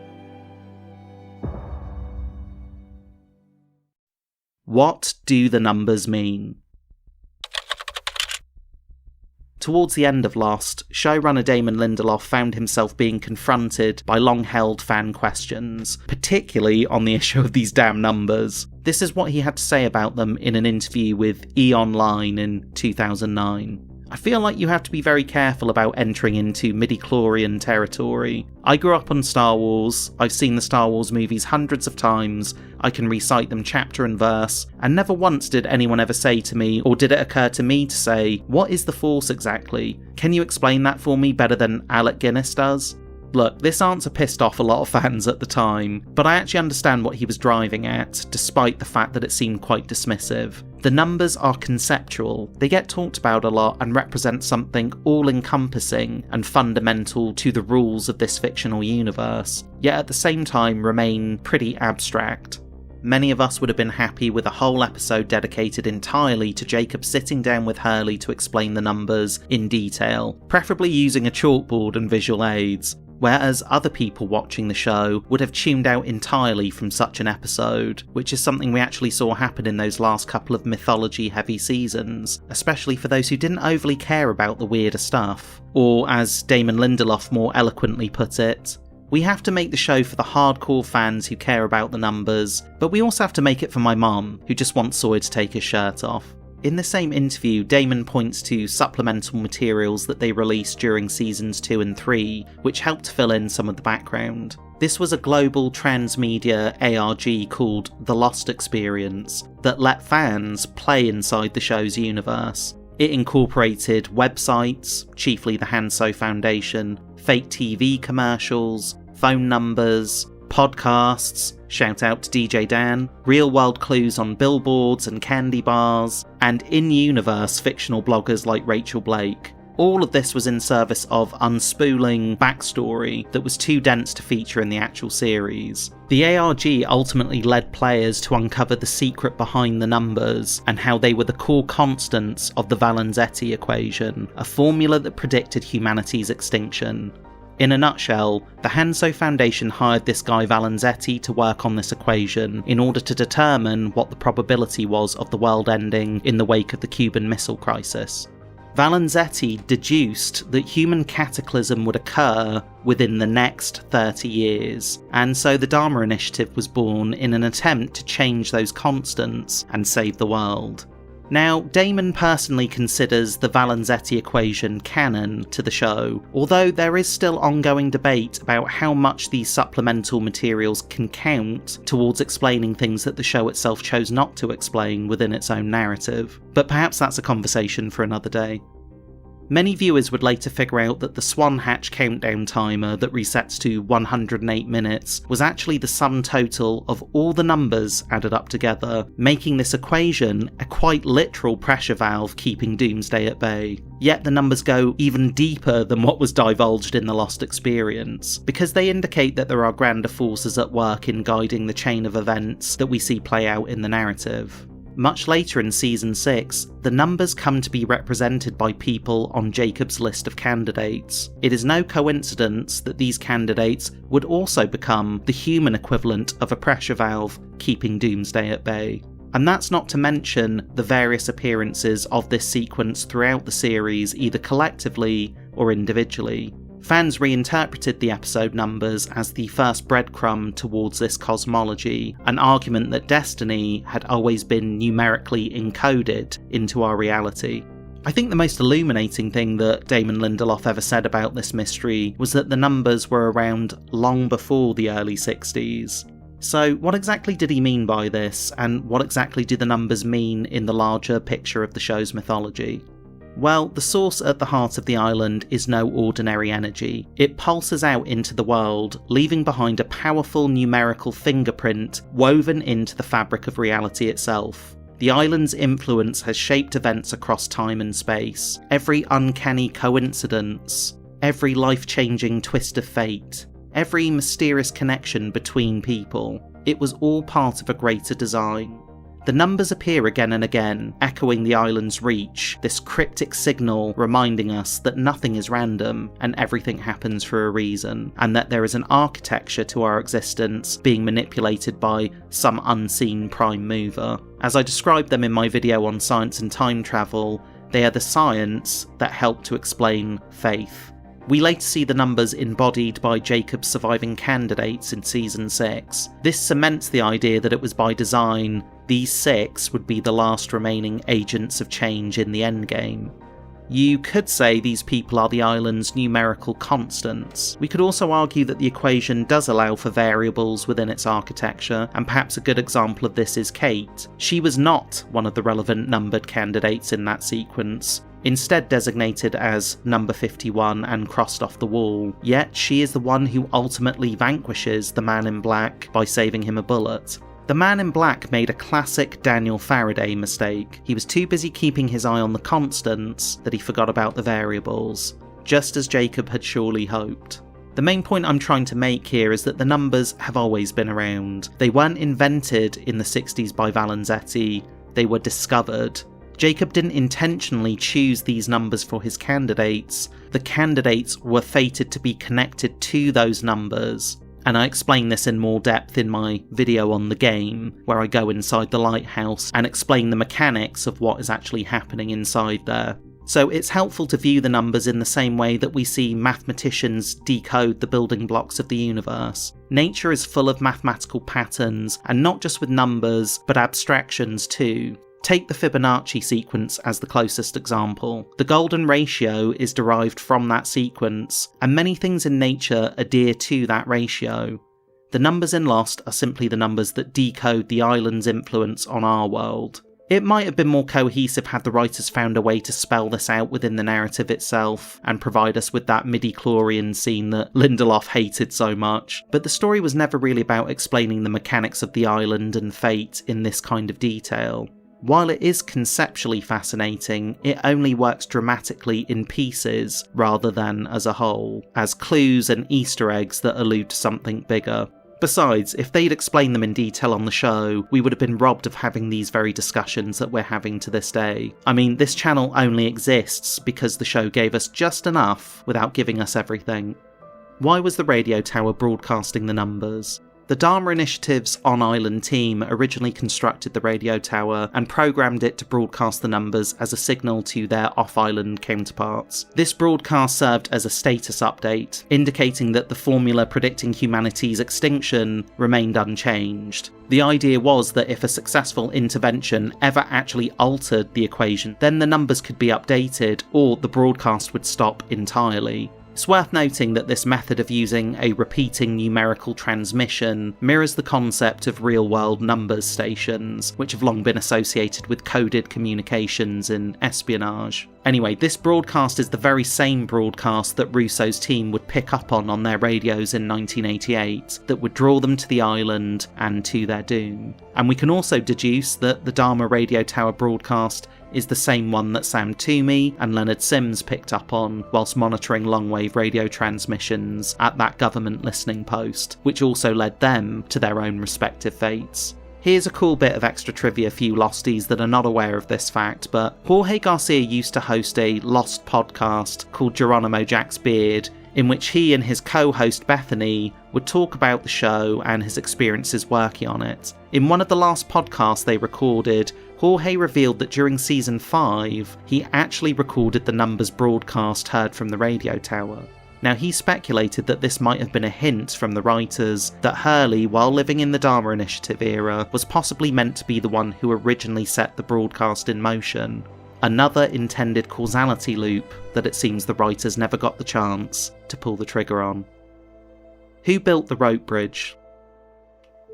What do the numbers mean? Towards the end of Lost, showrunner Damon Lindelof found himself being confronted by long-held fan questions, particularly on the issue of these damn numbers. This is what he had to say about them in an interview with E! Online in 2009. I feel like you have to be very careful about entering into midi-chlorian territory. I grew up on Star Wars, I've seen the Star Wars movies hundreds of times, I can recite them chapter and verse, and never once did anyone ever say to me, or did it occur to me to say, what is the Force exactly? Can you explain that for me better than Alec Guinness does? Look, this answer pissed off a lot of fans at the time, but I actually understand what he was driving at, despite the fact that it seemed quite dismissive. The numbers are conceptual, they get talked about a lot and represent something all-encompassing and fundamental to the rules of this fictional universe, yet at the same time remain pretty abstract. Many of us would have been happy with a whole episode dedicated entirely to Jacob sitting down with Hurley to explain the numbers in detail, preferably using a chalkboard and visual aids, whereas other people watching the show would have tuned out entirely from such an episode, which is something we actually saw happen in those last couple of mythology-heavy seasons, especially for those who didn't overly care about the weirder stuff. Or, as Damon Lindelof more eloquently put it, we have to make the show for the hardcore fans who care about the numbers, but we also have to make it for my mum, who just wants Sawyer to take his shirt off. In the same interview, Damon points to supplemental materials that they released during seasons 2 and 3, which helped fill in some of the background. This was a global transmedia ARG called The Lost Experience that let fans play inside the show's universe. It incorporated websites, chiefly the Hanso Foundation, fake TV commercials, phone numbers, podcasts, shout out to DJ Dan, real-world clues on billboards and candy bars, and in-universe fictional bloggers like Rachel Blake. All of this was in service of unspooling backstory that was too dense to feature in the actual series. The ARG ultimately led players to uncover the secret behind the numbers and how they were the core constants of the Valenzetti equation, a formula that predicted humanity's extinction. In a nutshell, the Hanso Foundation hired this guy Valenzetti to work on this equation in order to determine what the probability was of the world ending in the wake of the Cuban Missile Crisis. Valenzetti deduced that human cataclysm would occur within the next 30 years, and so the Dharma Initiative was born in an attempt to change those constants and save the world. Now, Damon personally considers the Valenzetti equation canon to the show, although there is still ongoing debate about how much these supplemental materials can count towards explaining things that the show itself chose not to explain within its own narrative. But perhaps that's a conversation for another day. Many viewers would later figure out that the Swan Hatch countdown timer that resets to 108 minutes was actually the sum total of all the numbers added up together, making this equation a quite literal pressure valve keeping Doomsday at bay. Yet the numbers go even deeper than what was divulged in the Lost Experience, because they indicate that there are grander forces at work in guiding the chain of events that we see play out in the narrative. Much later in Season 6, the numbers come to be represented by people on Jacob's list of candidates. It is no coincidence that these candidates would also become the human equivalent of a pressure valve, keeping Doomsday at bay. And that's not to mention the various appearances of this sequence throughout the series, either collectively or individually. Fans reinterpreted the episode numbers as the first breadcrumb towards this cosmology, an argument that destiny had always been numerically encoded into our reality. I think the most illuminating thing that Damon Lindelof ever said about this mystery was that the numbers were around long before the early 60s. So what exactly did he mean by this, and what exactly do the numbers mean in the larger picture of the show's mythology? Well, the source at the heart of the island is no ordinary energy. It pulses out into the world, leaving behind a powerful numerical fingerprint woven into the fabric of reality itself. The island's influence has shaped events across time and space. Every uncanny coincidence, every life-changing twist of fate, every mysterious connection between people. It was all part of a greater design. The numbers appear again and again, echoing the island's reach, this cryptic signal reminding us that nothing is random and everything happens for a reason, and that there is an architecture to our existence being manipulated by some unseen prime mover. As I described them in my video on science and time travel, they are the science that help to explain faith. We later see the numbers embodied by Jacob's surviving candidates in Season 6. This cements the idea that it was by design these 6 would be the last remaining agents of change in the endgame. You could say these people are the island's numerical constants. We could also argue that the equation does allow for variables within its architecture, and perhaps a good example of this is Kate. She was not one of the relevant numbered candidates in that sequence, instead designated as number 51 and crossed off the wall, yet she is the one who ultimately vanquishes the Man in Black by saving him a bullet. The Man in Black made a classic Daniel Faraday mistake. He was too busy keeping his eye on the constants that he forgot about the variables, just as Jacob had surely hoped. The main point I'm trying to make here is that the numbers have always been around. They weren't invented in the 60s by Valenzetti, they were discovered. Jacob didn't intentionally choose these numbers for his candidates. The candidates were fated to be connected to those numbers. And I explain this in more depth in my video on the game, where I go inside the lighthouse and explain the mechanics of what is actually happening inside there. So it's helpful to view the numbers in the same way that we see mathematicians decode the building blocks of the universe. Nature is full of mathematical patterns, and not just with numbers, but abstractions too. Take the Fibonacci sequence as the closest example. The golden ratio is derived from that sequence, and many things in nature adhere to that ratio. The numbers in Lost are simply the numbers that decode the island's influence on our world. It might have been more cohesive had the writers found a way to spell this out within the narrative itself, and provide us with that midi-chlorian scene that Lindelof hated so much, but the story was never really about explaining the mechanics of the island and fate in this kind of detail. While it is conceptually fascinating, it only works dramatically in pieces rather than as a whole, as clues and Easter eggs that allude to something bigger. Besides, if they'd explained them in detail on the show, we would have been robbed of having these very discussions that we're having to this day. I mean, this channel only exists because the show gave us just enough without giving us everything. Why was the radio tower broadcasting the numbers? The Dharma Initiative's on-island team originally constructed the radio tower and programmed it to broadcast the numbers as a signal to their off-island counterparts. This broadcast served as a status update, indicating that the formula predicting humanity's extinction remained unchanged. The idea was that if a successful intervention ever actually altered the equation, then the numbers could be updated or the broadcast would stop entirely. It's worth noting that this method of using a repeating numerical transmission mirrors the concept of real-world numbers stations, which have long been associated with coded communications in espionage. Anyway, this broadcast is the very same broadcast that Rousseau's team would pick up on their radios in 1988 that would draw them to the island and to their doom. And we can also deduce that the Dharma radio tower broadcast is the same one that Sam Toomey and Leonard Sims picked up on whilst monitoring long-wave radio transmissions at that government listening post, which also led them to their own respective fates. Here's a cool bit of extra trivia for you losties that are not aware of this fact, but Jorge Garcia used to host a Lost podcast called Geronimo Jack's Beard, in which he and his co-host Bethany would talk about the show and his experiences working on it. In one of the last podcasts they recorded, Jorge revealed that during season 5, he actually recorded the numbers broadcast heard from the radio tower. Now, he speculated that this might have been a hint from the writers that Hurley, while living in the Dharma Initiative era, was possibly meant to be the one who originally set the broadcast in motion. Another intended causality loop that it seems the writers never got the chance to pull the trigger on. Who built the rope bridge?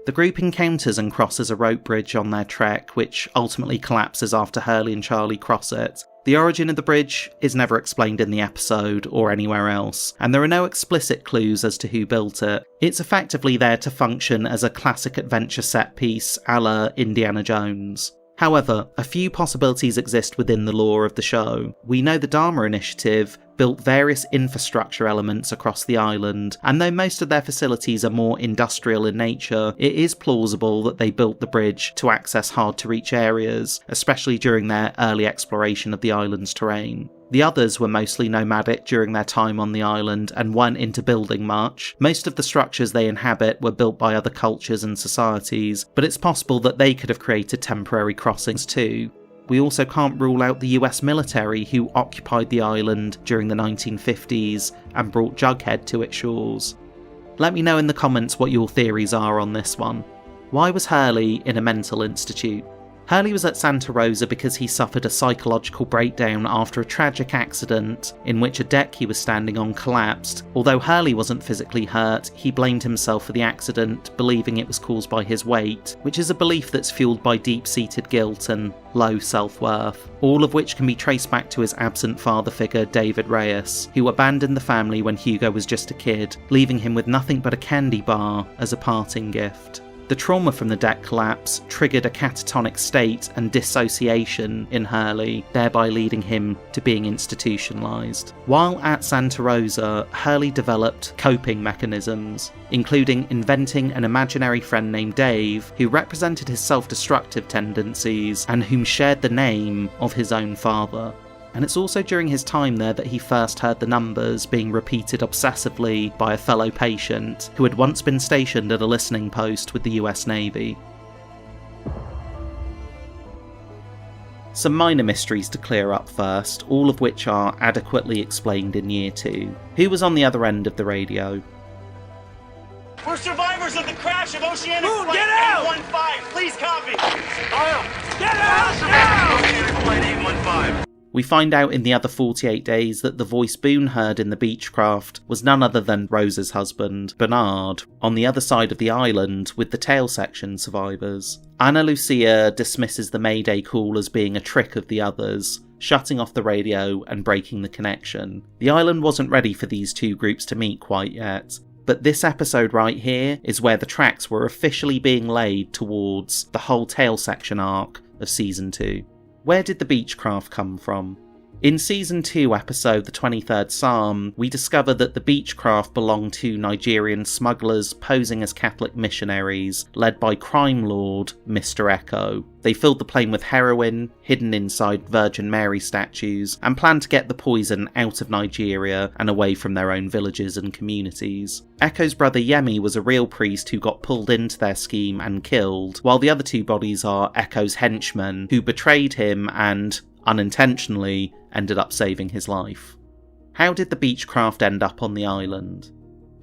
The group encounters and crosses a rope bridge on their trek, which ultimately collapses after Hurley and Charlie cross it. The origin of the bridge is never explained in the episode or anywhere else, and there are no explicit clues as to who built it. It's effectively there to function as a classic adventure set piece a la Indiana Jones. However, a few possibilities exist within the lore of the show. We know the Dharma Initiative built various infrastructure elements across the island, and though most of their facilities are more industrial in nature, it is plausible that they built the bridge to access hard-to-reach areas, especially during their early exploration of the island's terrain. The others were mostly nomadic during their time on the island and weren't into building much. Most of the structures they inhabit were built by other cultures and societies, but it's possible that they could have created temporary crossings too. We also can't rule out the US military who occupied the island during the 1950s and brought Jughead to its shores. Let me know in the comments what your theories are on this one. Why was Hurley in a mental institute? Hurley was at Santa Rosa because he suffered a psychological breakdown after a tragic accident in which a deck he was standing on collapsed. Although Hurley wasn't physically hurt, he blamed himself for the accident, believing it was caused by his weight, which is a belief that's fueled by deep-seated guilt and low self-worth, all of which can be traced back to his absent father figure David Reyes, who abandoned the family when Hugo was just a kid, leaving him with nothing but a candy bar as a parting gift. The trauma from the deck collapse triggered a catatonic state and dissociation in Hurley, thereby leading him to being institutionalised. While at Santa Rosa, Hurley developed coping mechanisms, including inventing an imaginary friend named Dave, who represented his self-destructive tendencies and whom shared the name of his own father. And it's also during his time there that he first heard the numbers being repeated obsessively by a fellow patient who had once been stationed at a listening post with the US Navy. Some minor mysteries to clear up first, all of which are adequately explained in Year 2. Who was on the other end of the radio? We're survivors of the crash of Oceanic Moon, Flight get out! 815. Please copy. Get out now! Oceanic Flight 815. We find out in the other 48 days that the voice Boone heard in the Beechcraft was none other than Rose's husband, Bernard, on the other side of the island with the tail section survivors. Ana Lucia dismisses the Mayday call as being a trick of the others, shutting off the radio and breaking the connection. The island wasn't ready for these two groups to meet quite yet, but this episode right here is where the tracks were officially being laid towards the whole tail section arc of Season 2. Where did the Beechcraft come from? In Season 2 episode The 23rd Psalm, we discover that the Beechcraft belonged to Nigerian smugglers posing as Catholic missionaries, led by crime lord Mr. Echo. They filled the plane with heroin, hidden inside Virgin Mary statues, and planned to get the poison out of Nigeria and away from their own villages and communities. Echo's brother Yemi was a real priest who got pulled into their scheme and killed, while the other two bodies are Echo's henchmen, who betrayed him and, unintentionally, ended up saving his life. How did the Beechcraft end up on the island?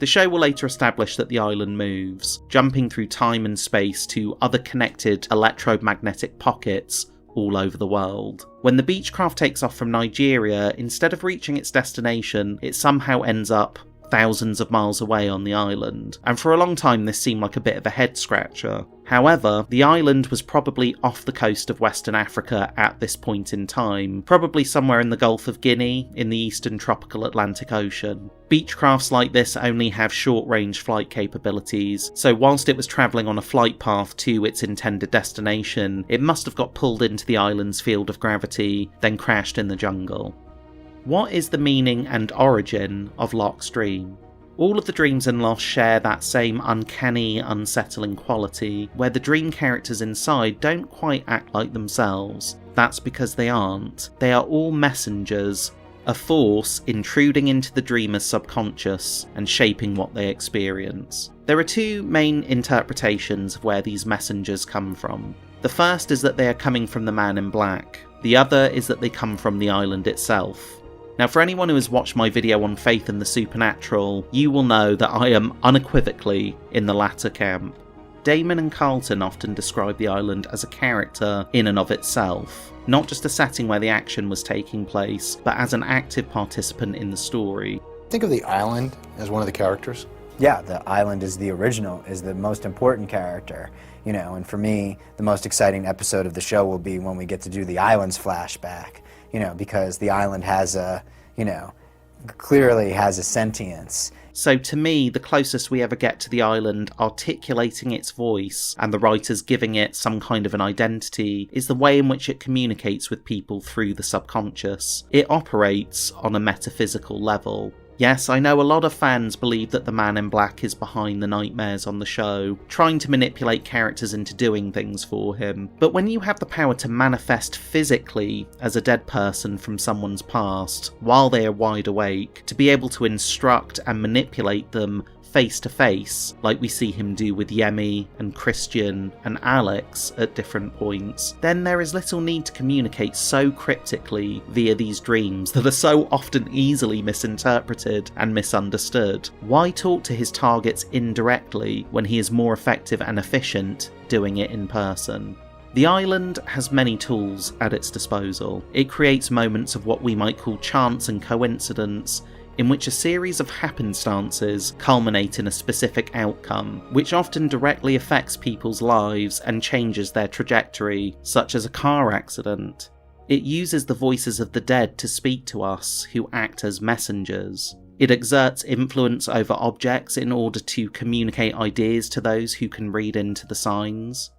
The show will later establish that the island moves, jumping through time and space to other connected electromagnetic pockets all over the world. When the Beechcraft takes off from Nigeria, instead of reaching its destination, it somehow ends up thousands of miles away on the island, and for a long time this seemed like a bit of a head scratcher. However, the island was probably off the coast of Western Africa at this point in time, probably somewhere in the Gulf of Guinea, in the eastern tropical Atlantic Ocean. Beechcrafts like this only have short-range flight capabilities, so whilst it was travelling on a flight path to its intended destination, it must have got pulled into the island's field of gravity, then crashed in the jungle. What is the meaning and origin of Locke's dream? All of the dreams in Lost share that same uncanny, unsettling quality, where the dream characters inside don't quite act like themselves. That's because they aren't. They are all messengers, a force intruding into the dreamer's subconscious and shaping what they experience. There are two main interpretations of where these messengers come from. The first is that they are coming from the Man in Black. The other is that they come from the island itself. Now, for anyone who has watched my video on faith in the supernatural, you will know that I am unequivocally in the latter camp. Damon and Carlton often describe the island as a character in and of itself, not just a setting where the action was taking place, but as an active participant in the story. Think of the island as one of the characters. Yeah, the island is the original, is the most important character, you know, and for me, the most exciting episode of the show will be when we get to do the island's flashback, you know, because the island has a, you know, clearly has a sentience. So to me, the closest we ever get to the island articulating its voice and the writers giving it some kind of an identity is the way in which it communicates with people through the subconscious. It operates on a metaphysical level. Yes, I know a lot of fans believe that the Man in Black is behind the nightmares on the show, trying to manipulate characters into doing things for him, but when you have the power to manifest physically as a dead person from someone's past, while they are wide awake, to be able to instruct and manipulate them face to face, like we see him do with Yemi and Christian and Alex at different points, then there is little need to communicate so cryptically via these dreams that are so often easily misinterpreted and misunderstood. Why talk to his targets indirectly when he is more effective and efficient doing it in person? The island has many tools at its disposal. It creates moments of what we might call chance and coincidence, in which a series of happenstances culminate in a specific outcome, which often directly affects people's lives and changes their trajectory, such as a car accident. It uses the voices of the dead to speak to us, who act as messengers. It exerts influence over objects in order to communicate ideas to those who can read into the signs.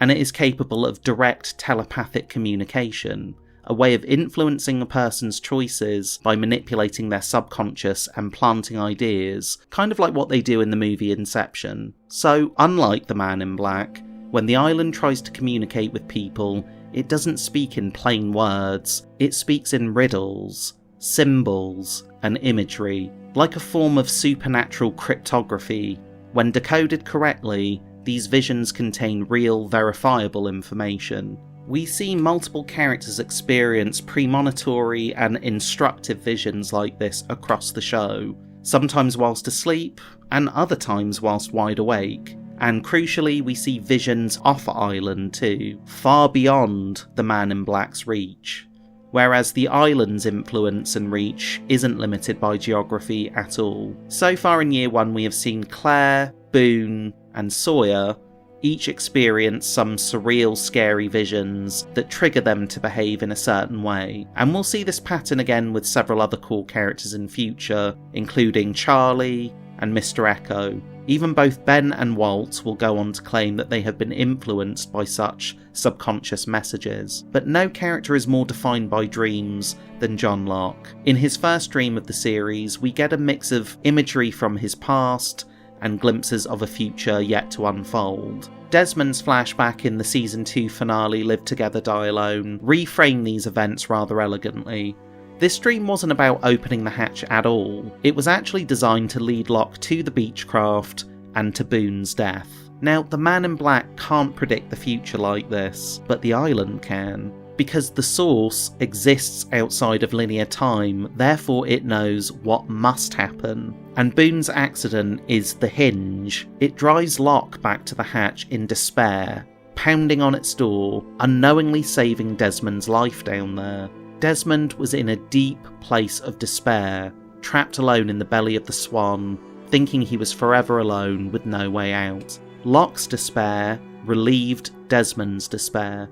And it is capable of direct telepathic communication, a way of influencing a person's choices by manipulating their subconscious and planting ideas, kind of like what they do in the movie Inception. So, unlike the Man in Black, when the island tries to communicate with people, it doesn't speak in plain words, it speaks in riddles, symbols, and imagery, like a form of supernatural cryptography. When decoded correctly, these visions contain real, verifiable information. We see multiple characters experience premonitory and instructive visions like this across the show, sometimes whilst asleep, and other times whilst wide awake. And crucially, we see visions off-island too, far beyond the Man in Black's reach. Whereas the island's influence and reach isn't limited by geography at all. So far in Year 1 we have seen Claire, Boone, and Sawyer each experience some surreal, scary visions that trigger them to behave in a certain way, and we'll see this pattern again with several other core characters in future, including Charlie and Mr. Echo. Even both Ben and Walt will go on to claim that they have been influenced by such subconscious messages. But no character is more defined by dreams than John Locke. In his first dream of the series, we get a mix of imagery from his past and glimpses of a future yet to unfold. Desmond's flashback in the Season 2 finale Live Together, Die Alone reframe these events rather elegantly. This dream wasn't about opening the hatch at all. It was actually designed to lead Locke to the Beechcraft and to Boone's death. Now, the Man in Black can't predict the future like this, but the island can. Because the source exists outside of linear time, therefore it knows what must happen. And Boone's accident is the hinge. It drives Locke back to the hatch in despair, pounding on its door, unknowingly saving Desmond's life down there. Desmond was in a deep place of despair, trapped alone in the belly of the Swan, thinking he was forever alone with no way out. Locke's despair relieved Desmond's despair.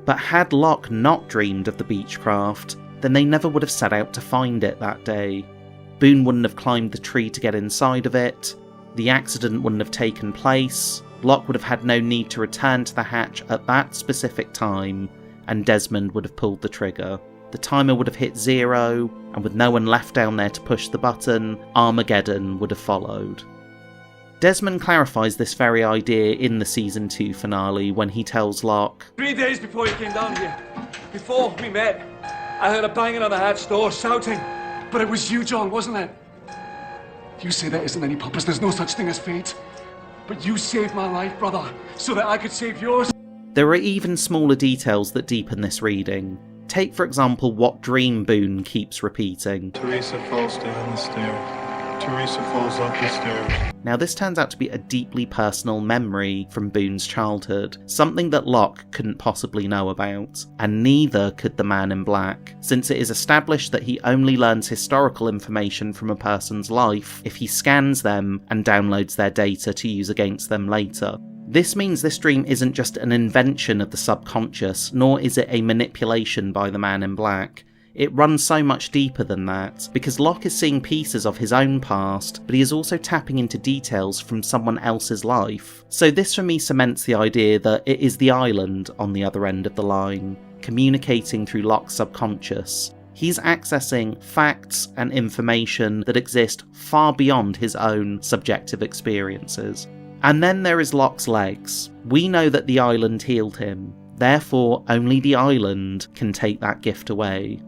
But had Locke not dreamed of the Beechcraft, then they never would have set out to find it that day. Boone wouldn't have climbed the tree to get inside of it, the accident wouldn't have taken place, Locke would have had no need to return to the hatch at that specific time, and Desmond would have pulled the trigger. The timer would have hit 0, and with no one left down there to push the button, Armageddon would have followed. Desmond clarifies this very idea in the Season 2 finale when he tells Locke, 3 days before you came down here, before we met, I heard a banging on the hatch door, shouting. But it was you, John, wasn't it? You say there isn't any purpose, there's no such thing as fate. But you saved my life, brother, so that I could save yours. There are even smaller details that deepen this reading. Take, for example, what dream Boone keeps repeating. Teresa falls down the stairs. Teresa falls up the stairs. Now, this turns out to be a deeply personal memory from Boone's childhood, something that Locke couldn't possibly know about, and neither could the Man in Black, since it is established that he only learns historical information from a person's life if he scans them and downloads their data to use against them later. This means this dream isn't just an invention of the subconscious, nor is it a manipulation by the Man in Black. It runs so much deeper than that, because Locke is seeing pieces of his own past, but he is also tapping into details from someone else's life. So this for me cements the idea that it is the island on the other end of the line, communicating through Locke's subconscious. He's accessing facts and information that exist far beyond his own subjective experiences. And then there is Locke's legs. We know that the island healed him, therefore only the island can take that gift away.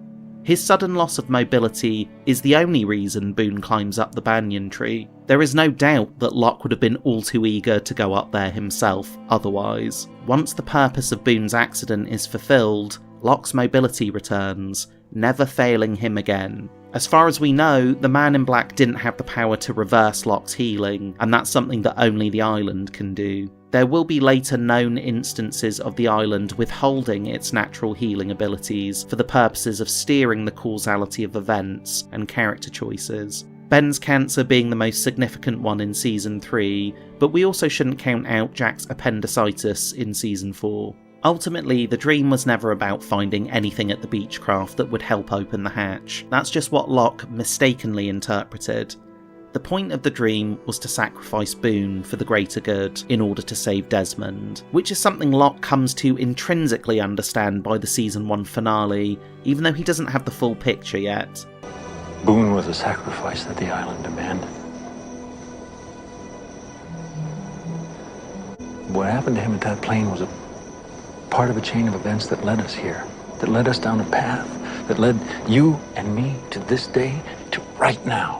His sudden loss of mobility is the only reason Boone climbs up the banyan tree. There is no doubt that Locke would have been all too eager to go up there himself otherwise. Once the purpose of Boone's accident is fulfilled, Locke's mobility returns, never failing him again. As far as we know, the Man in Black didn't have the power to reverse Locke's healing, and that's something that only the island can do. There will be later known instances of the island withholding its natural healing abilities for the purposes of steering the causality of events and character choices. Ben's cancer being the most significant one in Season 3, but we also shouldn't count out Jack's appendicitis in Season 4. Ultimately, the dream was never about finding anything at the Beechcraft that would help open the hatch. That's just what Locke mistakenly interpreted. The point of the dream was to sacrifice Boone for the greater good in order to save Desmond, which is something Locke comes to intrinsically understand by the Season 1 finale, even though he doesn't have the full picture yet. Boone was a sacrifice that the island demanded. What happened to him at that plane was a part of a chain of events that led us here, that led us down a path, that led you and me to this day, to right now.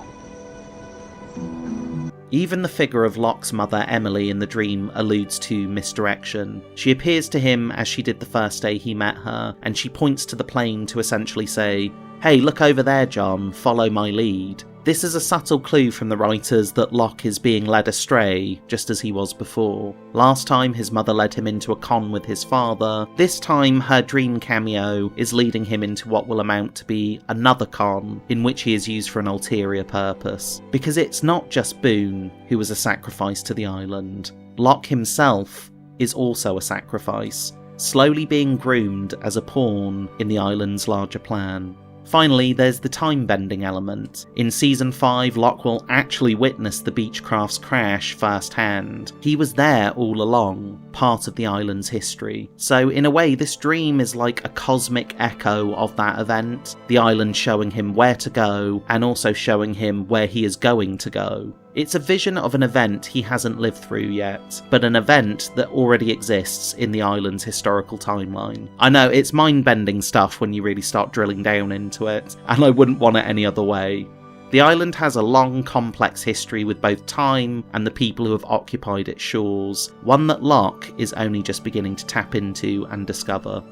Even the figure of Locke's mother, Emily, in the dream alludes to misdirection. She appears to him as she did the first day he met her, and she points to the plane to essentially say, "Hey, look over there, John, follow my lead." This is a subtle clue from the writers that Locke is being led astray, just as he was before. Last time his mother led him into a con with his father, this time her dream cameo is leading him into what will amount to be another con, in which he is used for an ulterior purpose. Because it's not just Boone who was a sacrifice to the island. Locke himself is also a sacrifice, slowly being groomed as a pawn in the island's larger plan. Finally, there's the time-bending element. In Season 5, Locke will actually witness the Beechcraft's crash firsthand. He was there all along, part of the island's history. So in a way, this dream is like a cosmic echo of that event, the island showing him where to go, and also showing him where he is going to go. It's a vision of an event he hasn't lived through yet, but an event that already exists in the island's historical timeline. I know, it's mind-bending stuff when you really start drilling down into it, and I wouldn't want it any other way. The island has a long, complex history with both time and the people who have occupied its shores, one that Locke is only just beginning to tap into and discover.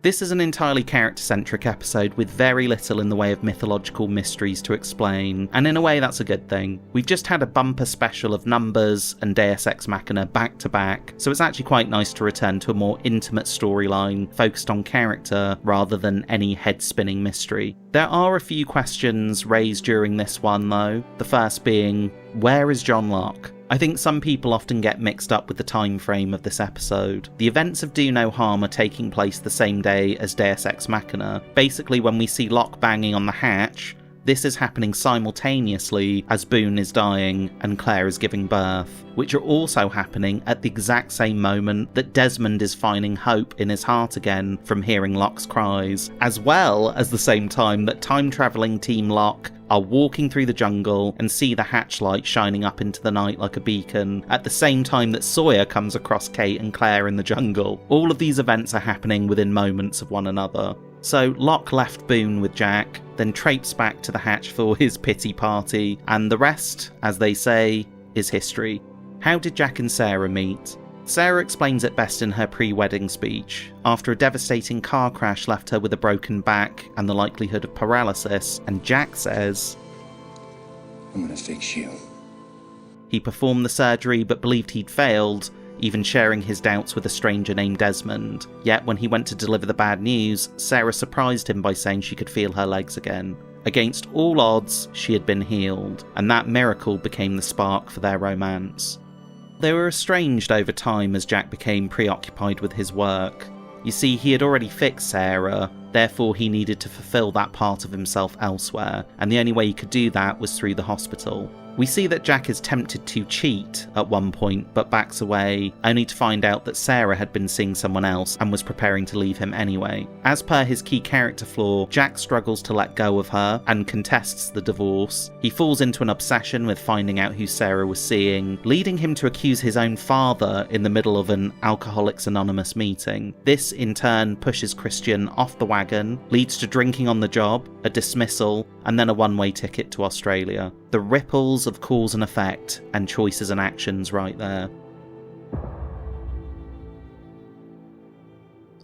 This is an entirely character-centric episode with very little in the way of mythological mysteries to explain, and in a way that's a good thing. We've just had a bumper special of Numbers and Deus Ex Machina back to back, so it's actually quite nice to return to a more intimate storyline focused on character rather than any head-spinning mystery. There are a few questions raised during this one though, the first being, where is John Locke? I think some people often get mixed up with the time frame of this episode. The events of Do No Harm are taking place the same day as Deus Ex Machina. Basically, when we see Locke banging on the hatch, this is happening simultaneously as Boone is dying and Claire is giving birth, which are also happening at the exact same moment that Desmond is finding hope in his heart again from hearing Locke's cries, as well as the same time that time-travelling Team Locke are walking through the jungle and see the hatch light shining up into the night like a beacon, at the same time that Sawyer comes across Kate and Claire in the jungle. All of these events are happening within moments of one another. So Locke left Boone with Jack, then traipsed back to the hatch for his pity party, and the rest, as they say, is history. How did Jack and Sarah meet? Sarah explains it best in her pre-wedding speech. After a devastating car crash left her with a broken back and the likelihood of paralysis, and Jack says, "I'm gonna fix you." He performed the surgery but believed he'd failed, even sharing his doubts with a stranger named Desmond. Yet when he went to deliver the bad news, Sarah surprised him by saying she could feel her legs again. Against all odds, she had been healed, and that miracle became the spark for their romance. They were estranged over time as Jack became preoccupied with his work. You see, he had already fixed Sarah, therefore he needed to fulfill that part of himself elsewhere, and the only way he could do that was through the hospital. We see that Jack is tempted to cheat at one point, but backs away, only to find out that Sarah had been seeing someone else and was preparing to leave him anyway. As per his key character flaw, Jack struggles to let go of her and contests the divorce. He falls into an obsession with finding out who Sarah was seeing, leading him to accuse his own father in the middle of an Alcoholics Anonymous meeting. This, in turn, pushes Christian off the wagon, leads to drinking on the job, a dismissal, and then a one-way ticket to Australia. The ripples of cause and effect, and choices and actions right there.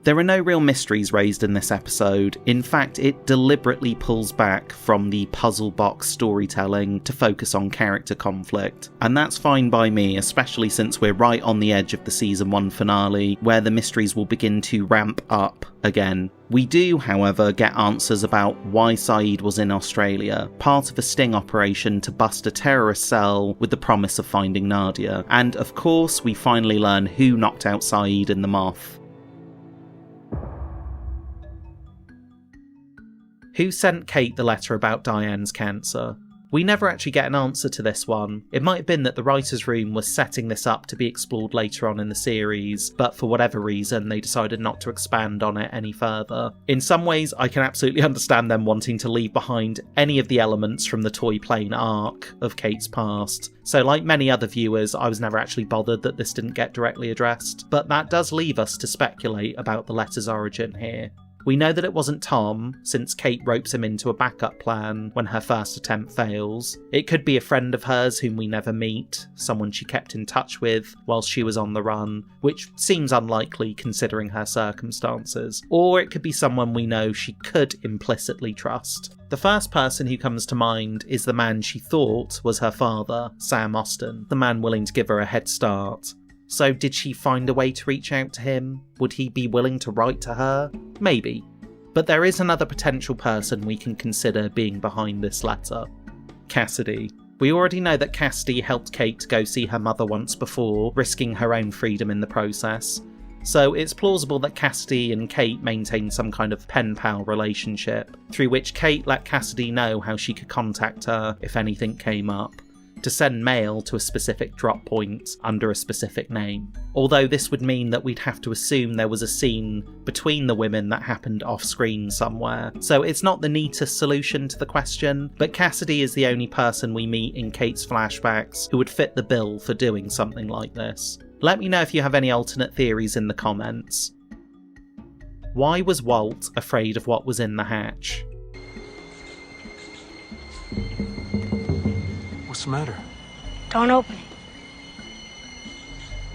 There are no real mysteries raised in this episode. In fact, it deliberately pulls back from the puzzle box storytelling to focus on character conflict. And that's fine by me, especially since we're right on the edge of the season 1 finale, where the mysteries will begin to ramp up again. We do, however, get answers about why Saeed was in Australia, part of a sting operation to bust a terrorist cell with the promise of finding Nadia. And of course, we finally learn who knocked out Saeed in the Moth. Who sent Kate the letter about Diane's cancer? We never actually get an answer to this one. It might have been that the writer's room was setting this up to be explored later on in the series, but for whatever reason they decided not to expand on it any further. In some ways, I can absolutely understand them wanting to leave behind any of the elements from the toy plane arc of Kate's past. So like many other viewers, I was never actually bothered that this didn't get directly addressed, but that does leave us to speculate about the letter's origin here. We know that it wasn't Tom, since Kate ropes him into a backup plan when her first attempt fails. It could be a friend of hers whom we never meet, someone she kept in touch with while she was on the run, which seems unlikely considering her circumstances. Or it could be someone we know she could implicitly trust. The first person who comes to mind is the man she thought was her father, Sam Austin, the man willing to give her a head start. So did she find a way to reach out to him? Would he be willing to write to her? Maybe. But there is another potential person we can consider being behind this letter. Cassidy. We already know that Cassidy helped Kate go see her mother once before, risking her own freedom in the process. So it's plausible that Cassidy and Kate maintained some kind of pen pal relationship, through which Kate let Cassidy know how she could contact her if anything came up, to send mail to a specific drop point under a specific name. Although this would mean that we'd have to assume there was a scene between the women that happened off screen somewhere. So it's not the neatest solution to the question, but Cassidy is the only person we meet in Kate's flashbacks who would fit the bill for doing something like this. Let me know if you have any alternate theories in the comments. Why was Walt afraid of what was in the hatch? What's the matter? Don't open it.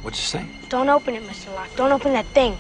What'd you say? Don't open it, Mr. Locke. Don't open that thing.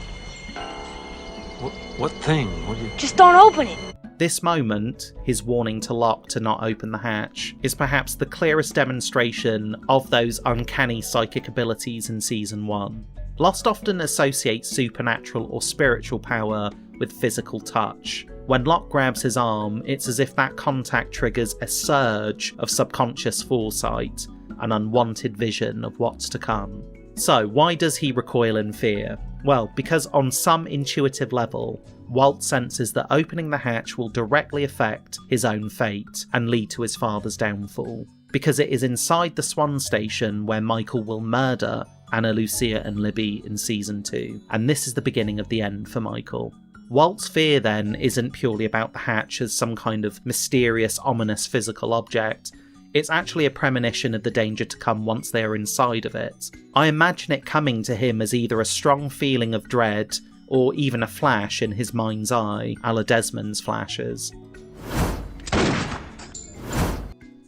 What thing? What do you... Just don't open it. This moment, his warning to Locke to not open the hatch, is perhaps the clearest demonstration of those uncanny psychic abilities in Season 1. Lost often associates supernatural or spiritual power with physical touch. When Locke grabs his arm, it's as if that contact triggers a surge of subconscious foresight, an unwanted vision of what's to come. So, why does he recoil in fear? Well, because on some intuitive level, Walt senses that opening the hatch will directly affect his own fate and lead to his father's downfall. Because it is inside the Swan Station where Michael will murder Ana Lucia and Libby in Season 2, and this is the beginning of the end for Michael. Walt's fear then isn't purely about the hatch as some kind of mysterious, ominous physical object. It's actually a premonition of the danger to come once they are inside of it. I imagine it coming to him as either a strong feeling of dread or even a flash in his mind's eye, a la Desmond's flashes.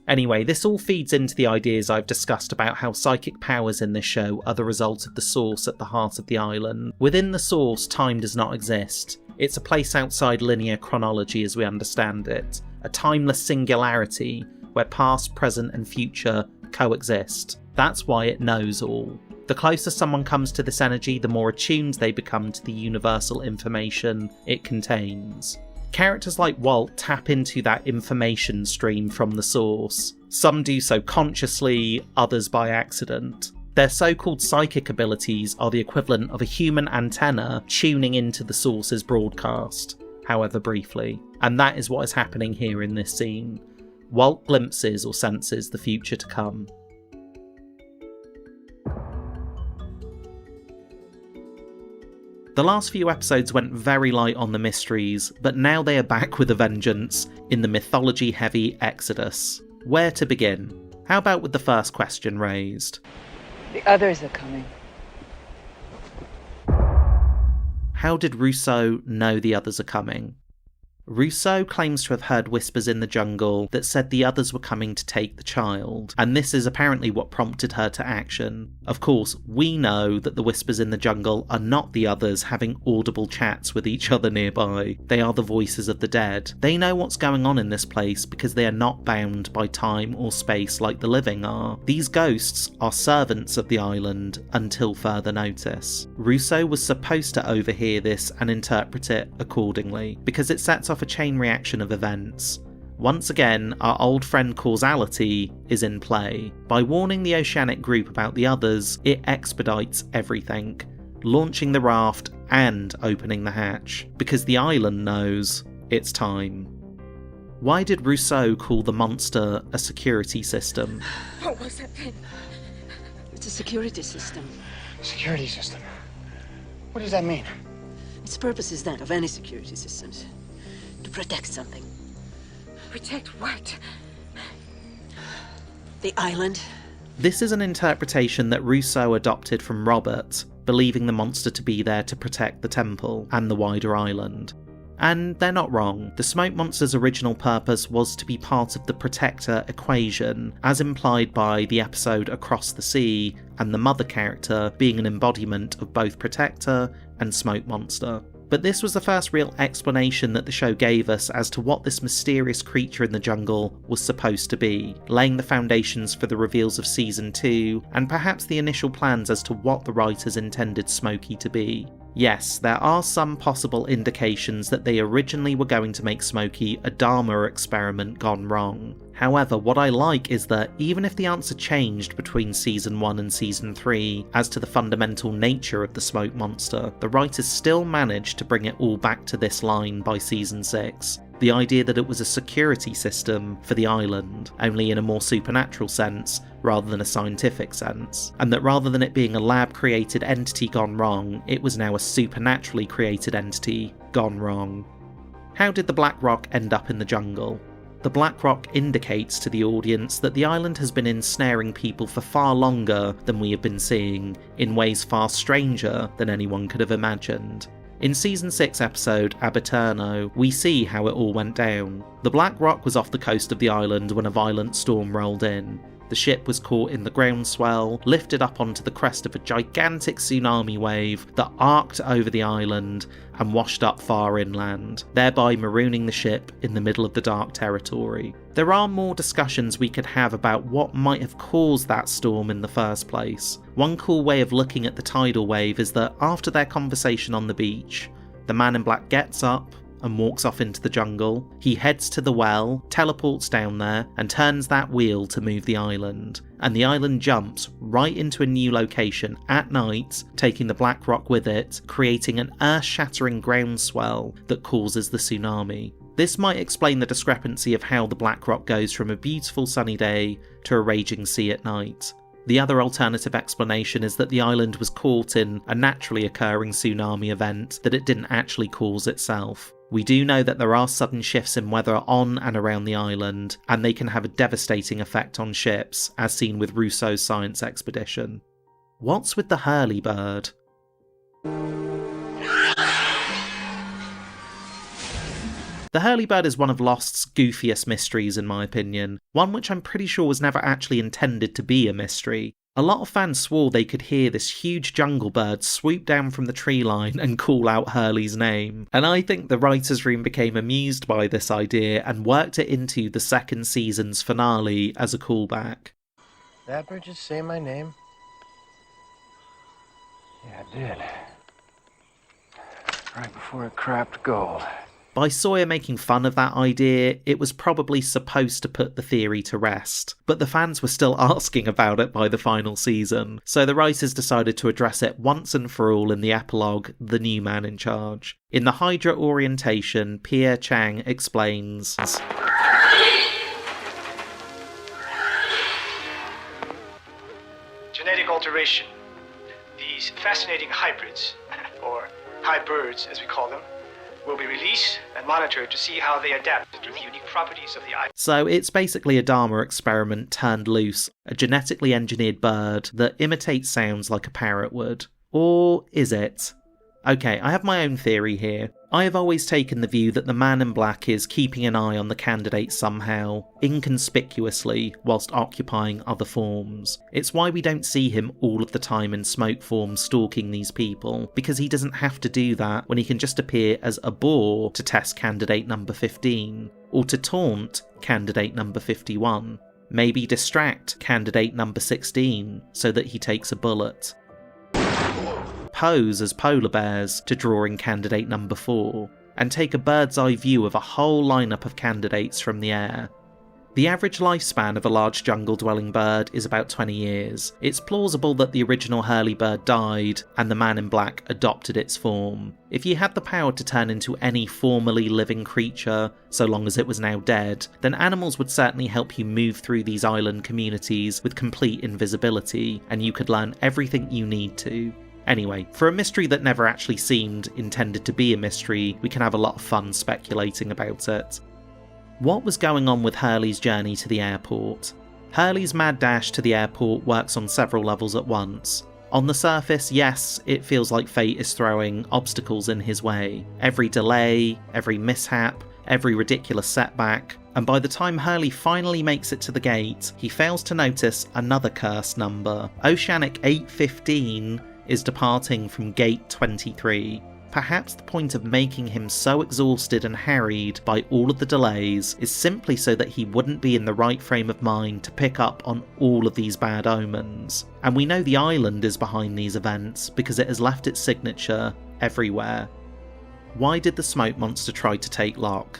Anyway, this all feeds into the ideas I've discussed about how psychic powers in this show are the result of the source at the heart of the island. Within the source, time does not exist. It's a place outside linear chronology as we understand it, a timeless singularity where past, present and future coexist. That's why it knows all. The closer someone comes to this energy, the more attuned they become to the universal information it contains. Characters like Walt tap into that information stream from the source. Some do so consciously, others by accident. Their so-called psychic abilities are the equivalent of a human antenna tuning into the source's broadcast, however briefly. And that is what is happening here in this scene. Walt glimpses or senses the future to come. The last few episodes went very light on the mysteries, but now they are back with a vengeance in the mythology-heavy Exodus. Where to begin? How about with the first question raised? The others are coming. How did Rousseau know the others are coming? Rousseau claims to have heard whispers in the jungle that said the others were coming to take the child, and this is apparently what prompted her to action. Of course, we know that the whispers in the jungle are not the others having audible chats with each other nearby. They are the voices of the dead. They know what's going on in this place because they are not bound by time or space like the living are. These ghosts are servants of the island until further notice. Rousseau was supposed to overhear this and interpret it accordingly, because it sets off a chain reaction of events. Once again, our old friend causality is in play. By warning the Oceanic group about the others, it expedites everything, launching the raft and opening the hatch, because the island knows it's time. Why did Rousseau call the monster a security system? What was that thing? It's a security system. Security system? What does that mean? Its purpose is that of any security systems. To protect something. Protect what? The island? This is an interpretation that Rousseau adopted from Robert, believing the monster to be there to protect the temple and the wider island. And they're not wrong. The smoke monster's original purpose was to be part of the protector equation, as implied by the episode Across the Sea, and the mother character being an embodiment of both protector and smoke monster. But this was the first real explanation that the show gave us as to what this mysterious creature in the jungle was supposed to be, laying the foundations for the reveals of Season 2, and perhaps the initial plans as to what the writers intended Smokey to be. Yes, there are some possible indications that they originally were going to make Smokey a Dharma experiment gone wrong. However, what I like is that even if the answer changed between Season 1 and Season 3 as to the fundamental nature of the smoke monster, the writers still managed to bring it all back to this line by Season 6. The idea that it was a security system for the island, only in a more supernatural sense rather than a scientific sense, and that rather than it being a lab-created entity gone wrong, it was now a supernaturally created entity gone wrong. How did the Black Rock end up in the jungle? The Black Rock indicates to the audience that the island has been ensnaring people for far longer than we have been seeing, in ways far stranger than anyone could have imagined. In Season 6 episode Ab Eterno, we see how it all went down. The Black Rock was off the coast of the island when a violent storm rolled in. The ship was caught in the groundswell, lifted up onto the crest of a gigantic tsunami wave that arced over the island and washed up far inland, thereby marooning the ship in the middle of the dark territory. There are more discussions we could have about what might have caused that storm in the first place. One cool way of looking at the tidal wave is that after their conversation on the beach, the man in black gets up and walks off into the jungle. He heads to the well, teleports down there, and turns that wheel to move the island. And the island jumps right into a new location at night, taking the Black Rock with it, creating an earth-shattering groundswell that causes the tsunami. This might explain the discrepancy of how the Black Rock goes from a beautiful sunny day to a raging sea at night. The other alternative explanation is that the island was caught in a naturally occurring tsunami event that it didn't actually cause itself. We do know that there are sudden shifts in weather on and around the island, and they can have a devastating effect on ships, as seen with Rousseau's science expedition. What's with the Hurley-bird? The Hurley-bird is one of Lost's goofiest mysteries in my opinion, one which I'm pretty sure was never actually intended to be a mystery. A lot of fans swore they could hear this huge jungle bird swoop down from the tree line and call out Hurley's name, and I think the writers' room became amused by this idea and worked it into the second season's finale as a callback. That bird just say my name? Yeah, it did. Right before it crapped gold. By Sawyer making fun of that idea, it was probably supposed to put the theory to rest, but the fans were still asking about it by the final season, so the writers decided to address it once and for all in the epilogue, The New Man in Charge. In the Hydra orientation, Pierre Chang explains, genetic alteration. These fascinating hybrids, or hybrids as we call them, will be released and monitored to see how they adapt to the unique properties of the island. So it's basically a Dharma experiment turned loose, a genetically engineered bird that imitates sounds like a parrot would. Or is it? Okay, I have my own theory here. I have always taken the view that the man in black is keeping an eye on the candidate somehow, inconspicuously, whilst occupying other forms. It's why we don't see him all of the time in smoke form stalking these people, because he doesn't have to do that when he can just appear as a boar to test candidate number 15, or to taunt candidate number 51. Maybe distract candidate number 16 so that he takes a bullet. Pose as polar bears to draw in candidate number 4, and take a bird's eye view of a whole lineup of candidates from the air. The average lifespan of a large jungle-dwelling bird is about 20 years. It's plausible that the original Hurley bird died, and the man in black adopted its form. If you had the power to turn into any formerly living creature, so long as it was now dead, then animals would certainly help you move through these island communities with complete invisibility, and you could learn everything you need to. Anyway, for a mystery that never actually seemed intended to be a mystery, we can have a lot of fun speculating about it. What was going on with Hurley's journey to the airport? Hurley's mad dash to the airport works on several levels at once. On the surface, yes, it feels like fate is throwing obstacles in his way. Every delay, every mishap, every ridiculous setback, and by the time Hurley finally makes it to the gate, he fails to notice another cursed number. Oceanic 815 is departing from gate 23. Perhaps the point of making him so exhausted and harried by all of the delays is simply so that he wouldn't be in the right frame of mind to pick up on all of these bad omens. And we know the island is behind these events because it has left its signature everywhere. Why did the smoke monster try to take Locke?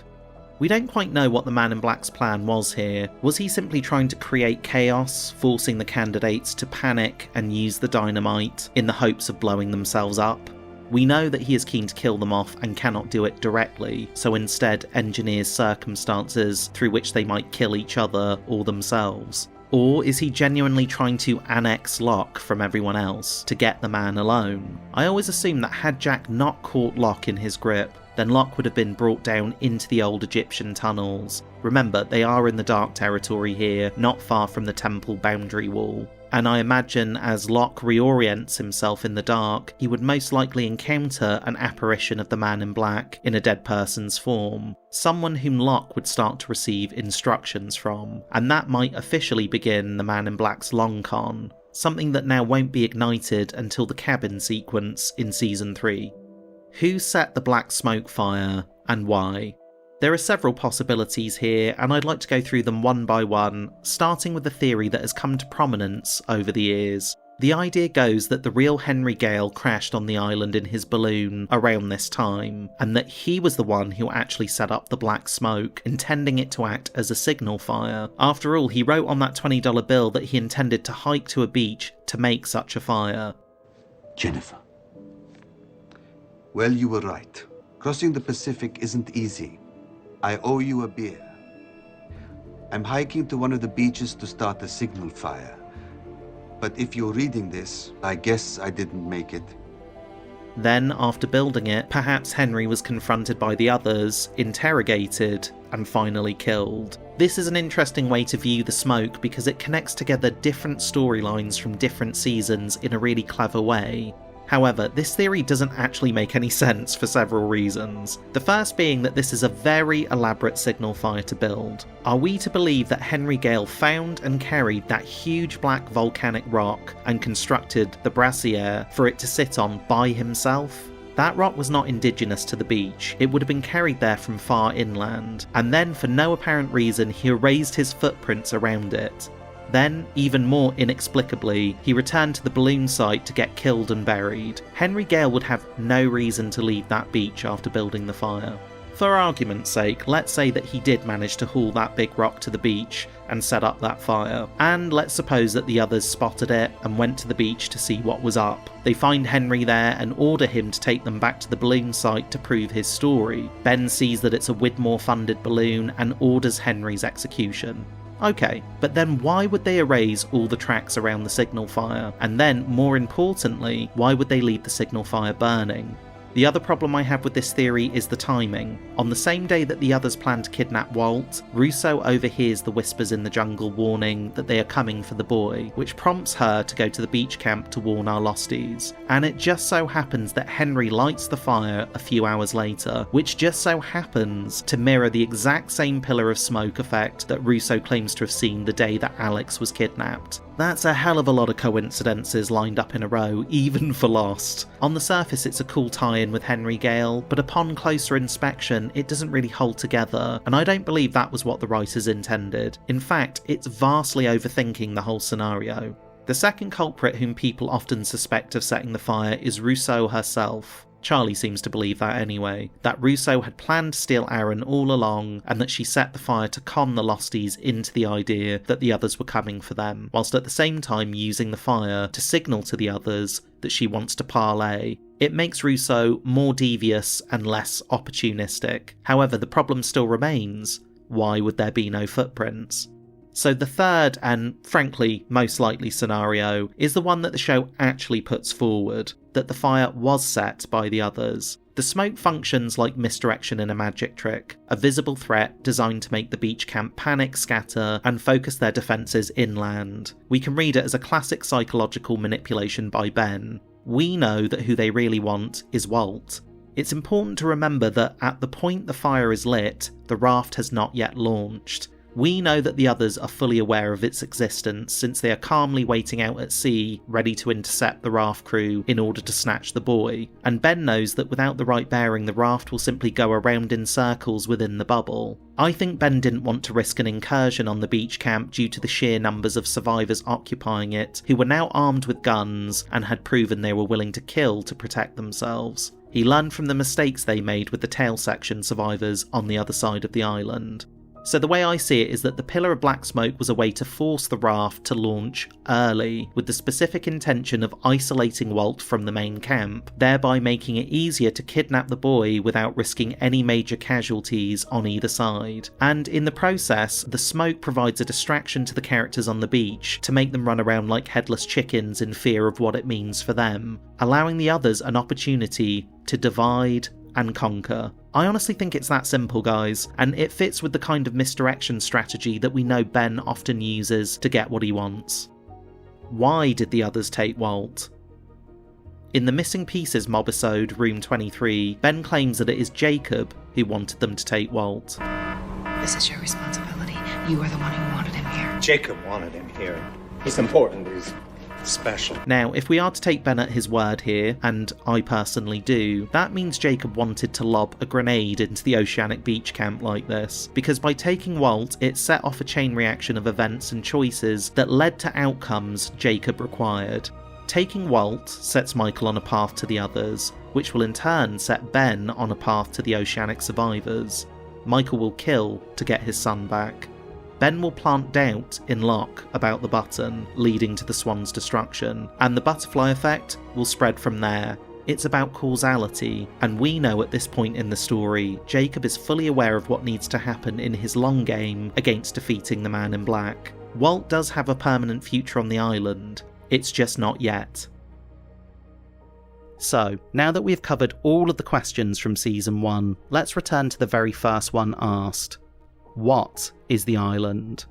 We don't quite know what the Man in Black's plan was here. Was he simply trying to create chaos, forcing the candidates to panic and use the dynamite in the hopes of blowing themselves up? We know that he is keen to kill them off and cannot do it directly, so instead engineers circumstances through which they might kill each other or themselves. Or is he genuinely trying to annex Locke from everyone else to get the man alone? I always assumed that had Jack not caught Locke in his grip, then Locke would have been brought down into the old Egyptian tunnels. Remember, they are in the dark territory here, not far from the temple boundary wall. And I imagine as Locke reorients himself in the dark, he would most likely encounter an apparition of the Man in Black in a dead person's form. Someone whom Locke would start to receive instructions from, and that might officially begin the Man in Black's long con, something that now won't be ignited until the cabin sequence in Season 3. Who set the black smoke fire, and why? There are several possibilities here, and I'd like to go through them one by one, starting with the theory that has come to prominence over the years. The idea goes that the real Henry Gale crashed on the island in his balloon around this time, and that he was the one who actually set up the black smoke, intending it to act as a signal fire. After all, he wrote on that $20 bill that he intended to hike to a beach to make such a fire. Jennifer. Well, you were right. Crossing the Pacific isn't easy. I owe you a beer. I'm hiking to one of the beaches to start a signal fire. But if you're reading this, I guess I didn't make it. Then, after building it, perhaps Henry was confronted by the others, interrogated, and finally killed. This is an interesting way to view the smoke because it connects together different storylines from different seasons in a really clever way. However, this theory doesn't actually make any sense for several reasons. The first being that this is a very elaborate signal fire to build. Are we to believe that Henry Gale found and carried that huge black volcanic rock and constructed the brassiere for it to sit on by himself? That rock was not indigenous to the beach, it would have been carried there from far inland, and then for no apparent reason he erased his footprints around it. Then, even more inexplicably, he returned to the balloon site to get killed and buried. Henry Gale would have no reason to leave that beach after building the fire. For argument's sake, let's say that he did manage to haul that big rock to the beach and set up that fire. And let's suppose that the others spotted it and went to the beach to see what was up. They find Henry there and order him to take them back to the balloon site to prove his story. Ben sees that it's a Widmore-funded balloon and orders Henry's execution. Okay, but then why would they erase all the tracks around the signal fire? And then, more importantly, why would they leave the signal fire burning? The other problem I have with this theory is the timing. On the same day that the others plan to kidnap Walt, Rousseau overhears the whispers in the jungle warning that they are coming for the boy, which prompts her to go to the beach camp to warn our losties. And it just so happens that Henry lights the fire a few hours later, which just so happens to mirror the exact same pillar of smoke effect that Rousseau claims to have seen the day that Alex was kidnapped. That's a hell of a lot of coincidences lined up in a row, even for Lost. On the surface it's a cool tie-in with Henry Gale, but upon closer inspection it doesn't really hold together, and I don't believe that was what the writers intended. In fact, it's vastly overthinking the whole scenario. The second culprit whom people often suspect of setting the fire is Rousseau herself. Charlie seems to believe that anyway, that Rousseau had planned to steal Aaron all along and that she set the fire to con the Losties into the idea that the others were coming for them, whilst at the same time using the fire to signal to the others that she wants to parley. It makes Rousseau more devious and less opportunistic. However, the problem still remains. Why would there be no footprints? So the third, and frankly most likely scenario, is the one that the show actually puts forward, that the fire was set by the others. The smoke functions like misdirection in a magic trick, a visible threat designed to make the beach camp panic, scatter, and focus their defences inland. We can read it as a classic psychological manipulation by Ben. We know that who they really want is Walt. It's important to remember that at the point the fire is lit, the raft has not yet launched. We know that the others are fully aware of its existence since they are calmly waiting out at sea, ready to intercept the raft crew in order to snatch the boy, and Ben knows that without the right bearing the raft will simply go around in circles within the bubble. I think Ben didn't want to risk an incursion on the beach camp due to the sheer numbers of survivors occupying it, who were now armed with guns and had proven they were willing to kill to protect themselves. He learned from the mistakes they made with the tail section survivors on the other side of the island. So the way I see it is that the pillar of black smoke was a way to force the raft to launch early, with the specific intention of isolating Walt from the main camp, thereby making it easier to kidnap the boy without risking any major casualties on either side. And in the process, the smoke provides a distraction to the characters on the beach to make them run around like headless chickens in fear of what it means for them, allowing the others an opportunity to divide and conquer. I honestly think it's that simple, guys, and it fits with the kind of misdirection strategy that we know Ben often uses to get what he wants. Why did the others take Walt? In the Missing Pieces mobisode, Room 23, Ben claims that it is Jacob who wanted them to take Walt. This is your responsibility. You are the one who wanted him here. Jacob wanted him here. He's important. He's special. Now, if we are to take Ben at his word here, and I personally do, that means Jacob wanted to lob a grenade into the oceanic beach camp like this, because by taking Walt, it set off a chain reaction of events and choices that led to outcomes Jacob required. Taking Walt sets Michael on a path to the others, which will in turn set Ben on a path to the oceanic survivors. Michael will kill to get his son back. Ben will plant doubt in Locke about the button, leading to the Swan's destruction, and the butterfly effect will spread from there. It's about causality, and we know at this point in the story, Jacob is fully aware of what needs to happen in his long game against defeating the Man in Black. Walt does have a permanent future on the island, it's just not yet. So, now that we've covered all of the questions from Season 1, let's return to the very first one asked. What is the island?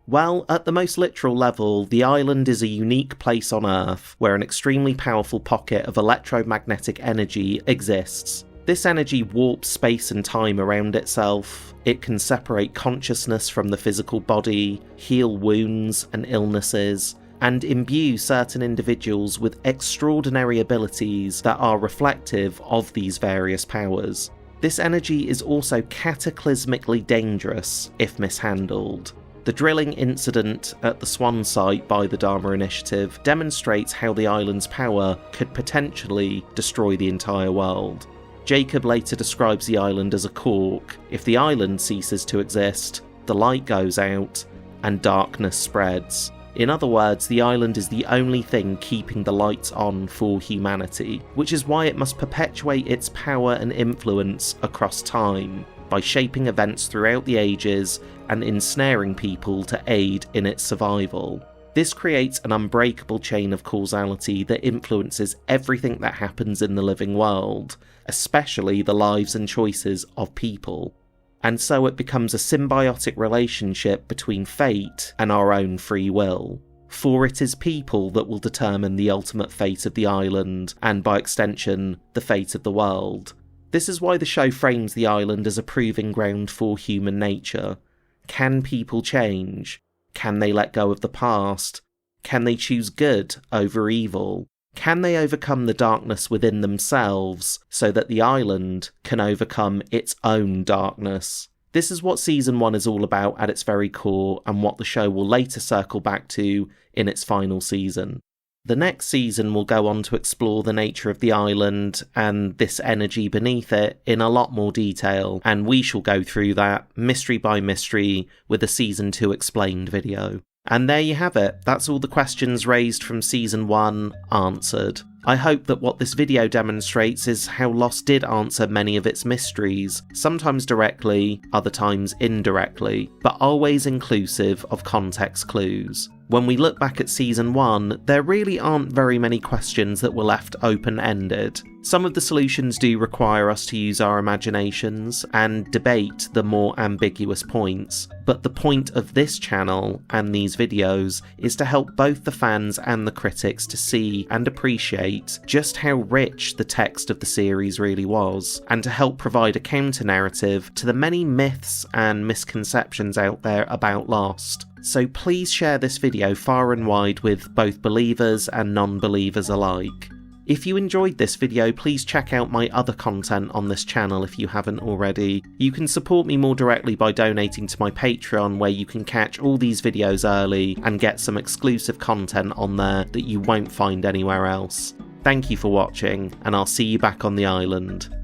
Well, at the most literal level, the island is a unique place on Earth where an extremely powerful pocket of electromagnetic energy exists. This energy warps space and time around itself. It can separate consciousness from the physical body, heal wounds and illnesses, and imbue certain individuals with extraordinary abilities that are reflective of these various powers. This energy is also cataclysmically dangerous if mishandled. The drilling incident at the Swan site by the Dharma Initiative demonstrates how the island's power could potentially destroy the entire world. Jacob later describes the island as a cork. If the island ceases to exist, the light goes out and darkness spreads. In other words, the island is the only thing keeping the lights on for humanity, which is why it must perpetuate its power and influence across time, by shaping events throughout the ages and ensnaring people to aid in its survival. This creates an unbreakable chain of causality that influences everything that happens in the living world, especially the lives and choices of people. And so it becomes a symbiotic relationship between fate and our own free will. For it is people that will determine the ultimate fate of the island, and by extension, the fate of the world. This is why the show frames the island as a proving ground for human nature. Can people change? Can they let go of the past? Can they choose good over evil? Can they overcome the darkness within themselves so that the island can overcome its own darkness? This is what Season 1 is all about at its very core, and what the show will later circle back to in its final season. The next season will go on to explore the nature of the island and this energy beneath it in a lot more detail, and we shall go through that mystery by mystery with a Season 2 explained video. And there you have it, that's all the questions raised from Season 1 answered. I hope that what this video demonstrates is how Lost did answer many of its mysteries, sometimes directly, other times indirectly, but always inclusive of context clues. When we look back at Season 1, there really aren't very many questions that were left open-ended. Some of the solutions do require us to use our imaginations and debate the more ambiguous points, but the point of this channel and these videos is to help both the fans and the critics to see and appreciate just how rich the text of the series really was, and to help provide a counter-narrative to the many myths and misconceptions out there about Lost. So please share this video far and wide with both believers and non-believers alike. If you enjoyed this video, please check out my other content on this channel if you haven't already. You can support me more directly by donating to my Patreon, where you can catch all these videos early and get some exclusive content on there that you won't find anywhere else. Thank you for watching, and I'll see you back on the island.